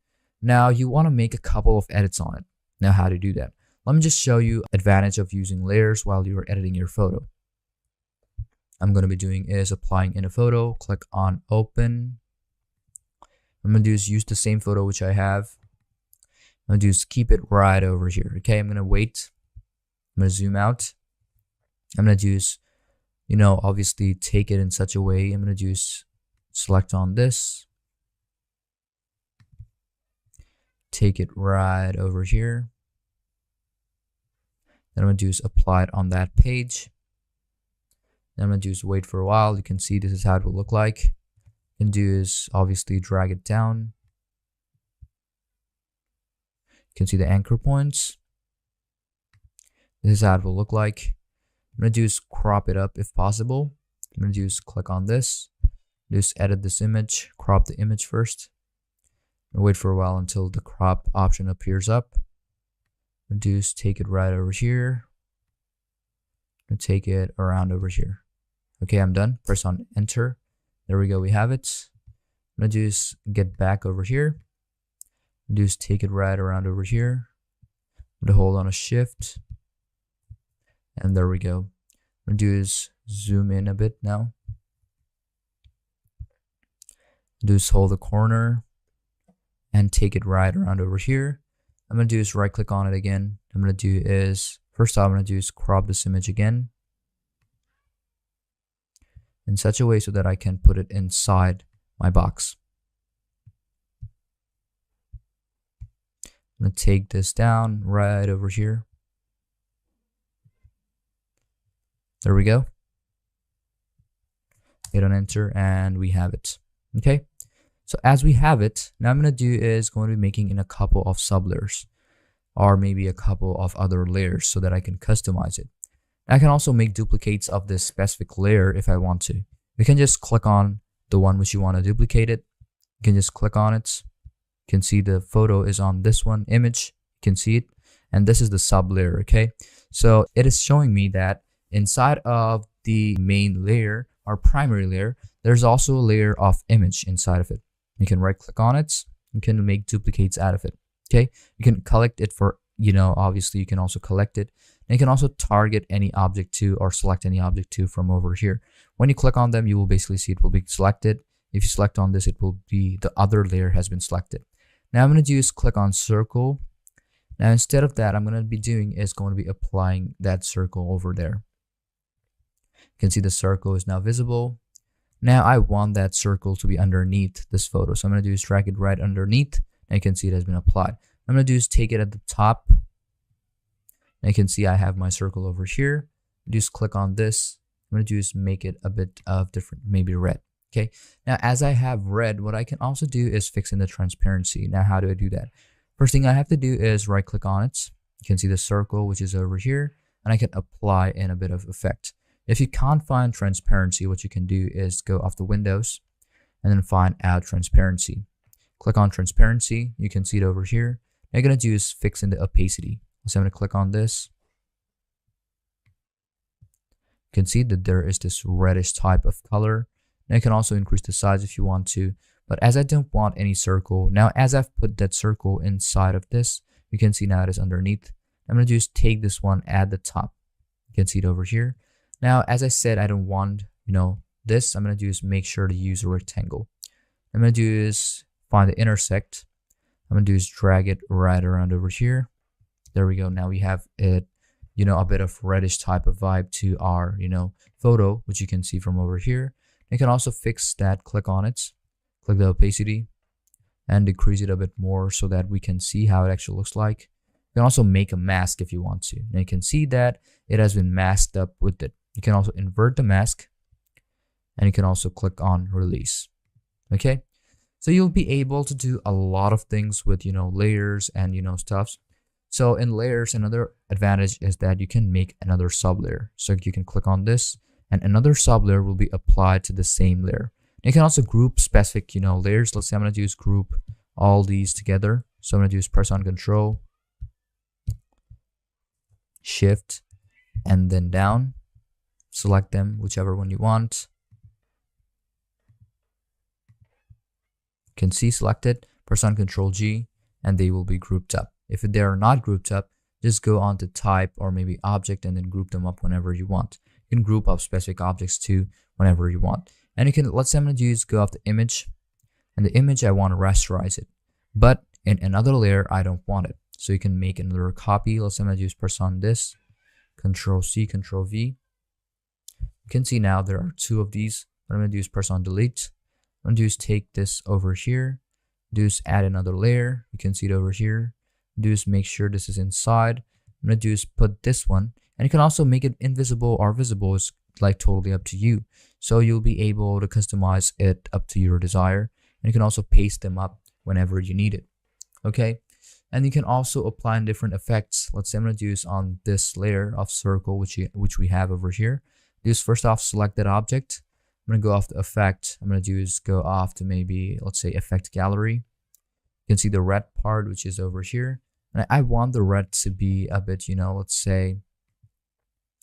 Now you want to make a couple of edits on it. Now how to do that? Let me just show you advantage of using layers while you are editing your photo. I'm going to be doing is applying in a photo, click on open. I'm going to do is use the same photo which I have. I'm going to do is keep it right over here. Okay, I'm going to wait. I'm going to zoom out. I'm going to do is, obviously take it in such a way. I'm going to do is select on this. Take it right over here. Then I'm going to do is apply it on that page. Then I'm going to do is wait for a while. You can see this is how it will look like. You can do is obviously drag it down. You can see the anchor points. This is how it will look like. I'm going to do is crop it up if possible. I'm going to do is click on this. Just edit this image. Crop the image first. And wait for a while until the crop option appears up. I'm going to do is take it right over here. I'm gonna take it around over here. Okay, I'm done. Press on enter. There we go, we have it. I'm gonna just get back over here. Just take it right around over here. I'm gonna hold on a shift. And there we go. I'm gonna do is zoom in a bit now. Just hold the corner and take it right around over here. I'm gonna do is right click on it again. I'm gonna do is first off, I'm gonna do is crop this image again in such a way so that I can put it inside my box. I'm gonna take this down right over here. There we go. Hit on enter and we have it. Okay. So as we have it, now I'm going to do is going to be making in a couple of sub layers or maybe a couple of other layers so that I can customize it. I can also make duplicates of this specific layer if I want to. You can just click on the one which you want to duplicate it. You can just click on it. You can see the photo is on this one image. You can see it. And this is the sub layer. Okay. So it is showing me that inside of the main layer or primary layer, there's also a layer of image inside of it. You can right click on it. You can make duplicates out of it. Okay. You can collect it for, obviously you can also collect it. And you can also target any object to or select any object to from over here. When you click on them, you will basically see it will be selected. If you select on this, it will be the other layer has been selected. Now I'm going to do is click on circle. Now instead of that, I'm going to be doing is going to be applying that circle over there. You can see the circle is now visible. Now I want that circle to be underneath this photo. So I'm going to do is drag it right underneath. And you can see it has been applied. I'm going to do is take it at the top. And you can see I have my circle over here. Just click on this. I'm going to do is make it a bit of different, maybe red. Okay. Now as I have red, what I can also do is fix in the transparency. Now how do I do that? First thing I have to do is right click on it. You can see the circle which is over here. And I can apply in a bit of effect. If you can't find transparency, what you can do is go off the windows and then find add transparency. Click on transparency. You can see it over here. What I'm going to do is fix in the opacity. So I'm going to click on this. You can see that there is this reddish type of color. Now you can also increase the size if you want to. But as I don't want any circle, now as I've put that circle inside of this, you can see now it is underneath. I'm going to just take this one at the top. You can see it over here. Now, as I said, I don't want, this. I'm going to do is make sure to use a rectangle. I'm going to do is find the intersect. I'm going to do is drag it right around over here. There we go. Now we have it, a bit of reddish type of vibe to our, photo, which you can see from over here. You can also fix that. Click on it. Click the opacity and decrease it a bit more so that we can see how it actually looks like. You can also make a mask if you want to. Now you can see that it has been masked up with it. You can also invert the mask and you can also click on release. Okay. So you'll be able to do a lot of things with, layers and, stuff. So in layers, another advantage is that you can make another sub layer. So you can click on this and another sub layer will be applied to the same layer. You can also group specific, layers. Let's say I'm going to use group all these together. So I'm going to use press on Control, Shift, and then down. Select them, whichever one you want. You can see selected, press on Control G, and they will be grouped up. If they are not grouped up, just go on to type or maybe object and then group them up whenever you want. You can group up specific objects too whenever you want. And you can, let's say I'm going to use go off the image, and the image I want to rasterize it. But in another layer, I don't want it. So you can make another copy. Let's say I'm going to use press on this, Control C, Control V. You can see now there are two of these. What I'm going to do is press on delete. I'm going to do is take this over here. Do is add another layer. You can see it over here. Do is make sure this is inside. I'm going to do is put this one. And you can also make it invisible or visible. It's like totally up to you. So you'll be able to customize it up to your desire. And you can also paste them up whenever you need it. Okay. And you can also apply different effects. Let's say I'm going to use on this layer of circle, which we have over here. Use first off, select that object. I'm going to go off the effect. I'm going to do is go off to maybe, let's say, effect gallery. You can see the red part, which is over here. And I want the red to be a bit, let's say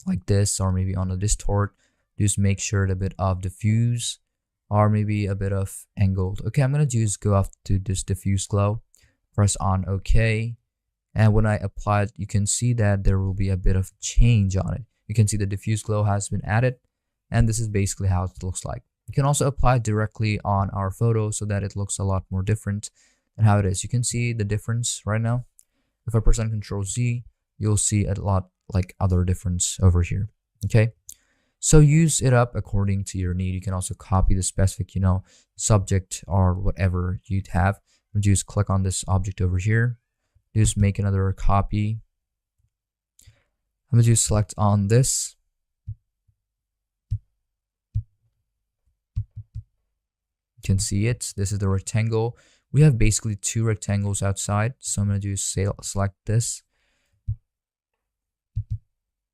like this, or maybe on a distort, just make sure a bit of diffuse or maybe a bit of angled. Okay, I'm gonna just go up to this diffuse glow, press on OK, and when I apply it, you can see that there will be a bit of change on it. You can see the diffuse glow has been added, and this is basically how it looks like. You can also apply it directly on our photo so that it looks a lot more different than how it is. You can see the difference right now. If I press on Ctrl Z, you'll see a lot like other difference over here. Okay, so use it up according to your need. You can also copy the specific, subject or whatever you'd have. Just click on this object over here. Just make another copy. I'm going to just select on this. You can see it. This is the rectangle. We have basically two rectangles outside. So I'm going to just select this.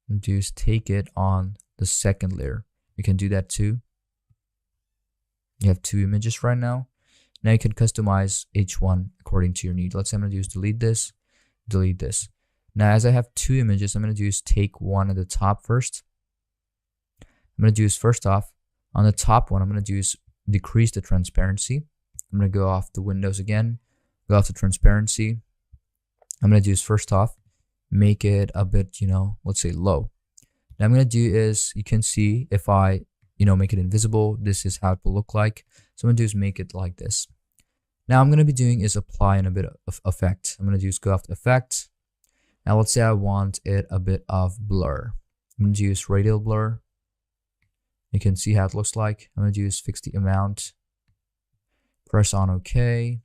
And just take it on the second layer. You can do that too. You have two images right now. Now you can customize each one according to your need. Let's say I'm going to just delete this, delete this. Now as I have two images, I'm going to just take one at the top first. I'm going to use first off, on the top one, I'm going to use decrease the transparency. I'm going to go off the windows again, go off the transparency. I'm going to use first off, make it a bit, let's say low. Now I'm going to do is, you can see if I, make it invisible, this is how it will look like. So I'm going to do is make it like this. Now I'm going to be doing is applying a bit of effect. I'm going to use go off the effect. Now let's say I want it a bit of blur. I'm going to use radial blur. You can see how it looks like. I'm going to use fix the amount. Press on OK.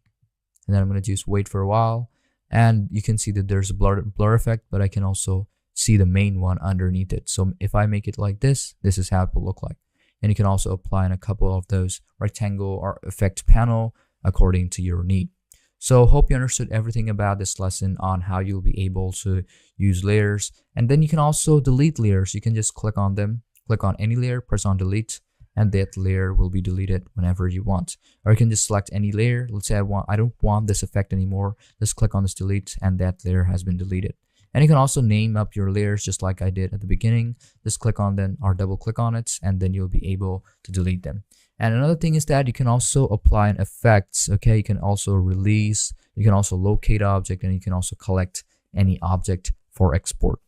And then I'm going to just wait for a while. And you can see that there's a blur effect, but I can also see the main one underneath it. So if I make it like this, this is how it will look like. And you can also apply in a couple of those rectangle or effect panel according to your need. So hope you understood everything about this lesson on how you'll be able to use layers. And then you can also delete layers. You can just click on them, click on any layer, press on delete, and that layer will be deleted whenever you want. Or you can just select any layer. Let's say I don't want this effect anymore. Just click on this delete and that layer has been deleted. And you can also name up your layers just like I did at the beginning. Just click on them or double click on it, and then you'll be able to delete them. And another thing is that you can also apply an effects. Okay, you can also release, you can also locate object, and you can also collect any object for export.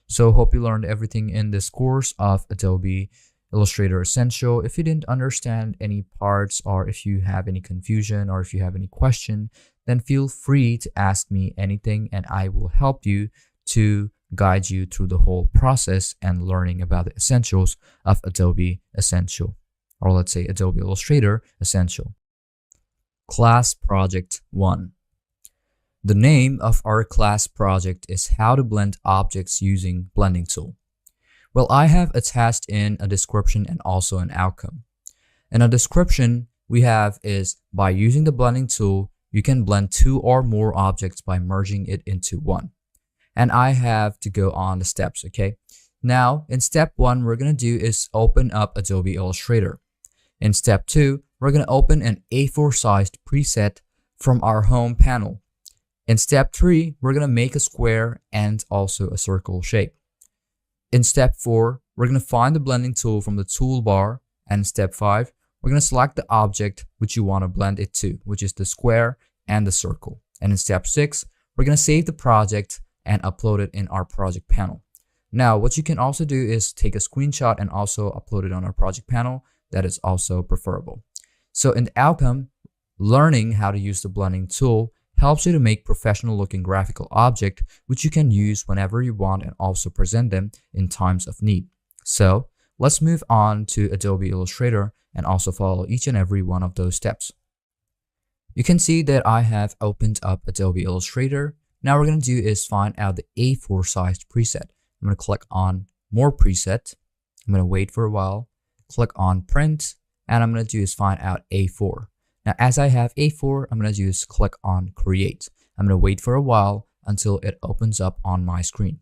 So hope you learned everything in this course of Adobe Illustrator Essential. If you didn't understand any parts, or if you have any confusion, or if you have any question, then feel free to ask me anything and I will help you to guide you through the whole process and learning about the essentials of Adobe Essential, or let's say Adobe Illustrator Essential. Class Project 1. The name of our class project is How to Blend Objects Using Blending Tool. Well, I have attached in a description and also an outcome. In a description, we have is by using the blending tool, you can blend two or more objects by merging it into one. And I have to go on the steps, okay? Now, in step 1, we're going to do is open up Adobe Illustrator. In step 2, we're going to open an A4 sized preset from our home panel. In step 3, we're going to make a square and also a circle shape. In step 4, we're going to find the blending tool from the toolbar. And in step 5, we're going to select the object which you want to blend it to, which is the square and the circle. And in step 6, we're going to save the project and upload it in our project panel. Now, what you can also do is take a screenshot and also upload it on our project panel. That is also preferable. So in the outcome, learning how to use the blending tool helps you to make professional looking graphical object, which you can use whenever you want and also present them in times of need. So let's move on to Adobe Illustrator and also follow each and every one of those steps. You can see that I have opened up Adobe Illustrator. Now what we're going to do is find out the A4 sized preset. I'm going to click on More Preset. I'm going to wait for a while, click on Print, and I'm going to do is find out A4. Now as I have A4, I'm going to just click on Create. I'm going to wait for a while until it opens up on my screen.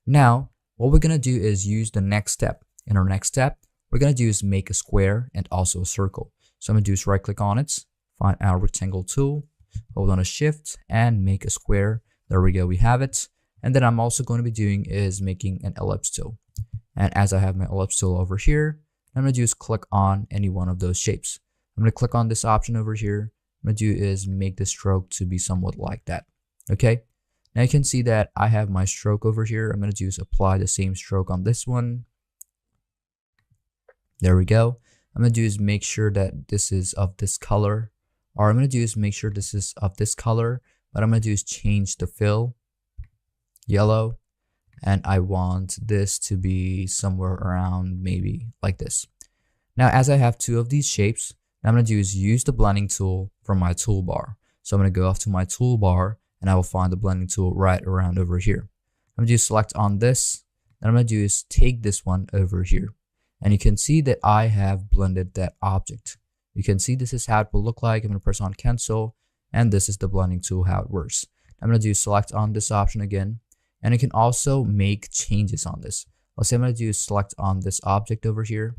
Now what we're going to do is use the next step. In our next step, we're going to do is make a square and also a circle. So I'm going to do is right click on it, find our rectangle tool, hold on a shift and make a square. There we go, we have it. And then I'm also going to be doing is making an ellipse tool. And as I have my ellipse tool over here, I'm going to just click on any one of those shapes. I'm going to click on this option over here. What I'm going to do is make the stroke to be somewhat like that. Okay. Now you can see that I have my stroke over here. I'm going to just apply the same stroke on this one. There we go. I'm going to do is make sure that this is of this color. Or I'm going to do is make sure this is of this color. What I'm going to do is change the fill, yellow. And I want this to be somewhere around maybe like this. Now, as I have two of these shapes, what I'm going to do is use the blending tool from my toolbar. So I'm going to go off to my toolbar and I will find the blending tool right around over here. I'm going to do select on this. And I'm going to do is take this one over here. And you can see that I have blended that object. You can see this is how it will look like. I'm going to press on cancel. And this is the blending tool, how it works. I'm going to do select on this option again. And you can also make changes on this. Let's say I'm going to do select on this object over here.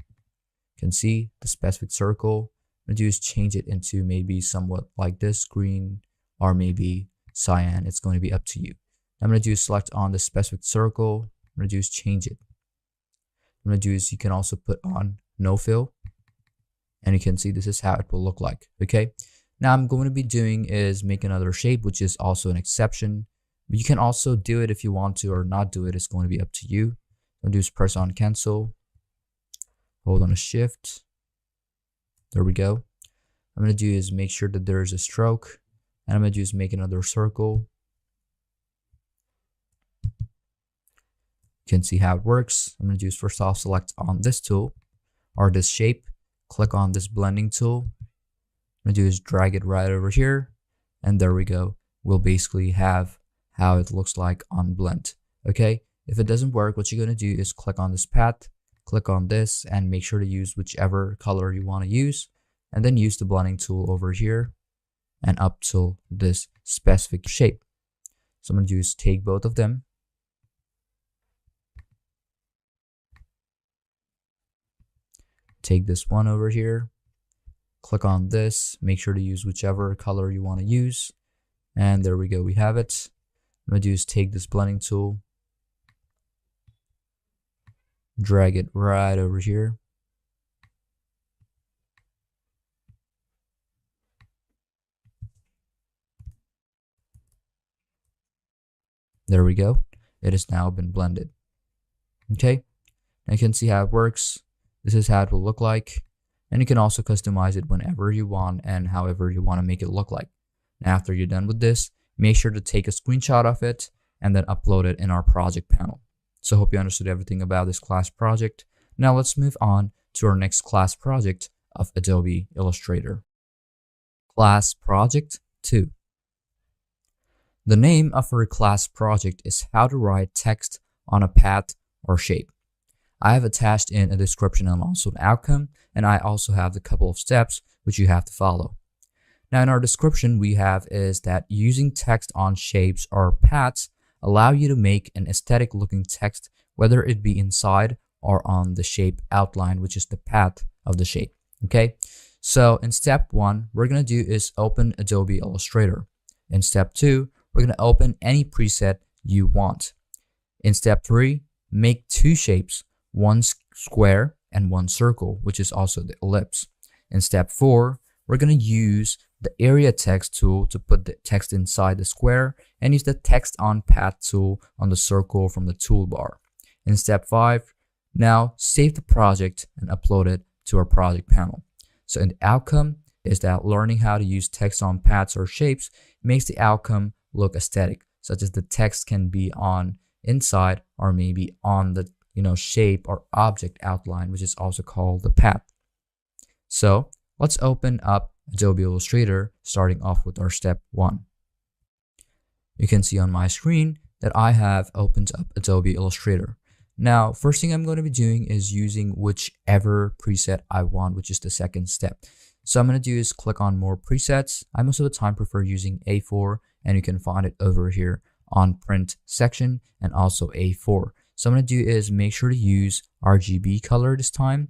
You can see the specific circle. I'm going to do is change it into maybe somewhat like this, green, or maybe cyan. It's going to be up to you. I'm going to do select on the specific circle. I'm going to do is change it. I'm going to do is you can also put on no fill. And you can see this is how it will look like. Okay. Now I'm going to be doing is make another shape, which is also an exception. But you can also do it if you want to or not do it. It's going to be up to you. I'm going to do is press on cancel. Hold on a shift. There we go. I'm going to do is make sure that there's a stroke. And I'm going to do is make another circle. You can see how it works. I'm going to do is first off select on this tool or this shape. Click on this blending tool. I'm going to do is drag it right over here. And there we go. We'll basically have how it looks like on blend. Okay. If it doesn't work, what you're going to do is click on this path, click on this, and make sure to use whichever color you want to use. And then use the blending tool over here and up to this specific shape. So I'm going to do is take both of them. Take this one over here. Click on this. Make sure to use whichever color you want to use. And there we go. We have it. I'm going to do is take this blending tool. Drag it right over here. There we go. It has now been blended. Okay. Now you can see how it works. This is how it will look like. And you can also customize it whenever you want and however you want to make it look like. Now, after you're done with this, make sure to take a screenshot of it and then upload it in our project panel. So I hope you understood everything about this class project. Now let's move on to our next class project of Adobe Illustrator. Class Project 2. The name of our class project is how to write text on a path or shape. I have attached in a description and also an outcome, and I also have a couple of steps which you have to follow. Now in our description we have is that using text on shapes or paths allow you to make an aesthetic looking text, whether it be inside or on the shape outline, which is the path of the shape. Okay, so in step 1, we're going to do is open Adobe Illustrator. In step 2, we're going to open any preset you want. In step 3, make 2 shapes, one square and one circle, which is also the ellipse. In step 4, we're going to use the area text tool to put the text inside the square and use the text on path tool on the circle from the toolbar. In step 5, now save the project and upload it to our project panel. So in the outcome is that learning how to use text on paths or shapes makes the outcome look aesthetic, such as the text can be on inside or maybe on the shape or object outline, which is also called the path. So let's open up Adobe Illustrator, starting off with our step 1. You can see on my screen that I have opened up Adobe Illustrator. Now, first thing I'm going to be doing is using whichever preset I want, which is the second step. So I'm going to do is click on more presets. I most of the time prefer using A4, and you can find it over here on print section and also A4. So I'm going to do is make sure to use RGB color this time.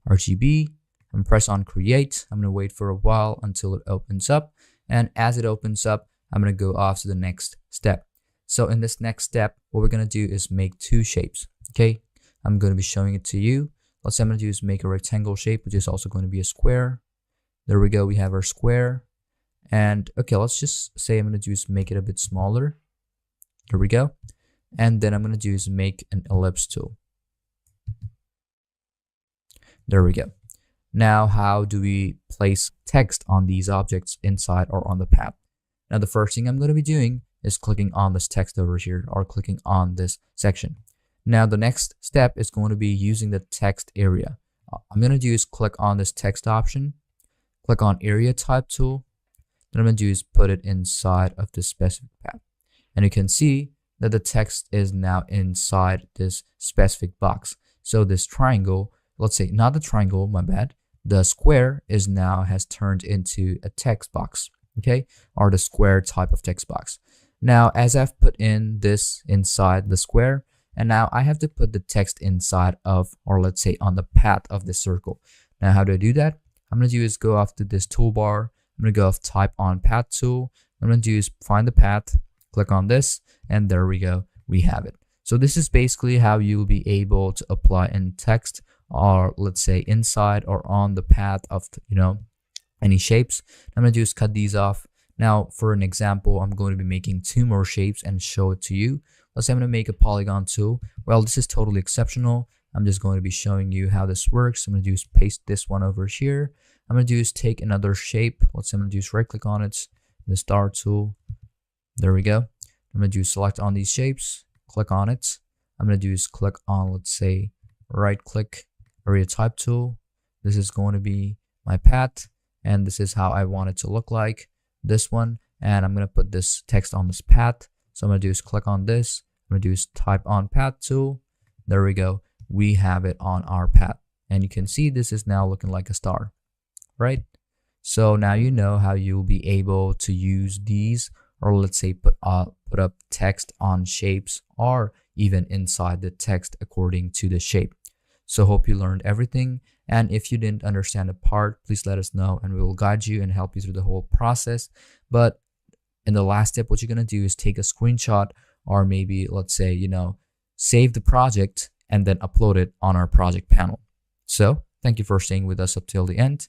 RGB. I'm going to press on create. I'm going to wait for a while until it opens up. And as it opens up, I'm going to go off to the next step. So in this next step, what we're going to do is make two shapes. Okay, I'm going to be showing it to you. Let's say I'm going to do is make a rectangle shape, which is also going to be a square. There we go, we have our square. And okay, let's just say I'm going to do is make it a bit smaller. There we go. And then I'm going to do is make an ellipse tool. There we go. Now, how do we place text on these objects inside or on the path? Now, the first thing I'm going to be doing is clicking on this text over here or clicking on this section. Now, the next step is going to be using the text area. I'm going to do is click on this text option, click on area type tool. Then I'm going to do is put it inside of this specific path. And you can see that the text is now inside this specific box. So this triangle, let's say not the triangle, my bad. The square is now has turned into a text box, okay? Or the square type of text box. Now, as I've put in this inside the square, and now I have to put the text inside of, or let's say on the path of the circle. Now, how do I do that? I'm going to do is go off to this toolbar. I'm going to go off type on path tool. What I'm going to do is find the path, click on this, and there we go. We have it. So this is basically how you'll be able to apply in text, or let's say inside or on the path of, any shapes. I'm going to just cut these off. Now, for an example, I'm going to be making two more shapes and show it to you. Let's say I'm going to make a polygon tool. Well, this is totally exceptional. I'm just going to be showing you how this works. I'm going to do is paste this one over here. I'm going to do is take another shape. Let's say I'm going to do is right click on it, the star tool. There we go. I'm going to do select on these shapes, click on it. I'm going to do is click on, let's say, right click, area type tool. This is going to be my path, and this is how I want it to look like. This one, and I'm going to put this text on this path. So I'm going to do is click on this. I'm going to do is type on path tool. There we go. We have it on our path, and you can see this is now looking like a star, right? So now you know how you'll be able to use these, or let's say put up text on shapes or even inside the text according to the shape. So hope you learned everything, and if you didn't understand a part, please let us know and we will guide you and help you through the whole process. But in the last step, what you're going to do is take a screenshot, or maybe let's say, save the project and then upload it on our project panel. So thank you for staying with us up till the end.